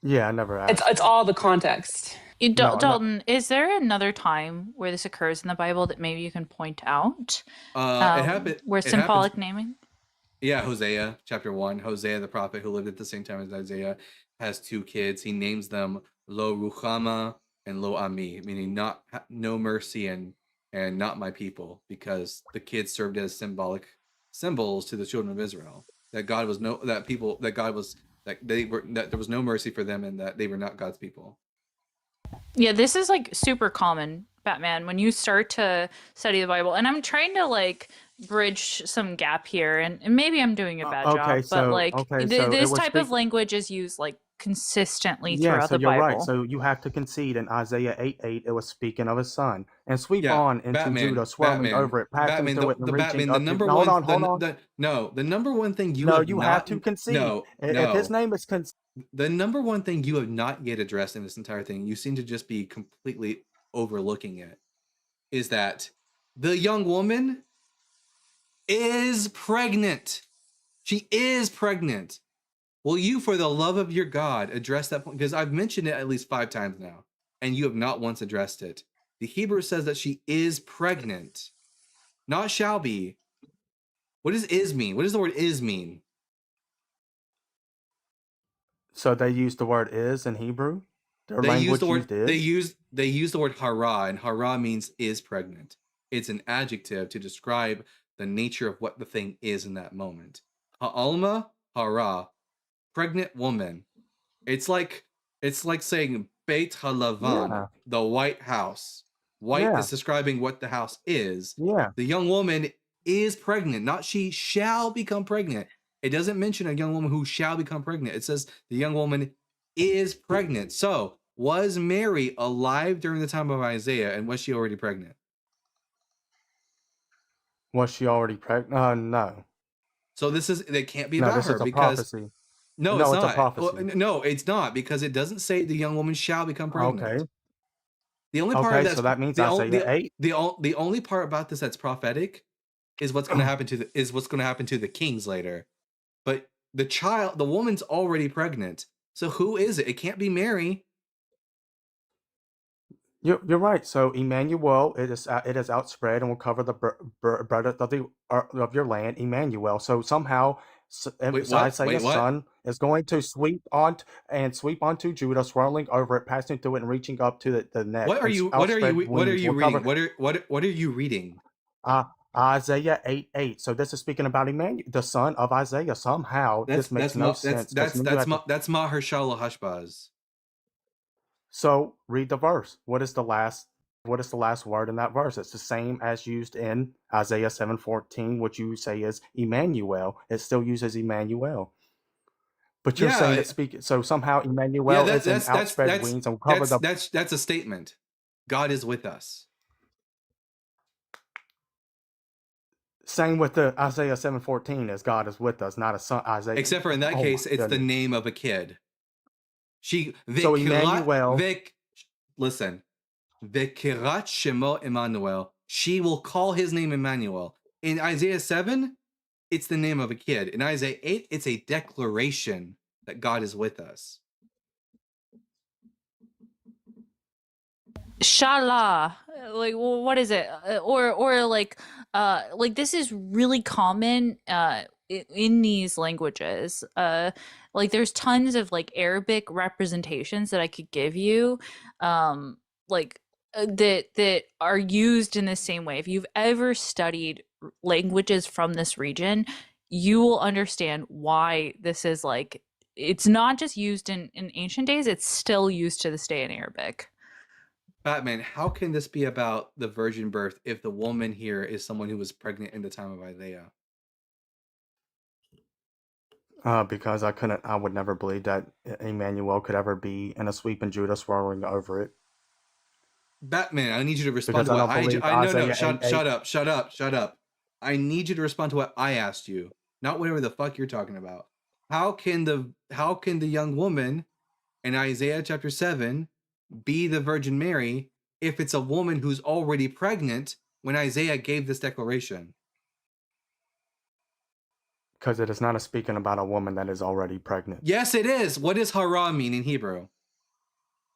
Yeah, I never asked. It's all the context. No, Dalton, is there another time where this occurs in the Bible that maybe you can point out? it happened. Where It happens. symbolic naming? Yeah, Hosea, chapter 1. Hosea, the prophet who lived at the same time as Isaiah, has 2 kids. He names them Lo Ruchama and Lo Ami, meaning no mercy and not my people, because the kids served as symbolic symbols to the children of Israel. That God was that there was no mercy for them, and that they were not God's people. Yeah, this is like super common, Batman, when you start to study the Bible. And I'm trying to like bridge some gap here, and maybe I'm doing a bad job, but like this type of language is used like consistently throughout the Bible. You're right. So you have to concede in Isaiah 8:8, it was speaking of his son, and sweep on into Judah, swirling over it, passing through it, and reaching up to. Hold on. The number one thing you have to concede. If his name is the number one thing you have not yet addressed in this entire thing, you seem to just be completely overlooking it, is that the young woman is pregnant. She is pregnant. Will you, for the love of your God, address that point? Because I've mentioned it at least 5 times now, and you have not once addressed it. The Hebrew says that she is pregnant, not shall be. What does is mean? What does the word is mean? So they use the word is in Hebrew? They use the word hara, and hara means is pregnant. It's an adjective to describe the nature of what the thing is in that moment. Ha'alma, hara, pregnant woman. It's like saying Beit Halavan, the White House. White is describing what the house is. Yeah. The young woman is pregnant, not she shall become pregnant. It doesn't mention a young woman who shall become pregnant. It says the young woman is pregnant. So, was Mary alive during the time of Isaiah, and was she already pregnant? Was she already pregnant? No. So it can't be about her, is a because prophecy. No, it's not. A prophecy. Well, no, it's not, because it doesn't say the young woman shall become pregnant. Okay. The only part so that means Isaiah 8. The only part about this that's prophetic is what's going to happen to the kings later. But the woman's already pregnant. So who is it? It can't be Mary. You're right. So Emmanuel, it is outspread and will cover the breadth of your land, Emmanuel. So somehow Isaiah's son is going to sweep onto Judah, swirling over it, passing through it, and reaching up to the neck. What are you reading? Isaiah 8:8. So this is speaking about Emmanuel, the son of Isaiah. Somehow this makes no sense. That's Mahershala Hashbaz. So read the verse. What is the last word in that verse? It's the same as used in Isaiah 7:14, which you say is Emmanuel. It still uses Emmanuel. But you're saying it's speaking. So somehow Emmanuel is in outspread wings and cover the. That's a statement. God is with us. Same with the Isaiah 7:14, as God is with us, not a son. Isaiah. Except for in that case, it's the name of a kid. So Emmanuel. Listen. Vekirat Shemo Emmanuel. She will call his name Emmanuel. In Isaiah 7, it's the name of a kid. In Isaiah 8, it's a declaration that God is with us. Shala, like, well, what is it? Or like this is really common in these languages. Like there's tons of like Arabic representations that I could give you, that are used in the same way. If you've ever studied languages from this region, you will understand why this is like, it's not just used in ancient days, it's still used to this day in Arabic. Batman, how can this be about the virgin birth if the woman here is someone who was pregnant in the time of Isaiah? Because I would never believe that Emmanuel could ever be in a sweep in Judah swirling over it. Batman, I need you to respond because to I what don't I believe no, Isaiah shut up. I need you to respond to what I asked you, not whatever the fuck you're talking about. How can the young woman in Isaiah chapter 7 be the Virgin Mary if it's a woman who's already pregnant when Isaiah gave this declaration? Because it is not speaking about a woman that is already pregnant. Yes, it is. What does hara mean in Hebrew?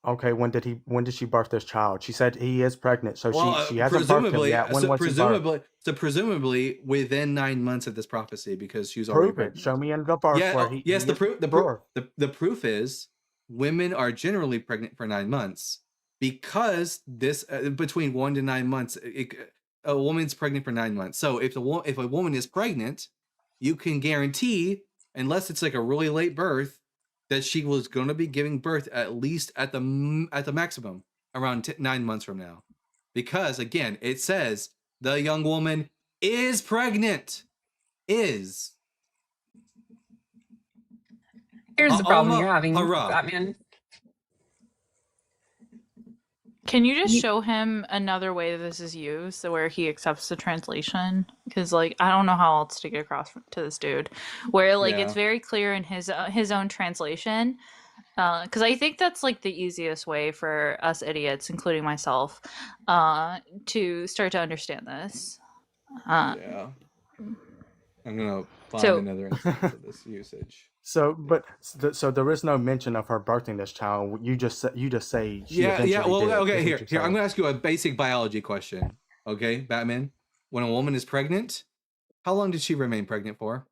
Okay, when did she birth this child? She said he is pregnant, so Well, she hasn't birthed him yet. When was she birthed? Presumably within 9 months of this prophecy, because she's already Prove it. pregnant. Show me in the birth where he. Yes, he is the proof is women are generally pregnant for 9 months because this between 1 to 9 months, a woman's pregnant for 9 months. So if a woman is pregnant, you can guarantee, unless it's like a really late birth, that she was going to be giving birth at least at the maximum around 9 months from now, because again it says the young woman is pregnant. Here's the problem you're having, Batman. Can you just show him another way that this is used, so where he accepts the translation? Because like I don't know how else to get across to this dude, where like it's very clear in his own translation. Because I think that's like the easiest way for us idiots, including myself, to start to understand this. I'm gonna find another instance of this usage. So there is no mention of her birthing this child. You just say she eventually did. Okay. Here. I'm gonna ask you a basic biology question. Okay, Batman. When a woman is pregnant, how long did she remain pregnant for?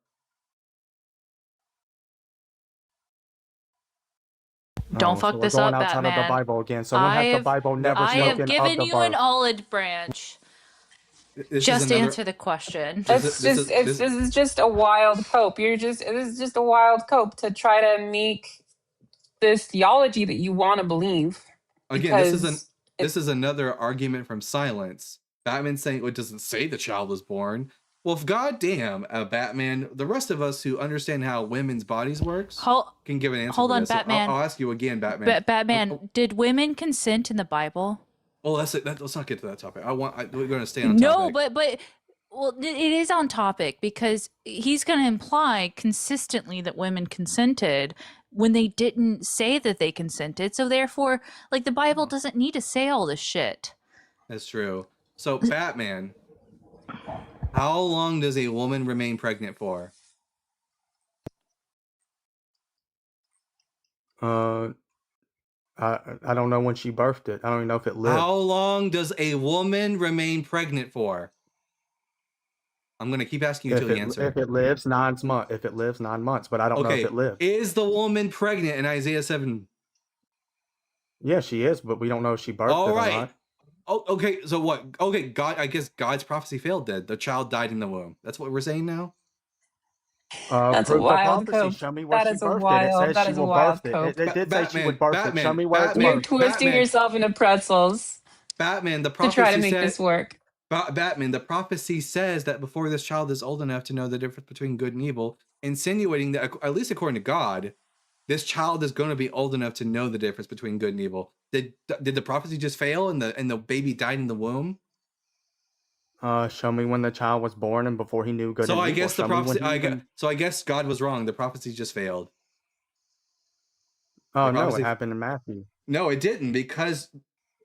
Don't fuck this up, Batman. Outside of the Bible again. So when has the Bible never spoken I of have the given you birth? an olive branch. Just answer the question. This is just a wild cope. This is just a wild cope to try to make this theology that you want to believe. Again, this is another argument from silence. Batman saying it doesn't say the child was born. Well, if goddamn, Batman, the rest of us who understand how women's bodies works can give an answer. Hold on, this. Batman. I'll ask you again, Batman. Batman, did women consent in the Bible? Well, let's not get to that topic. we're going to stay on topic. No, but well, it is on topic because he's going to imply consistently that women consented when they didn't say that they consented. So therefore, like the Bible doesn't need to say all this shit. That's true. So Batman, how long does a woman remain pregnant for? I don't know when she birthed it. I don't even know if it lived. How long does a woman remain pregnant for? I'm going to keep asking you till you answer. If it lives 9 months. If it lives 9 months, but I don't know if it lives. Is the woman pregnant in Isaiah 7? Yeah, she is, but we don't know if she birthed it or not. Oh, okay. So what? Okay, God. I guess God's prophecy failed. Then the child died in the womb. That's what we're saying now. That's a wild cope. Show me where she birthed it. It says she will birth it. It did say she would birth it. Show me where it's birthed. You're twisting yourself into pretzels. Batman, the prophecy to try to make this work. Batman, the prophecy says that before this child is old enough to know the difference between good and evil, insinuating that, at least according to God, this child is going to be old enough to know the difference between good and evil. Did the prophecy just fail and the baby died in the womb? Show me when the child was born and before he knew good and evil. I guess the prophecy. So I guess God was wrong. The prophecy just failed. Oh no, it happened in Matthew. No, it didn't, because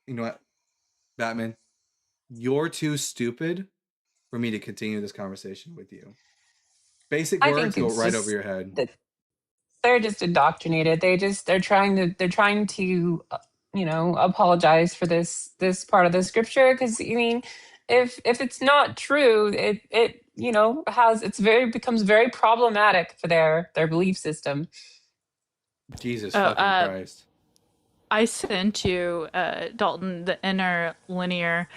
you know what, Batman, you're too stupid for me to continue this conversation with you. Basic words go right over your head. They're just indoctrinated. They're trying to apologize for this part of the scripture, because I mean, if it's not true, it becomes very problematic for their belief system. Jesus fucking Christ. I sent you, Dalton, the interlinear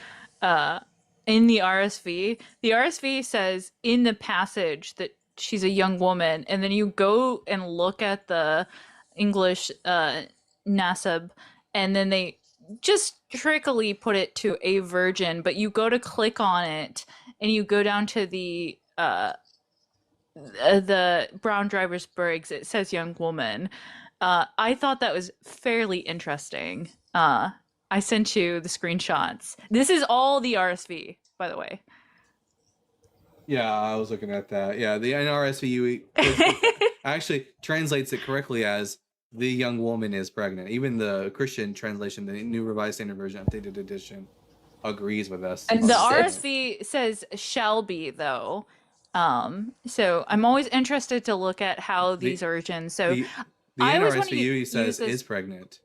in the RSV. The RSV says in the passage that she's a young woman, and then you go and look at the English Nasab, and then they just trickily put it to a virgin, but you go to click on it, and you go down to the Brown Driver's Briggs, it says young woman. I thought that was fairly interesting. I I sent you the screenshots. This is all the RSV, by the way. Yeah, I was looking at that. Yeah, the NRSV actually translates it correctly as the young woman is pregnant. Even the Christian translation, the New Revised Standard Version, updated edition, agrees with us. And the RSV says shall be, though. So I'm always interested to look at how these versions. So the I always want NRSVU to says use is pregnant.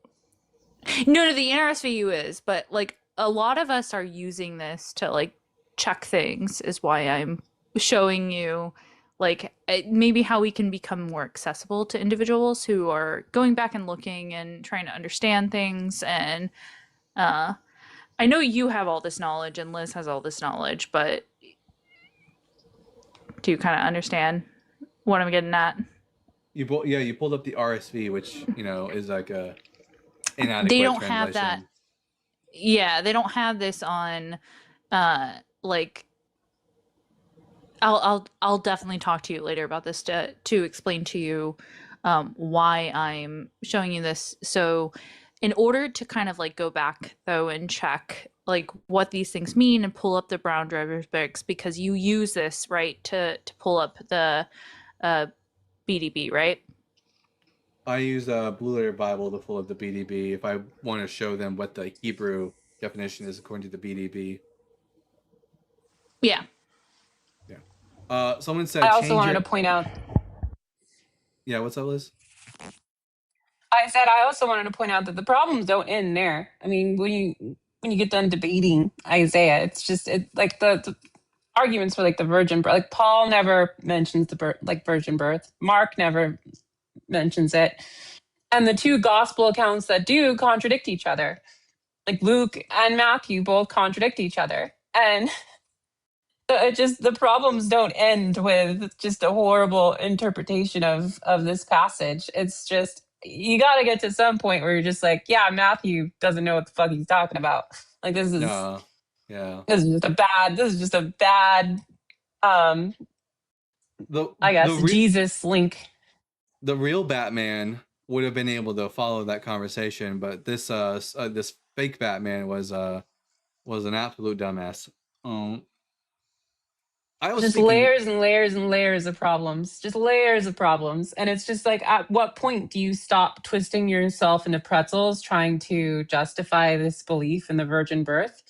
No, the NRSVU is, but like a lot of us are using this to like check things, is why I'm showing you like maybe how we can become more accessible to individuals who are going back and looking and trying to understand things. And I know you have all this knowledge and Liz has all this knowledge, but do you kind of understand what I'm getting at? You pulled up the RSV, which is like a inadequate They don't translation. have that. Yeah, they don't have this on like I'll definitely talk to you later about this to explain to you why I'm showing you this. So in order to kind of like go back though and check like what these things mean and pull up the Brown Driver's Books, because you use this, right, to pull up the BDB, right? I use a Blue Letter Bible to pull up the BDB if I want to show them what the Hebrew definition is according to the BDB. Yeah. Someone said. I also wanted to point out. Yeah, what's up, Liz? I also wanted to point out that the problems don't end there. I mean, when you get done debating Isaiah, it's just like the arguments for like the virgin birth. Like Paul never mentions the virgin birth. Mark never mentions it, and the two gospel accounts that do contradict each other. Like Luke and Matthew both contradict each other, and the problems don't end with just a horrible interpretation of this passage. It's just you got to get to some point where you're just like, yeah, Matthew doesn't know what the fuck he's talking about. Like this is this is just a bad Jesus link. The real Batman would have been able to follow that conversation, but this this fake Batman was an absolute dumbass. I was just thinking, layers and layers and layers of problems, and it's just like, at what point do you stop twisting yourself into pretzels trying to justify this belief in the virgin birth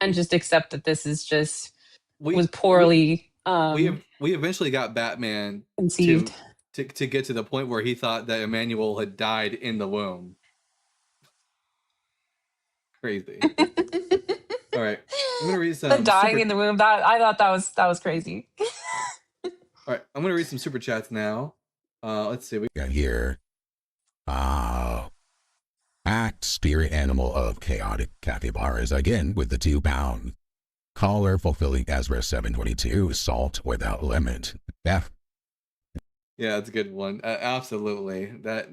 and just accept that this is just was poorly we eventually got Batman conceived to get to the point where he thought that Emmanuel had died in the womb. Crazy. All right, I'm gonna read some. Dying in the womb. I thought that was crazy. All right, I'm gonna read some super chats now. Let's see. We got here. Act spirit animal of chaotic capybaras again with the £2. Caller fulfilling Ezra 722. Salt without limit. F. Yeah, it's a good one. Absolutely. That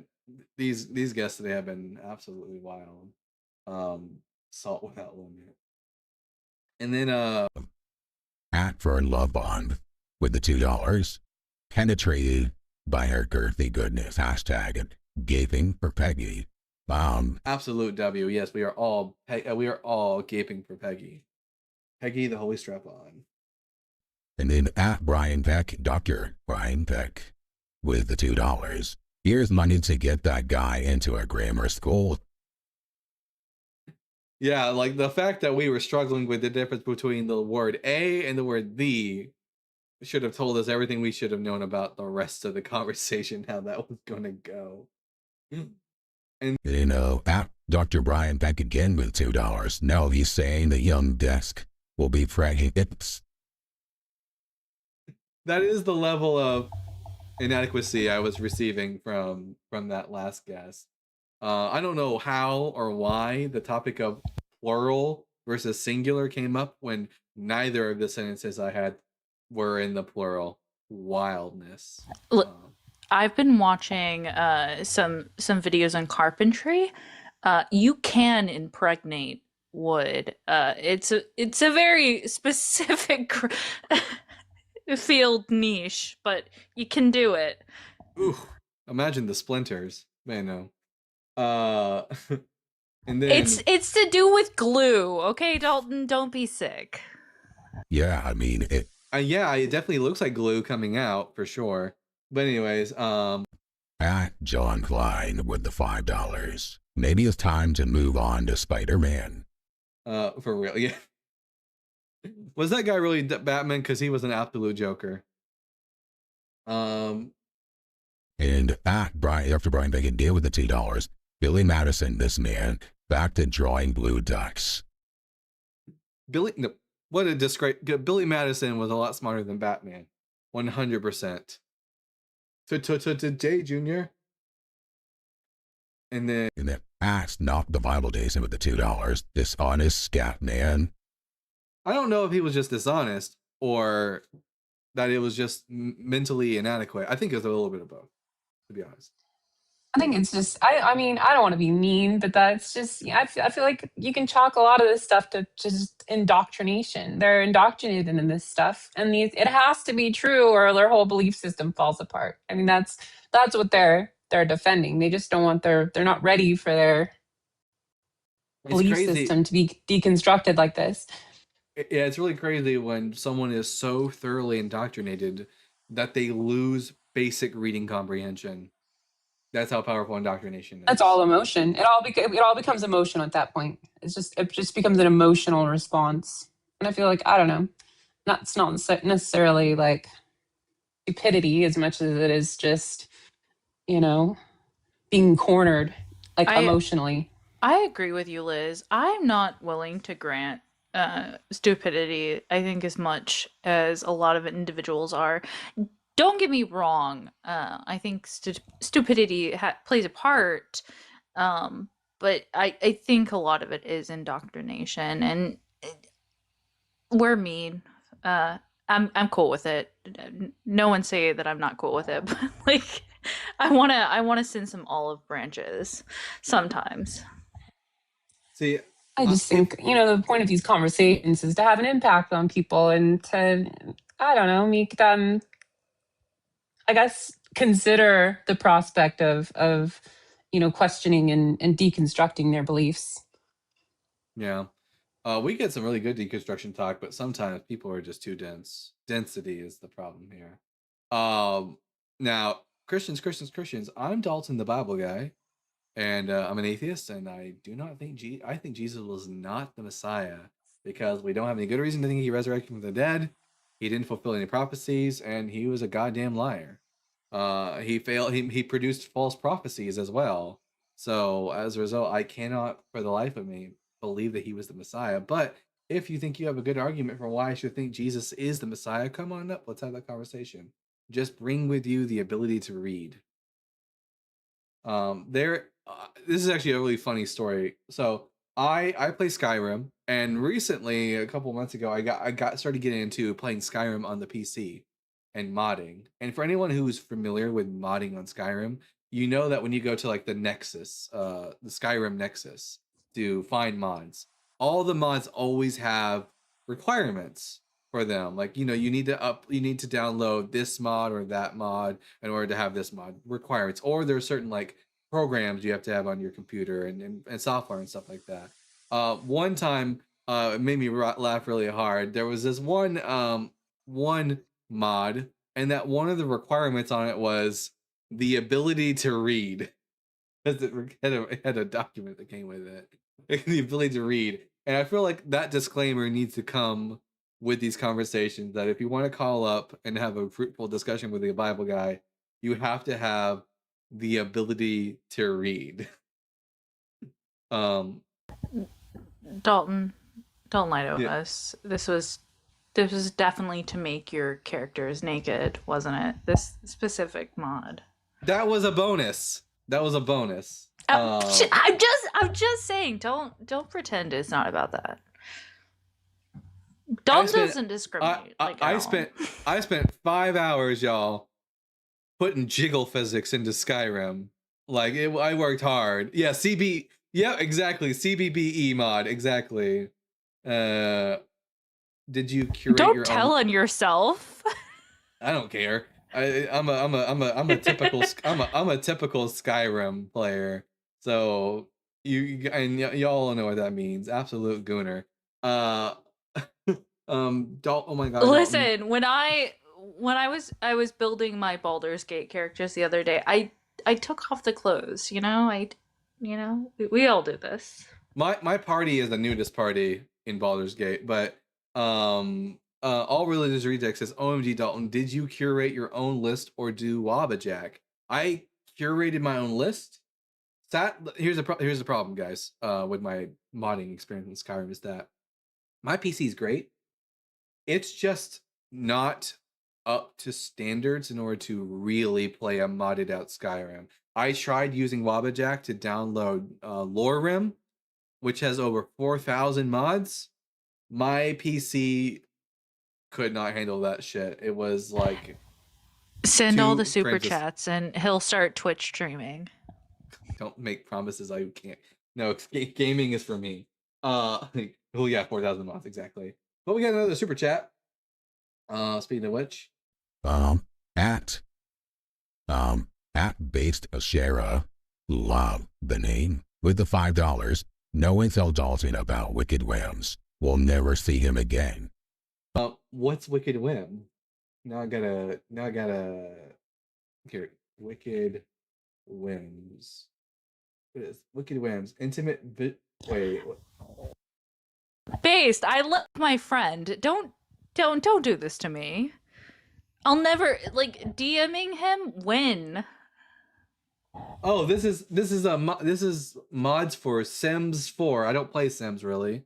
these guests today have been absolutely wild. Salt without limit. And then At Fern Love Bond with the $2. Penetrated by her girthy goodness. Hashtag and gaping for Peggy. Absolute W. Yes, we are all gaping for Peggy. Peggy the Holy Strap On. And then at Brian Peck, Dr. Brian Peck with the $2. Here's money to get that guy into a grammar school. Yeah, like the fact that we were struggling with the difference between the word a and the word the should have told us everything we should have known about the rest of the conversation, how that was going to go. And at Dr. Brian Peck again with $2. Now he's saying the young desk will be fragging it. That is the level of inadequacy I was receiving from that last guest. I don't know how or why the topic of plural versus singular came up when neither of the sentences I had were in the plural. Wildness. Look, I've been watching some videos on carpentry. You can impregnate wood. It's a very specific field niche, but you can do it. Ooh, imagine the splinters. Man, no. And then It's to do with glue, okay, Dalton? Don't be sick. Yeah, I mean it. Yeah, it definitely looks like glue coming out for sure. But anyways, At John Klein with the $5. Maybe it's time to move on to Spider-Man. for real, yeah. Was that guy really Batman? Because he was an absolute joker. And after Brian Bacon did with the $2, Billy Madison, this man, back to drawing blue ducks. What a disgrace. Billy Madison was a lot smarter than Batman. 100%. Today, Junior. And then Axe knocked the Bible days in with the $2. Dishonest scat man. I don't know if he was just dishonest or that it was just mentally inadequate. I think it was a little bit of both, to be honest. I think it's just, I mean, I don't want to be mean, but that's just, I feel like you can chalk a lot of this stuff to just indoctrination. They're indoctrinated in this stuff, and it has to be true or their whole belief system falls apart. I mean, that's what they're defending. They just don't want they're not ready for their belief system to be deconstructed like this. Yeah, it's really crazy when someone is so thoroughly indoctrinated that they lose basic reading comprehension. That's how powerful indoctrination is. That's all emotion. It all becomes emotion at that point. It just becomes an emotional response. And I feel like, I don't know, it's not necessarily like stupidity as much as it is just, being cornered, like emotionally. I agree with you, Liz. I'm not willing to grant stupidity, I think, as much as a lot of individuals are. Don't get me wrong. I think stupidity plays a part, but I think a lot of it is indoctrination, and we're mean. I'm cool with it. No one say that I'm not cool with it, but like, I wanna send some olive branches sometimes. See, I just think, the point of these conversations is to have an impact on people and to, I don't know, make them, I guess, consider the prospect of questioning and deconstructing their beliefs. Yeah. We get some really good deconstruction talk, but sometimes people are just too dense. Density is the problem here. Now, Christians, I'm Dalton the Bible guy, and I'm an atheist, and I do not think I think Jesus was not the Messiah because we don't have any good reason to think he resurrected from the dead. He didn't fulfill any prophecies, and he was a goddamn liar. He failed. He produced false prophecies as well. So as a result, I cannot, for the life of me, believe that he was the Messiah. But if you think you have a good argument for why I should think Jesus is the Messiah, come on up. Let's have that conversation. Just bring with you the ability to read. This is actually a really funny story. So I play Skyrim, and recently, a couple months ago, I started getting into playing Skyrim on the PC and modding. And for anyone who's familiar with modding on Skyrim, you know that when you go to like the Nexus, the Skyrim Nexus, to find mods, all the mods always have requirements for them. Like, you need to download this mod or that mod in order to have this mod requirements, or there are certain like programs you have to have on your computer and software and stuff like that. One time, it made me laugh really hard. There was this one mod, and that one of the requirements on it was the ability to read, because it had a document that came with it. The ability to read. And I feel like that disclaimer needs to come with these conversations, that if you want to call up and have a fruitful discussion with a Bible guy, you have to have the ability to read. Dalton, don't lie to us. This was definitely to make your characters naked, wasn't it? This specific mod. That was a bonus. I'm just saying, don't pretend it's not about that. Dalton doesn't discriminate. I spent 5 hours, y'all, putting jiggle physics into Skyrim. Like, I worked hard. Yeah, exactly. CBBE mod, exactly. Did you curate Don't your tell on yourself. I don't care. I'm a typical I'm a typical Skyrim player. So Y'all know what that means. Absolute gooner. Oh my god, Dalton. Listen, when I was building my Baldur's Gate characters the other day, I took off the clothes, you know? We all do this. My party is the nudist party in Baldur's Gate, but all religious reject says, OMG Dalton, did you curate your own list or do Wabbajack? I curated my own list. Here's the problem, guys, with my modding experience in Skyrim is that my PC is great. It's just not up to standards in order to really play a modded out Skyrim. I tried using Wabbajack to download Lorerim, which has over 4,000 mods. My PC could not handle that shit. It was like send all the super chats and he'll start Twitch streaming. Don't make promises I can't. No, gaming is for me. Well, yeah, 4,000 mods exactly. But we got another super chat. Speaking of which, at based Ashera, love the name with the $5. No tell Dalton about Wicked Whims. We'll never see him again. What's Wicked Whim? Now I gotta here. Wicked Whims. What is Wicked Whims? Intimate wait. Based, I love my friend. Don't do this to me. I'll never DMing him when. Oh, this is mods for Sims 4. I don't play Sims really.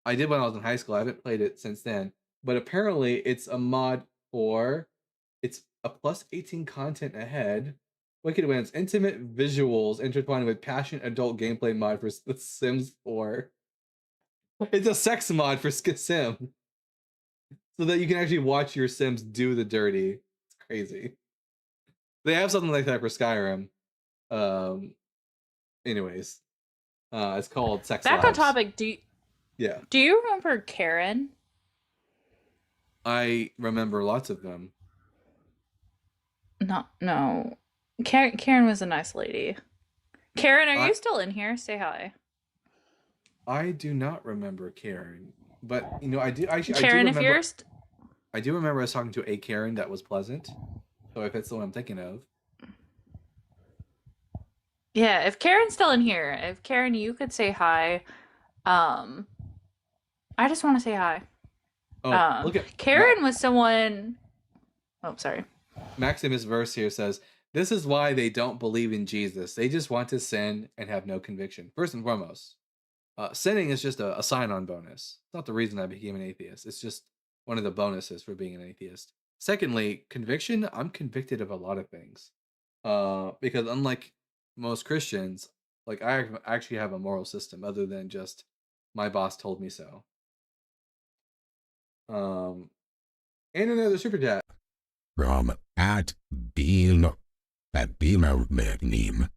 I did when I was in high school. I haven't played it since then. But apparently it's a mod for it's a plus 18 content ahead. Wicked Whims, intimate visuals intertwined with passionate adult gameplay mod for The Sims 4. It's a sex mod for Sim. So that you can actually watch your Sims do the dirty. It's crazy. They have something like that for Skyrim. Anyways. It's called Sex Back Lives. on topic, do you remember Karen? I remember lots of them. No. Karen was a nice lady. Karen, are you still in here? Say hi. I do not remember Karen, but I do. Karen, if you're I do remember us talking to a Karen that was pleasant. So if it's the one I'm thinking of. Yeah, if Karen's still in here, if Karen, you could say hi. I just want to say hi. Oh, look at Karen was someone. Oh, sorry. Maximus Verse here says, "This is why they don't believe in Jesus. They just want to sin and have no conviction. First and foremost, sinning is just a sign-on bonus. It's not the reason I became an atheist. It's just one of the bonuses for being an atheist. Secondly, conviction. I'm convicted of a lot of things, because unlike most Christians, like I actually have a moral system other than just my boss told me so." And another super chat from at Beamer McNeem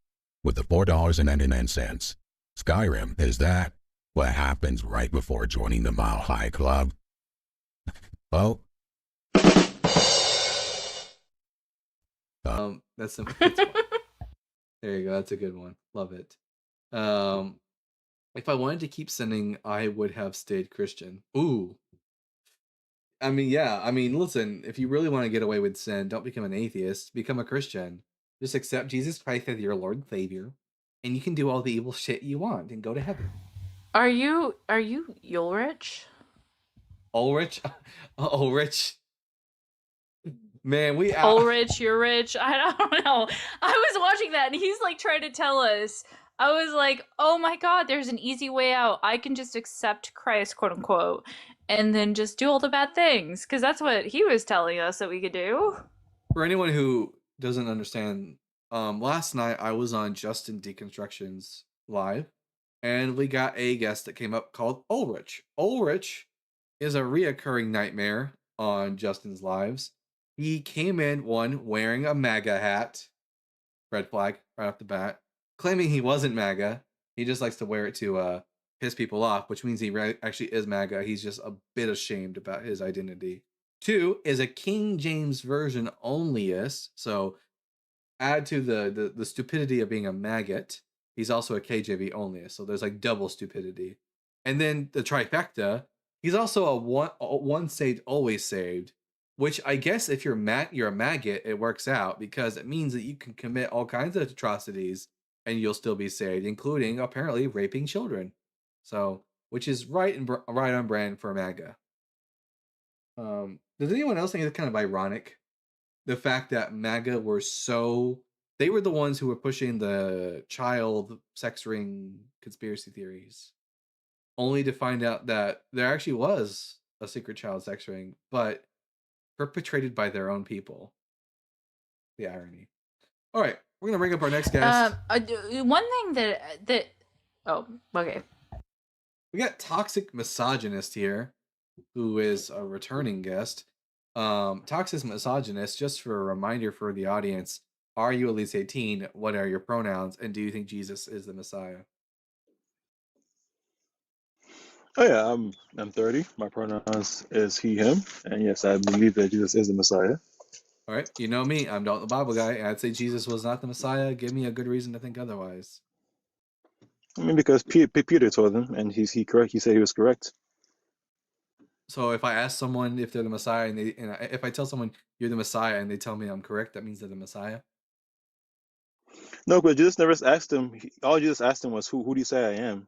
with the $4.99. Skyrim, is that what happens right before joining the Mile High Club? Oh. That's there you go. That's a good one. Love it. If I wanted to keep sinning, I would have stayed Christian. Ooh. I mean, yeah. I mean, listen, if you really want to get away with sin, don't become an atheist. Become a Christian. Just accept Jesus Christ as your Lord and Savior, and you can do all the evil shit you want and go to heaven. Are you Ulrich? Ulrich? Ulrich? Man, Ulrich, you're rich. I don't know. I was watching that and he's like trying to tell us. I was like, oh my God, there's an easy way out. I can just accept Christ, quote unquote, and then just do all the bad things. Because that's what he was telling us that we could do. For anyone who doesn't understand, last night I was on Justin Deconstructions live, and we got a guest that came up called Ulrich. Ulrich is a reoccurring nightmare on Justin's lives. He came in wearing a MAGA hat, red flag right off the bat, claiming he wasn't MAGA. He just likes to wear it to piss people off, which means he actually is MAGA. He's just a bit ashamed about his identity. 2 is a King James Version onlyist, so add to the stupidity of being a maggot. he's also a KJV only. So there's like double stupidity. And then the trifecta, he's also a one saved, always saved, which I guess if you're a maggot, it works out because it means that you can commit all kinds of atrocities and you'll still be saved, including apparently raping children. So, which is right on brand for MAGA. Does anyone else think it's kind of ironic? The fact that MAGA they were the ones who were pushing the child sex ring conspiracy theories, only to find out that there actually was a secret child sex ring, but perpetrated by their own people. The irony. All right, we're gonna bring up our next guest. One thing that oh, okay. We got Toxic Misogynist here, who is a returning guest. Toxic Misogynist, just for a reminder for the audience, are you at least 18? What are your pronouns? And do you think Jesus is the Messiah? Oh yeah, I'm 30. My pronouns is he, him, and yes, I believe that Jesus is the Messiah. All right, you know me, I'm Dalton the Bible guy, and I'd say Jesus was not the Messiah. Give me a good reason to think otherwise. I mean, because Peter told him, and he correct. He said he was correct. So if I ask someone if they're the Messiah, and if I tell someone you're the Messiah and they tell me I'm correct, that means they're the Messiah? No, but Jesus never asked him. All Jesus asked him was, "Who do you say I am?"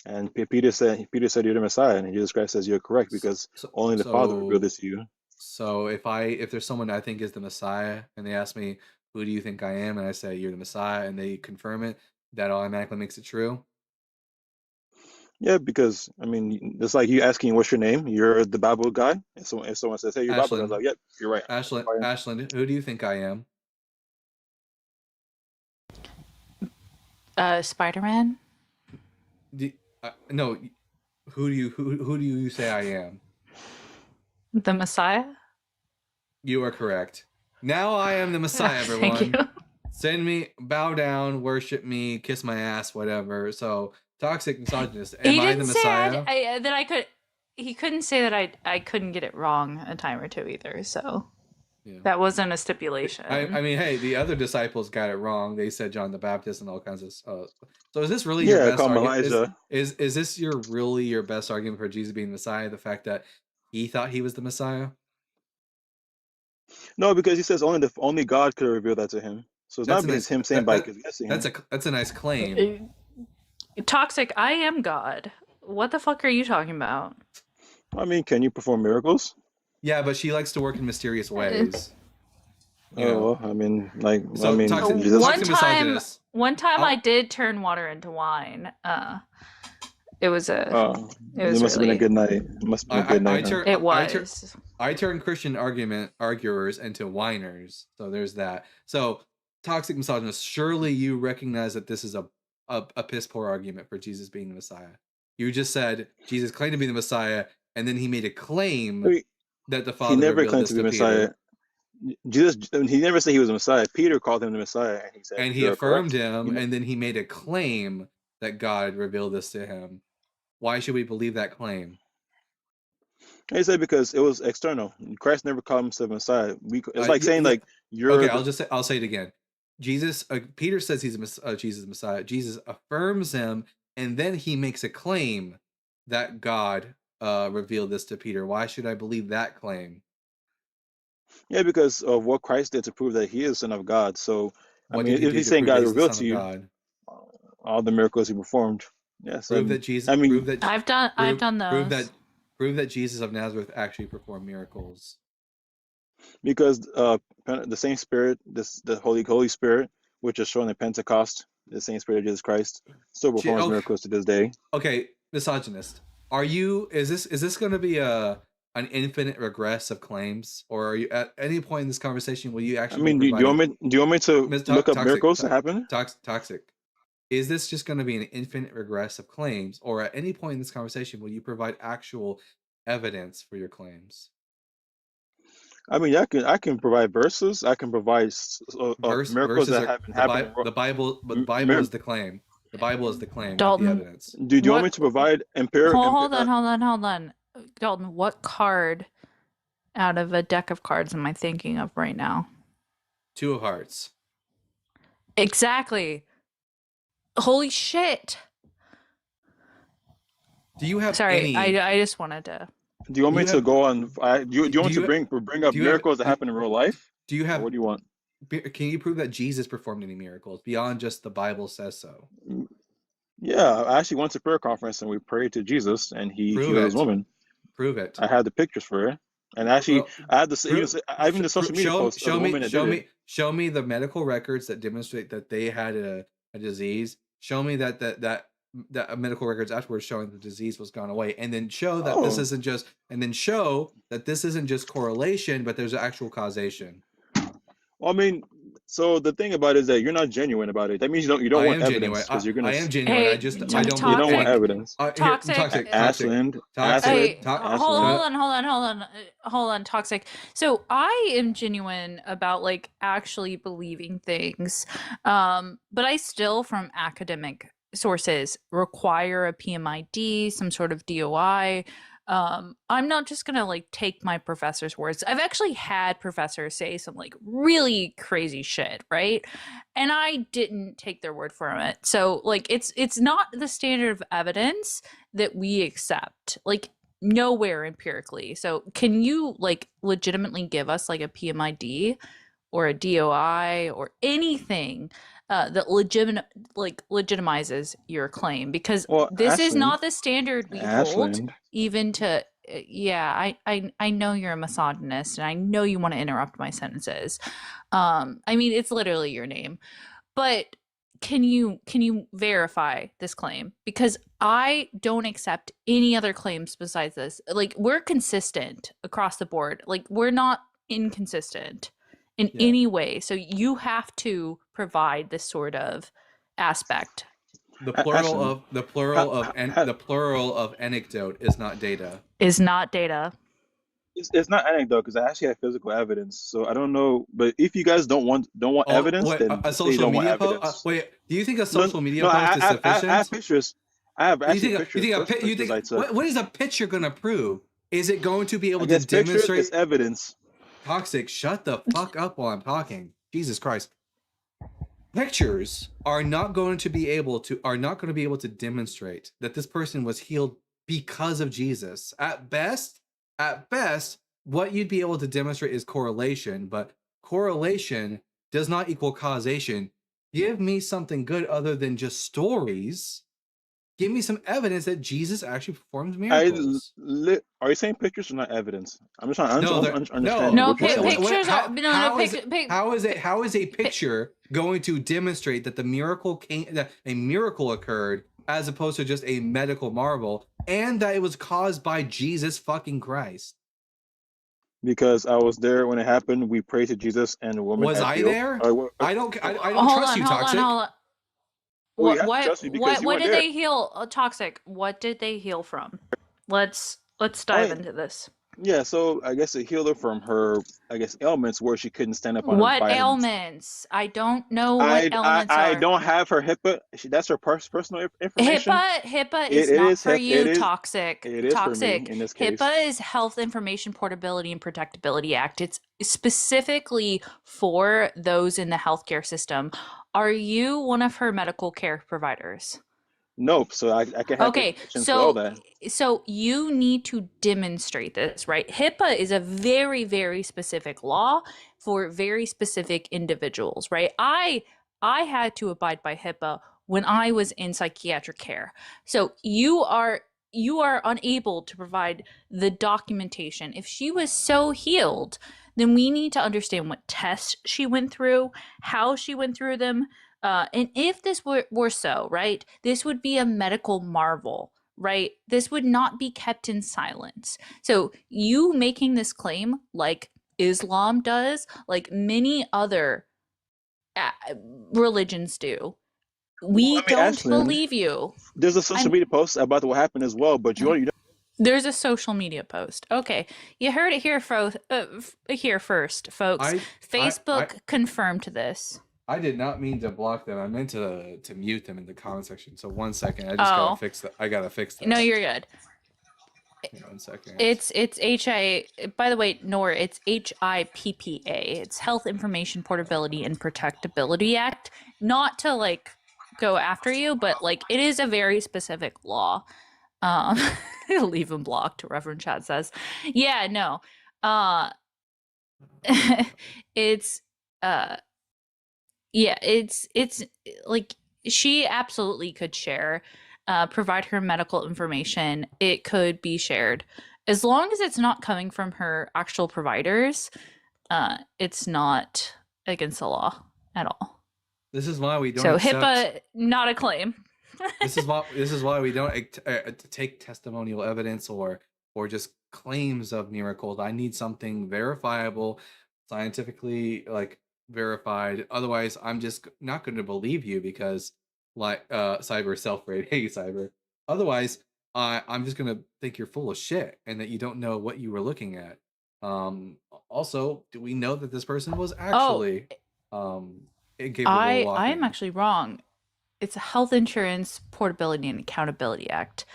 And Peter said, "You're the Messiah," and Jesus Christ says, "You're correct because only the Father revealed this to you." So if there's someone I think is the Messiah and they ask me, "Who do you think I am?" and I say you're the Messiah, and they confirm it, that automatically makes it true. Yeah, because I mean, it's like you asking, "What's your name?" You're the Bible guy. And so if someone says, "Hey, you're Bible," I was like, "Yep, you're right." Ashland, who do you think I am? Spider-Man. No, who do you say I am? The Messiah. You are correct. Now I am the Messiah, everyone. Thank you. Send me, bow down, worship me, kiss my ass, whatever. So, Toxic Misogynist, am I the Messiah? He couldn't say that I couldn't get it wrong a time or two either. So Yeah. that wasn't a stipulation. I mean, hey, the other disciples got it wrong. They said John the Baptist and all kinds of. So is this really your best argument? Is this your best argument for Jesus being the Messiah? The fact that he thought he was the Messiah? No, because he says only God could reveal that to him. So it's not because him saying by guessing. That's a nice claim. Toxic, I am God. What the fuck are you talking about? I mean, can you perform miracles? Yeah, but she likes to work in mysterious ways. Well, I mean, like, So, I mean, one time I did turn water into wine. It was it must have been a good night. It must have been a good night. It was. I turn Christian arguers into whiners. So there's that. So, Toxic Misogynist, surely you recognize that this is a piss poor argument for Jesus being the Messiah. You just said Jesus claimed to be the Messiah, and then he made a claim that the Father. He never claimed to be the Messiah. Jesus, he never said he was the Messiah. Peter called him the Messiah, and he said, and he affirmed him, and then he made a claim that God revealed this to him. Why should we believe that claim? He said because it was external. Christ never called himself Messiah. It's like saying like you're. Okay, I'll say it again. Jesus, Peter says he's Jesus Messiah. Jesus affirms him, and then he makes a claim that God revealed this to Peter. Why should I believe that claim? Yeah, because of what Christ did to prove that he is the Son of God. So, I mean, if he's saying God revealed to you all the miracles he performed, yes, prove that Jesus. I mean, prove that I've done those. Prove that Jesus of Nazareth actually performed miracles. Because the same Spirit, the Holy Spirit, which is shown in Pentecost, the same Spirit of Jesus Christ, still performs miracles to this day. Okay, misogynist, is this going to be an infinite regress of claims, or are you at any point in this conversation will you actually? I mean, do you want me to look up miracles that happen? Toxic. Is this just going to be an infinite regress of claims, or at any point in this conversation will you provide actual evidence for your claims? I mean, I can provide verses. I can provide miracles that happen. The Bible is the claim. The Bible is the claim, Dalton, not the evidence. Do you want me to provide empirical? Hold on. Dalton, what card out of a deck of cards am I thinking of right now? Two of Hearts. Exactly. Holy shit. Do you have Sorry, any? I just wanted to. Do you want me to go on? Do you want to bring up do you have- miracles that happen in real life? Do you Or have? what do you want? Can you prove that Jesus performed any miracles beyond just the Bible says so? Yeah, I actually went to prayer conference and we prayed to Jesus and he Prove healed this it. woman. Prove it. I had the pictures for it, and actually Well, I had even the social media post of the woman that did it. Show me the medical records that demonstrate that they had a disease. Show me that medical records afterwards showing the disease was gone away, and then show that this Oh. isn't just, show that this isn't just correlation, but there's actual causation. Well, I mean, so the thing about it is that you're not genuine about it. That means you don't I want am evidence genuine. because you're gonna. I am genuine. Hey, I don't. You don't want evidence. Toxic. Ashland. Hey, Ashland. hold on, Toxic. So I am genuine about like actually believing things, but I still, from academic sources, require a PMID, some sort of DOI. I'm not just gonna like take my professor's words. I've actually had professors say some like really crazy shit, right? And I didn't take their word for it. So like it's not the standard of evidence that we accept. Like nowhere empirically. So can you like legitimately give us like a PMID or a DOI or anything that legitimizes your claim? Because this is not the standard we hold. Ashland. Even to I know you're a misogynist and I know you want to interrupt my sentences. I mean, it's literally your name. But can you verify this claim? Because I don't accept any other claims besides this. Like, we're consistent across the board. Like, we're not inconsistent in any way. So you have to provide this sort of aspect. The plural of anecdote is not data. Is not data. It's not anecdote because I actually have physical evidence. So I don't know, but if you guys don't want evidence, wait, then a they social don't want media post? evidence. Wait, do you think a social media no, post is sufficient? I have pictures. I have actually pictures. You think what is a picture going to prove? Is it going to be able to Pictures demonstrate is evidence? Toxic, shut the fuck up while I'm talking. Jesus Christ. Pictures are not going to be able to demonstrate that this person was healed because of Jesus. At best, what you'd be able to demonstrate is correlation, but correlation does not equal causation. Give me something good other than just stories. Give me some evidence that Jesus actually performs miracles. Are you saying pictures are not evidence? I'm just trying to understand. No, what you're saying. pictures are how is a picture going to demonstrate that that a miracle occurred as opposed to just a medical marvel, and that it was caused by Jesus fucking Christ? Because I was there when it happened. We prayed to Jesus, and the woman. Was I there? I don't trust you, Toxic. Hold on. Well, you have to trust me because you what weren't did there. they heal? Toxic. What did they heal from? Let's dive into this. Yeah, so I guess it healed her from her, ailments where she couldn't stand up on What her. ailments? I don't know what ailments are. I don't have her HIPAA. That's her personal information. HIPAA is not for you, Toxic. It is Toxic. for me in this case. HIPAA is Health Information Portability and Protectability Act. It's specifically for those in the healthcare system. Are you one of her medical care providers? Nope. So I can have connections to all that. So you need to demonstrate this, right? HIPAA is a very, very specific law for very specific individuals, right? I had to abide by HIPAA when I was in psychiatric care. So you are unable to provide the documentation. If she was so healed, then we need to understand what tests she went through, how she went through them. And if this were so, right, this would be a medical marvel, right? This would not be kept in silence. So you making this claim like Islam does, like many other religions do, we don't believe you. There's a social media post about what happened as well, but you don't. There's a social media post. Okay, you heard it here, here first, folks. Facebook confirmed this. I did not mean to block them. I meant to mute them in the comment section. So 1 second, I just gotta fix that. I gotta fix that. No, you're good. 1 second. It's HI. By the way, Nor, it's HIPPA. It's Health Information Portability and Protectability Act. Not to like go after you, but like it is a very specific law. Leave him blocked, Reverend Chad says. Yeah, no. It's yeah, it's like she absolutely could share, provide her medical information. It could be shared as long as it's not coming from her actual providers. It's not against the law at all. This is why we don't. So accept, HIPAA, not a claim. this is why we don't take testimonial evidence or just claims of miracles. I need something verifiable, scientifically like verified. Otherwise, I'm just not going to believe you because like Cyber self-rate. Hey Cyber. Otherwise, I'm just going to think you're full of shit and that you don't know what you were looking at. Also, do we know that this person was actually incapable of walking? I am actually wrong. It's a Health Insurance Portability and Accountability Act.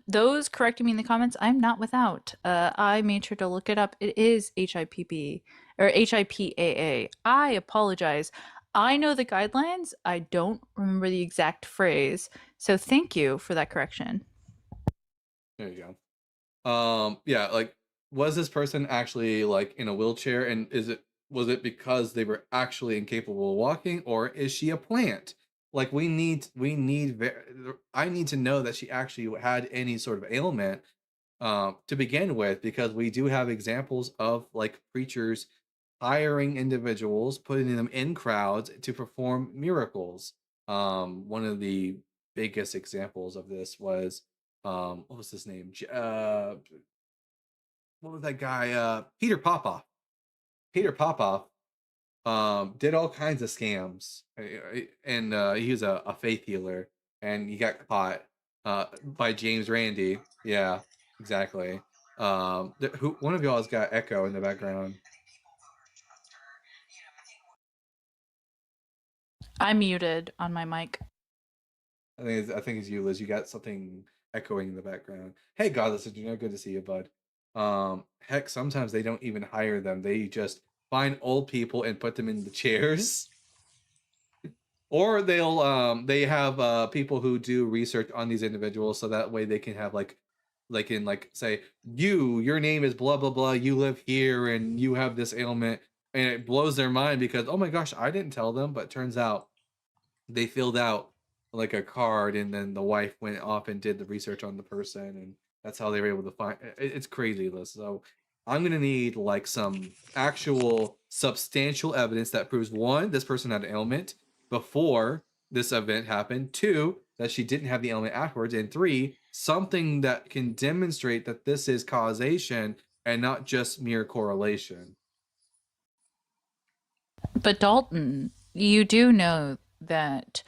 Those correcting me in the comments, I'm not without. I made sure to look it up. It is HIPP or HIPAA. I apologize. I know the guidelines. I don't remember the exact phrase. So thank you for that correction. There you go. Yeah, like was this person actually like in a wheelchair, and was it because they were actually incapable of walking, or is she a plant? Like I need to know that she actually had any sort of ailment to begin with, because we do have examples of like preachers hiring individuals, putting them in crowds to perform miracles. One of the biggest examples of this was what was his name? What was that guy? Peter Popoff. Peter Popoff did all kinds of scams, and he was a faith healer, and he got caught by James Randi. Yeah, exactly. One of y'all has got echo in the background. I'm muted on my mic. I think it's you, Liz. You got something echoing in the background. Hey, Godless, good to see you, bud. Heck, sometimes they don't even hire them. They just find old people and put them in the chairs. Or they have people who do research on these individuals, so that way they can have say your name is blah blah blah, you live here and you have this ailment, and it blows their mind because, oh my gosh, I didn't tell them, but turns out they filled out like a card, and then the wife went off and did the research on the person, and that's how they were able to find. It's crazy, Liz. So I'm gonna need like some actual substantial evidence that proves, one, this person had an ailment before this event happened, two, that she didn't have the ailment afterwards, and three, something that can demonstrate that this is causation and not just mere correlation. But Dalton, you do know that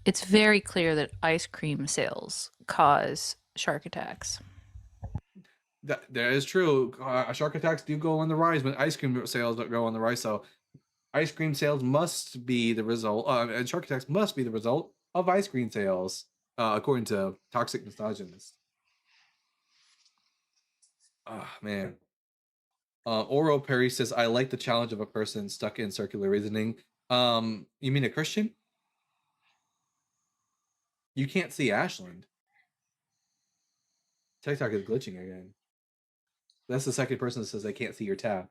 it's very clear that ice cream sales cause shark attacks. That is true. Shark attacks do go on the rise, but ice cream sales don't go on the rise. So ice cream sales must be the result, and shark attacks must be the result of ice cream sales, according to Toxic Misogynist. Oh, man. Oro Perry says, I like the challenge of a person stuck in circular reasoning. You mean a Christian? You can't see Ashland. TikTok is glitching again. That's the second person that says they can't see your tab.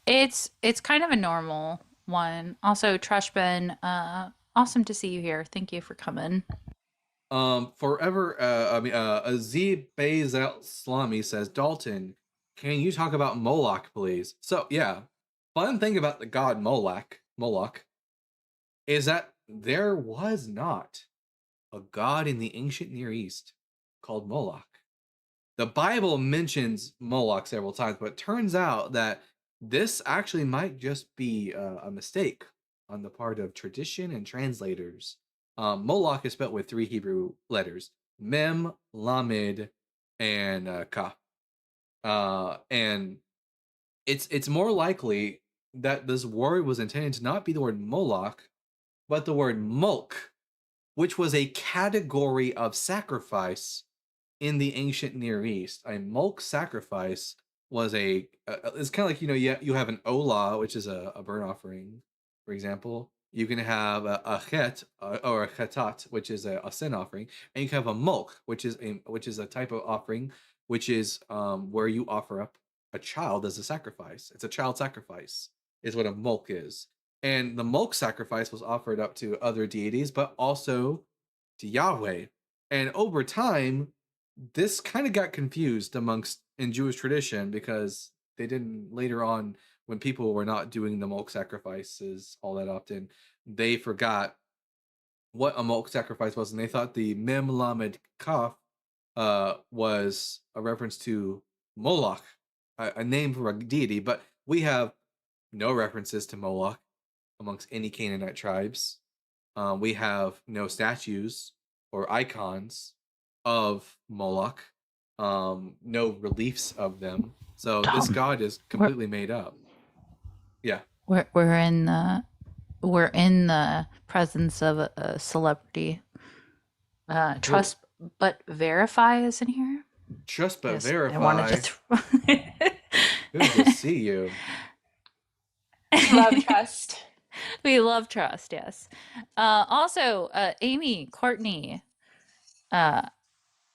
It's kind of a normal one. Also, Trashben, awesome to see you here. Thank you for coming. Azib Bezel Slami says, Dalton, can you talk about Moloch, please? So yeah, fun thing about the god Moloch is that there was not a god in the ancient Near East called Moloch. The Bible mentions Moloch several times, but it turns out that this actually might just be a mistake on the part of tradition and translators. Moloch is spelled with 3 Hebrew letters: Mem, Lamed, and Kaf. And it's more likely that this word was intended to not be the word Moloch, but the word Molk, which was a category of sacrifice in the ancient Near East. A Molk sacrifice was it's kind of like, you have an Olah, which is a burnt offering, for example. You can have a chet or a chetat, which is a sin offering, and you can have a mulk, which is a type of offering, which is where you offer up a child as a sacrifice. It's a child sacrifice, is what a mulk is. And the mulk sacrifice was offered up to other deities, but also to Yahweh. And over time, this kind of got confused amongst in Jewish tradition because they didn't later on when people were not doing the mulk sacrifices all that often, they forgot what a mulk sacrifice was, and they thought the Mem Lamed Kaf was a reference to Moloch, a name for a deity, but we have no references to Moloch amongst any Canaanite tribes. We have no statues or icons of Moloch, no reliefs of them. So this god is completely made up. Yeah. We're in the presence of a celebrity. Trust but verify is in here. Trust but Yes, verify. I wanted to Good to see you. Love trust. We love trust, yes. Also, Amy, Courtney,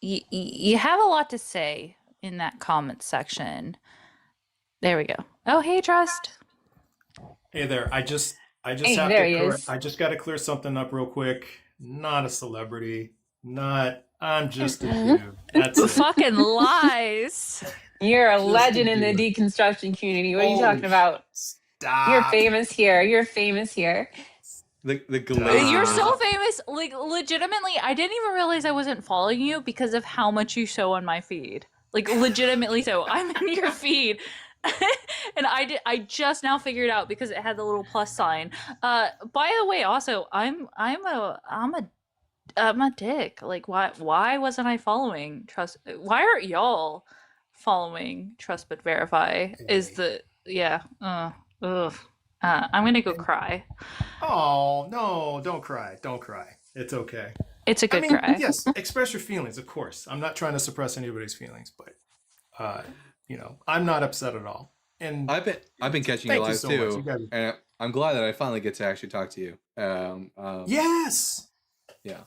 you have a lot to say in that comment section. There we go. Oh, hey, Trust. Hey there. I just Hey, have there to he clear, is. I just got to clear something up real quick. Not a celebrity. I'm just a dude. That's it. Fucking lies. You're a Just a legend in the dude. deconstruction community. What are you Holy talking about? You're Stop. famous here. You're famous here. The glaze. You're so famous. Like, legitimately, I didn't even realize I wasn't following you because of how much you show on my feed. Like, legitimately so. I'm in your feed. And I just now figured out because it had the little plus sign. By the way, also, I'm a dick. Like, why wasn't I following Trust? Why aren't y'all following Trust but Verify? Is the ugh. I'm gonna go cry. Oh, no, don't cry. Don't cry. It's okay. It's a I good mean, cry. yes, express your feelings, of course. I'm not trying to suppress anybody's feelings, but I'm not upset at all. And I've been catching thank your you live so much. too, You guys- and I'm glad that I finally get to actually talk to you. Yes. Yeah.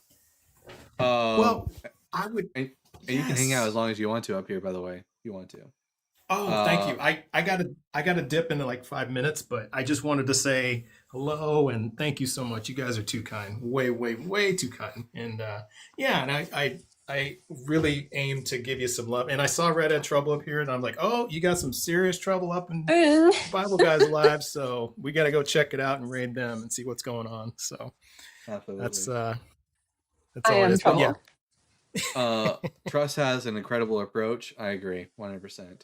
Well, I would. And you can hang out Yes. as long as you want to up here. By the way, if you want to. Oh, thank you. I gotta dip into like 5 minutes, but I just wanted to say hello and thank you so much. You guys are too kind. Way, way, way too kind. And and I really aim to give you some love. And I saw Red Hat Trouble up here, and I'm like, oh, you got some serious trouble up in Bible Guys Live, so we got to go check it out and raid them and see what's going on. So Absolutely. that's I all it am is. But yeah, trouble. Trust has an incredible approach. I agree, 100%.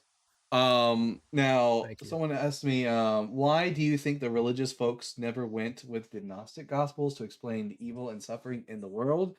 Now Thank you. someone asked me, why do you think the religious folks never went with the Gnostic Gospels to explain the evil and suffering in the world?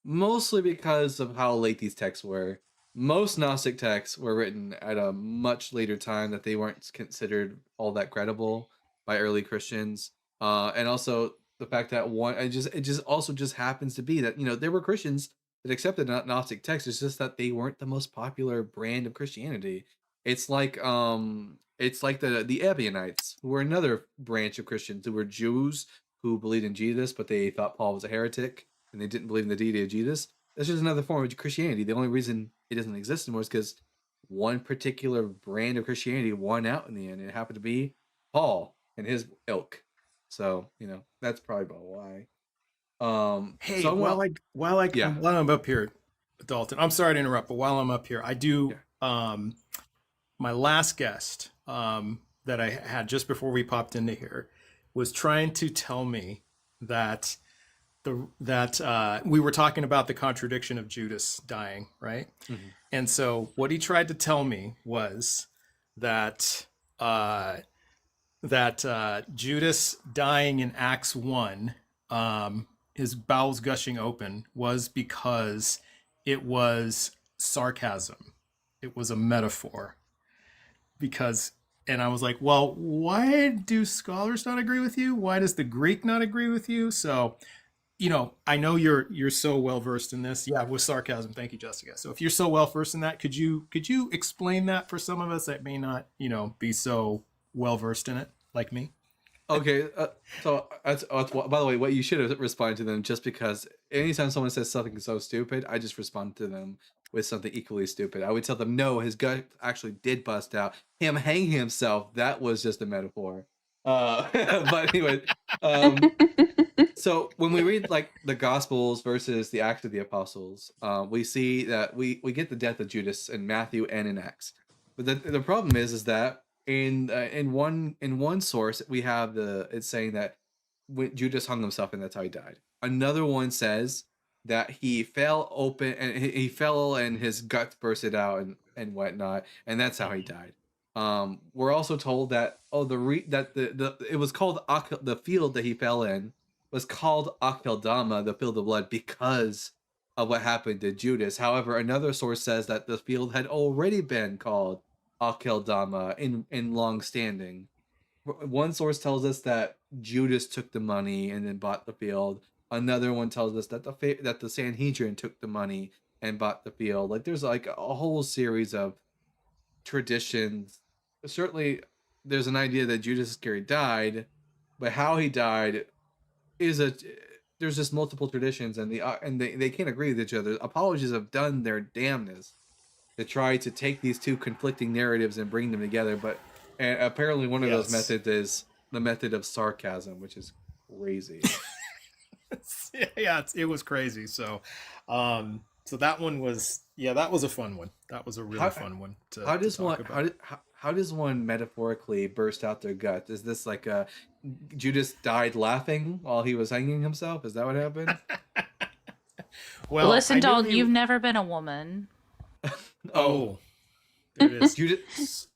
Mostly because of how late these texts were. Most Gnostic texts were written at a much later time that they weren't considered all that credible by early Christians. And also the fact that it just also just happens to be that, there were Christians that accepted Gnostic texts. It's just that they weren't the most popular brand of Christianity. It's like the Ebionites, who were another branch of Christians who were Jews who believed in Jesus, but they thought Paul was a heretic and they didn't believe in the deity of Jesus. That's just another form of Christianity. The only reason it doesn't exist anymore is because one particular brand of Christianity won out in the end. It happened to be Paul and his ilk. So, that's probably about why. hey, so while Yeah. I'm up here, Dalton, I'm sorry to interrupt, but while I'm up here, I do my last guest that I had just before we popped into here was trying to tell me that we were talking about the contradiction of Judas dying, right? Mhm. And so what he tried to tell me was that Judas dying in Acts 1, his bowels gushing open, was because it was sarcasm. It was a metaphor. And I was like, well, why do scholars not agree with you? Why does the Greek not agree with you? So, I know you're so well versed in this. Yeah, with sarcasm. Thank you, Jessica. So if you're so well versed in that, could you explain that for some of us that may not, be so well versed in it like me? Okay, so that's by the way, what you should have responded to them, just because anytime someone says something so stupid, I just respond to them with something equally stupid. I would tell them, no, his gut actually did bust out. Him hanging himself, that was just a metaphor. But anyway, so when we read like the Gospels versus the Acts of the Apostles, we see that we get the death of Judas in Matthew and in Acts. But the problem is that in one source we have it's saying that when Judas hung himself and that's how he died. Another one says that he fell open and he fell and his guts bursted out and whatnot, and that's how he died. We're also told that it was called the field that he fell in was called Akeldama, the field of blood, because of what happened to Judas. However, another source says that the field had already been called Akeldama in long standing. One source tells us that Judas took the money and then bought the field. Another one tells us that the Sanhedrin took the money and bought the field. Like there's like a whole series of traditions. Certainly, there's an idea that Judas Iscariot died, but how he died there's just multiple traditions, and they can't agree with each other. Apologists have done their damnness to try to take these two conflicting narratives and bring them together, but apparently one of those methods is the method of sarcasm, which is crazy. Yeah, it was crazy. So so that one was that was a fun one. That was a really fun one to talk about. How does one metaphorically burst out their gut? Is this like Judas died laughing while he was hanging himself? Is that what happened? Well, listen, Dalton, you've never been a woman. Oh, there it is. Judas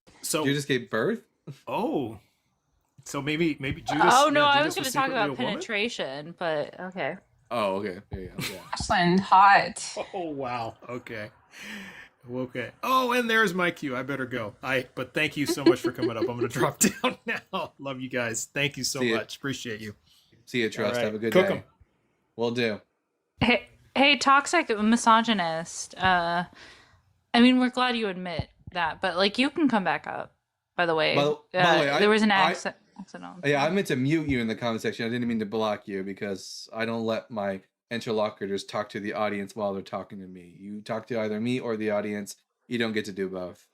gave birth? Oh. So maybe Judas. Oh no, I was going to talk about penetration, but okay. Oh, okay. There you go. Yeah. Ashland, hot. Oh wow. Okay. Okay. Oh, and there's my cue. I better go. But thank you so much for coming up. I'm going to drop down now. Love you guys. Thank you so much. Appreciate you. See you, Trust. Right. Have a good Cook day. 'em. Will do. Hey, toxic misogynist. I mean, we're glad you admit that, but like, you can come back up. By the way, there was an accident. Yeah, I meant to mute you in the comment section. I didn't mean to block you because I don't let my interlocutors talk to the audience while they're talking to me. You talk to either me or the audience. You don't get to do both.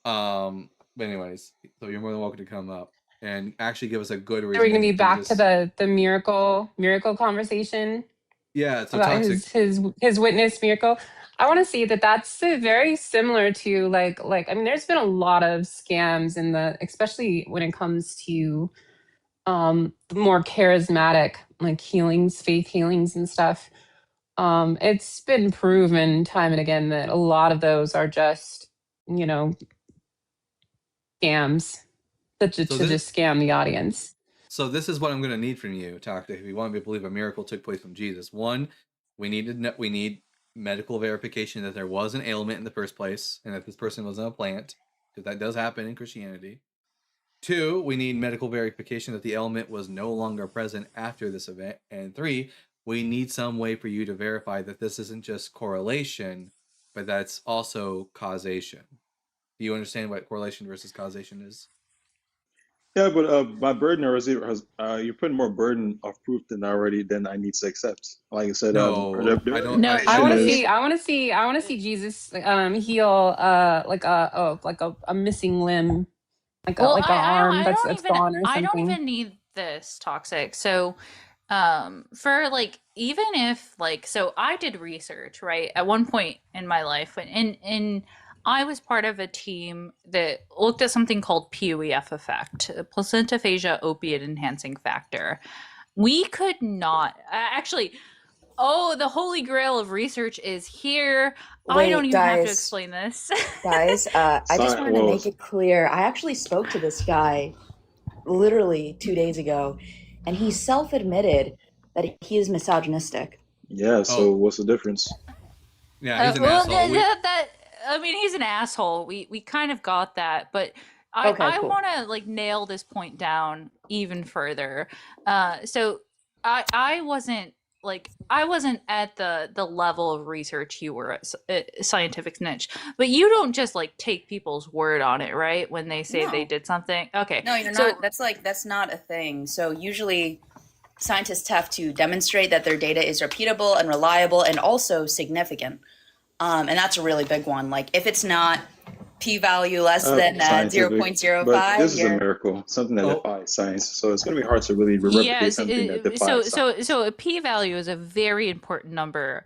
But anyways, so you're more than welcome to come up and actually give us a good reason. Are we going to be back to the miracle conversation? Yeah, so about his witness miracle. I want to see that's very similar to like I mean, there's been a lot of scams especially when it comes to the more charismatic like faith healings and stuff. It's been proven time and again that a lot of those are just scams to just scam the audience. So this is what I'm going to need from you, Toxic, if you want me to believe a miracle took place from Jesus. One, we need medical verification that there was an ailment in the first place and that this person wasn't a plant, because that does happen in Christianity. Two, we need medical verification that the ailment was no longer present after this event. And three, we need some way for you to verify that this isn't just correlation, but that's also causation. Do you understand what correlation versus causation is? Yeah, but my burden you're putting more burden of proof than I need to accept. Like I said, no, I don't. No, I want to see Jesus heal like a missing limb, like an arm that's gone or something. I don't even need this, Toxic. So for like, even if like, so I did research right at one point in my life, and I was part of a team that looked at something called POEF effect, placentaphagia opiate enhancing factor. We could not actually. Oh, the holy grail of research is here. Wait, I don't even guys, have to explain this. Guys, I just wanted to make it clear. I actually spoke to this guy literally 2 days ago, and he self-admitted that he is misogynistic. Yeah, so what's the difference? Yeah, he's an asshole. I mean, he's an asshole. We kind of got that, but Okay, I cool. want to like nail this point down even further. So I wasn't like I wasn't at the level of research you were at Scientific Snitch, but you don't just like take people's word on it, right? When they say they No. did something. Okay. No, you're So not. That's not a thing. So usually scientists have to demonstrate that their data is repeatable and reliable and also significant. And that's a really big one. Like if it's not p-value less than Scientific, 0.05, but this is a you're miracle, something that defies science. So it's going to be hard to really replicate yes, something that defies so science. so a p-value is a very important number.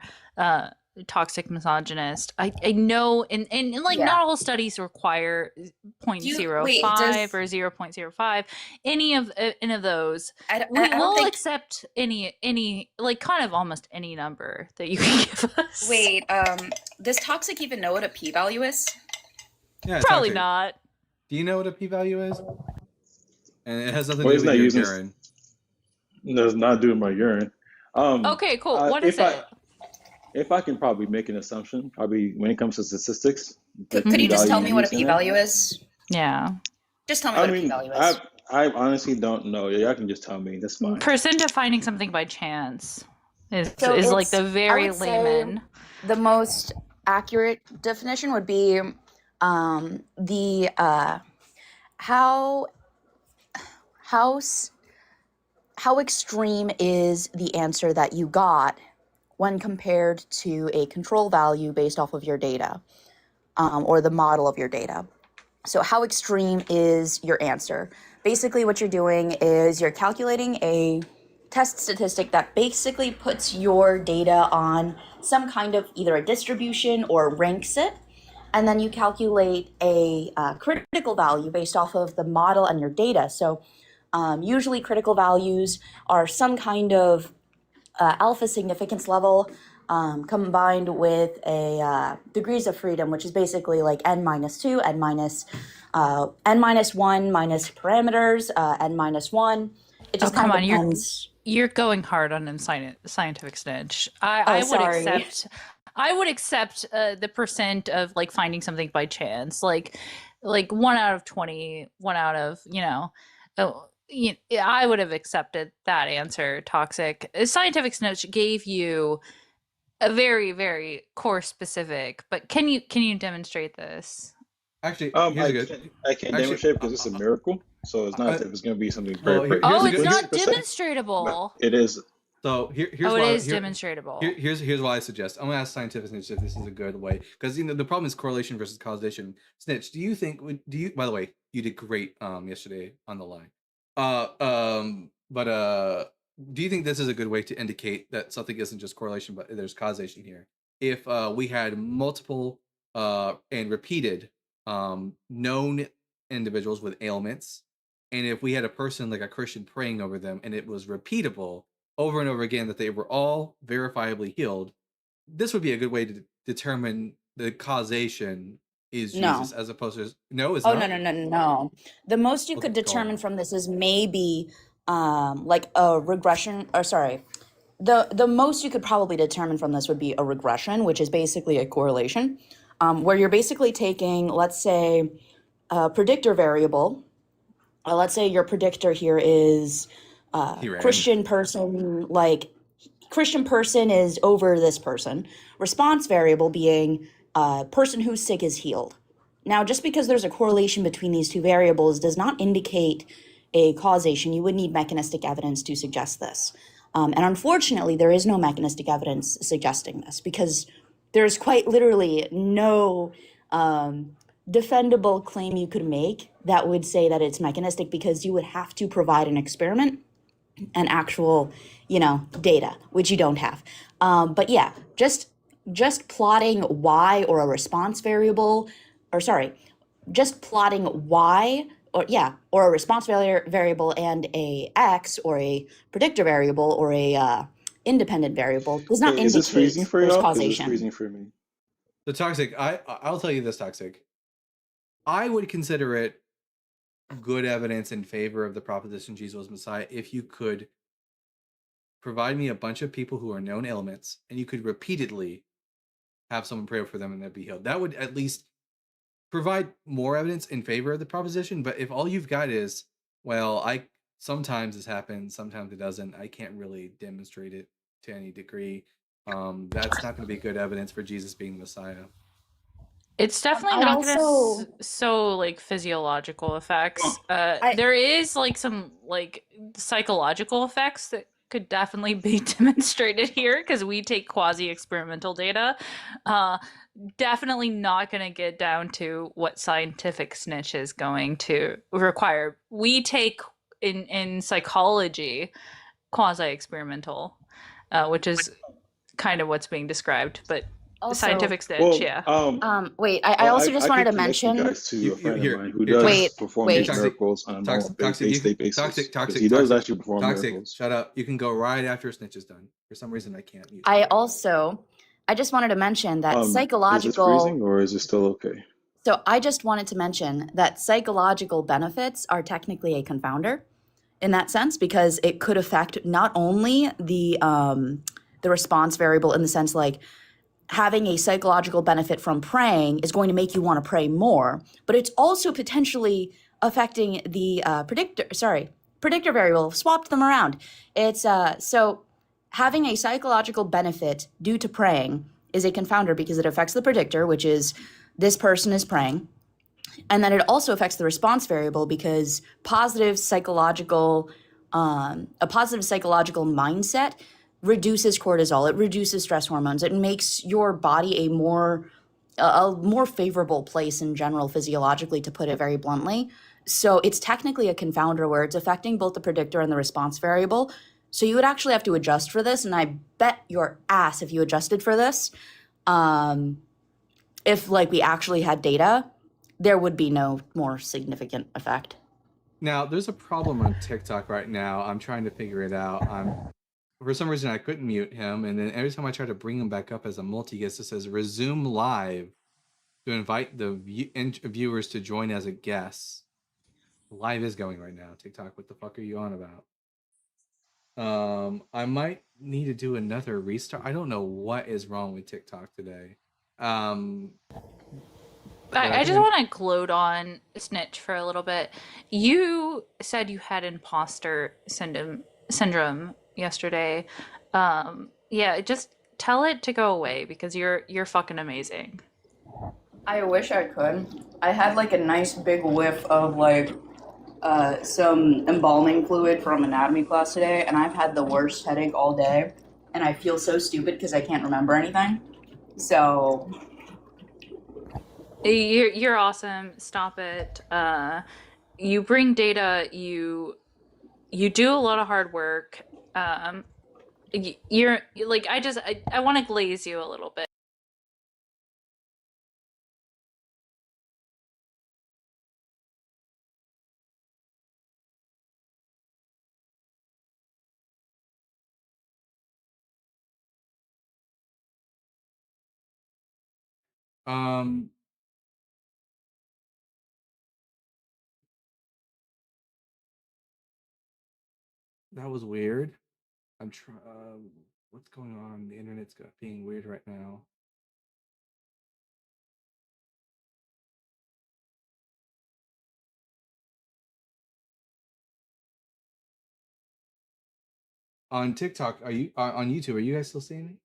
Toxic misogynist. I know, and like Yeah. not all studies require wait, 0.05 does or 0.05. Any of those, I don't we will think accept any like kind of almost any number that you can give us. wait, does Toxic even know what a p-value is? Yeah, Probably Toxic. not. Do you know what a p-value is? And it has nothing Well, to he's do with not your using. urine. Does not do my urine. Okay, cool. What is it? If I can probably make an assumption, probably when it comes to statistics, the Could you just p-value tell me what a used in it. p-value is? Yeah. Just tell me I what a mean, p-value is. I honestly don't know. Yeah, y'all can just tell me. That's fine. Percent of finding something by chance is So is like it's, the I very would say layman. the most accurate definition would be the how how s- how extreme is the answer that you got when compared to a control value based off of your data, or the model of your data. So how extreme is your answer? Basically what you're doing is you're calculating a test statistic that basically puts your data on some kind of either a distribution or ranks it, and then you calculate a critical value based off of the model and your data. So usually critical values are some kind of alpha significance level combined with a degrees of freedom, which is basically like n minus 2, n minus 1 minus parameters, n minus 1. It just Come kind of on, depends. you're going hard on Scientific Snitch. Oh, I would sorry. accept the percent of like finding something by chance, like 1 out of 20, 1 out of I would have accepted that answer. Toxic. Scientific Snitch gave you a very very course specific, but can you demonstrate this? Actually, I here's a can't, good. I can't demonstrate because it's a miracle. So it's not as if it's going to be something Well, very, here's Oh, a it's good. not 100%, demonstratable. but it is. So here's Oh, it why. is demonstratable. Here's why I suggest. I'm gonna ask Scientific Snitch if this is a good way, because the problem is correlation versus causation. Snitch, do you think? Do you? By the way, you did great yesterday on the line. But do you think this is a good way to indicate that something isn't just correlation, but there's causation here? If we had multiple and repeated known individuals with ailments, and if we had a person like a Christian praying over them, and it was repeatable over and over again that they were all verifiably healed, this would be a good way to determine the causation is No. Jesus, as opposed to no, it's Oh, not. no. The most you Okay, could go determine on. from this is maybe like a regression, or sorry, the most you could probably determine from this would be a regression, which is basically a correlation, where you're basically taking, let's say, a predictor variable. Let's say your predictor here is He ran. Christian person, like Christian person is over this person. Response variable being person who's sick is healed. Now, just because there's a correlation between these two variables does not indicate a causation. You would need mechanistic evidence to suggest this. And unfortunately, there is no mechanistic evidence suggesting this because there's quite literally no defendable claim you could make that would say that it's mechanistic, because you would have to provide an experiment and actual, data, which you don't have. But yeah, just plotting y or a response variable, or sorry, just plotting y or a response variable and a x or a predictor variable or a independent variable does not Hey, is this freezing indicate for there's y'all? 'Cause it's causation. freezing for me. The Toxic, I'll tell you this, Toxic. I would consider it good evidence in favor of the proposition Jesus was Messiah if you could provide me a bunch of people who are known ailments, and you could repeatedly have someone pray for them and they'd be healed. That would at least provide more evidence in favor of the proposition. But if all you've got is, well, sometimes this happens, sometimes it doesn't, I can't really demonstrate it to any degree, that's not going to be good evidence for Jesus being Messiah. It's definitely I'd not gonna also so like physiological effects. There is like some like psychological effects that could definitely be demonstrated here because we take quasi-experimental data. Definitely not gonna get down to what scientific snitch is going to require. We take in psychology quasi-experimental, which is kind of what's being described, but also scientific snitch, Well, yeah. wait, I also just I wanted could to connect you mention. guys to a friend of mine who Here, does Wait, perform wait. these miracles on a normal day-to-day basis. Because he does actually perform miracles. Shut up. You can go right after Snitch is done. For some reason, I can't mute. I just wanted to mention that Is it psychological. freezing or is it still okay? So I just wanted to mention that psychological benefits are technically a confounder in that sense because it could affect not only the response variable in the sense like having a psychological benefit from praying is going to make you want to pray more, but it's also potentially affecting the predictor variable. Swapped them around. It's so having a psychological benefit due to praying is a confounder because it affects the predictor, which is this person is praying. And then it also affects the response variable because a positive psychological mindset reduces cortisol. It reduces stress hormones. It makes your body a more favorable place in general physiologically, to put it very bluntly. So it's technically a confounder where it's affecting both the predictor and the response variable. So you would actually have to adjust for this, and I bet your ass if you adjusted for this, if like we actually had data, there would be no more significant effect. Now, there's a problem on TikTok right now. I'm trying to figure it out. For some reason, I couldn't mute him, and then every time I try to bring him back up as a multi-guest, it says resume live to invite the viewers to join as a guest. Live is going right now. TikTok, what the fuck are you on about? I might need to do another restart. I don't know what is wrong with TikTok today. I just want to gloat on Snitch for a little bit. You said you had imposter syndrome yesterday. Yeah, just tell it to go away because you're fucking amazing. I wish I could. I had like a nice big whiff of like some embalming fluid from anatomy class today, and I've had the worst headache all day, and I feel so stupid because I can't remember anything. So you're awesome. Stop it. You bring data. You do a lot of hard work. You're like I want to glaze you a little bit. That was weird. I'm trying. What's going on? The internet's being weird right now. On TikTok, are you on YouTube? Are you guys still seeing me?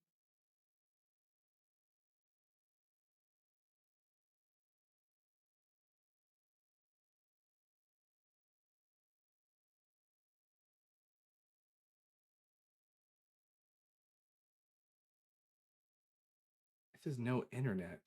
It says no internet.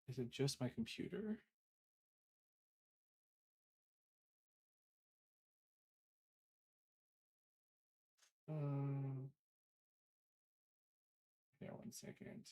Is it just my computer? Here, 1 second.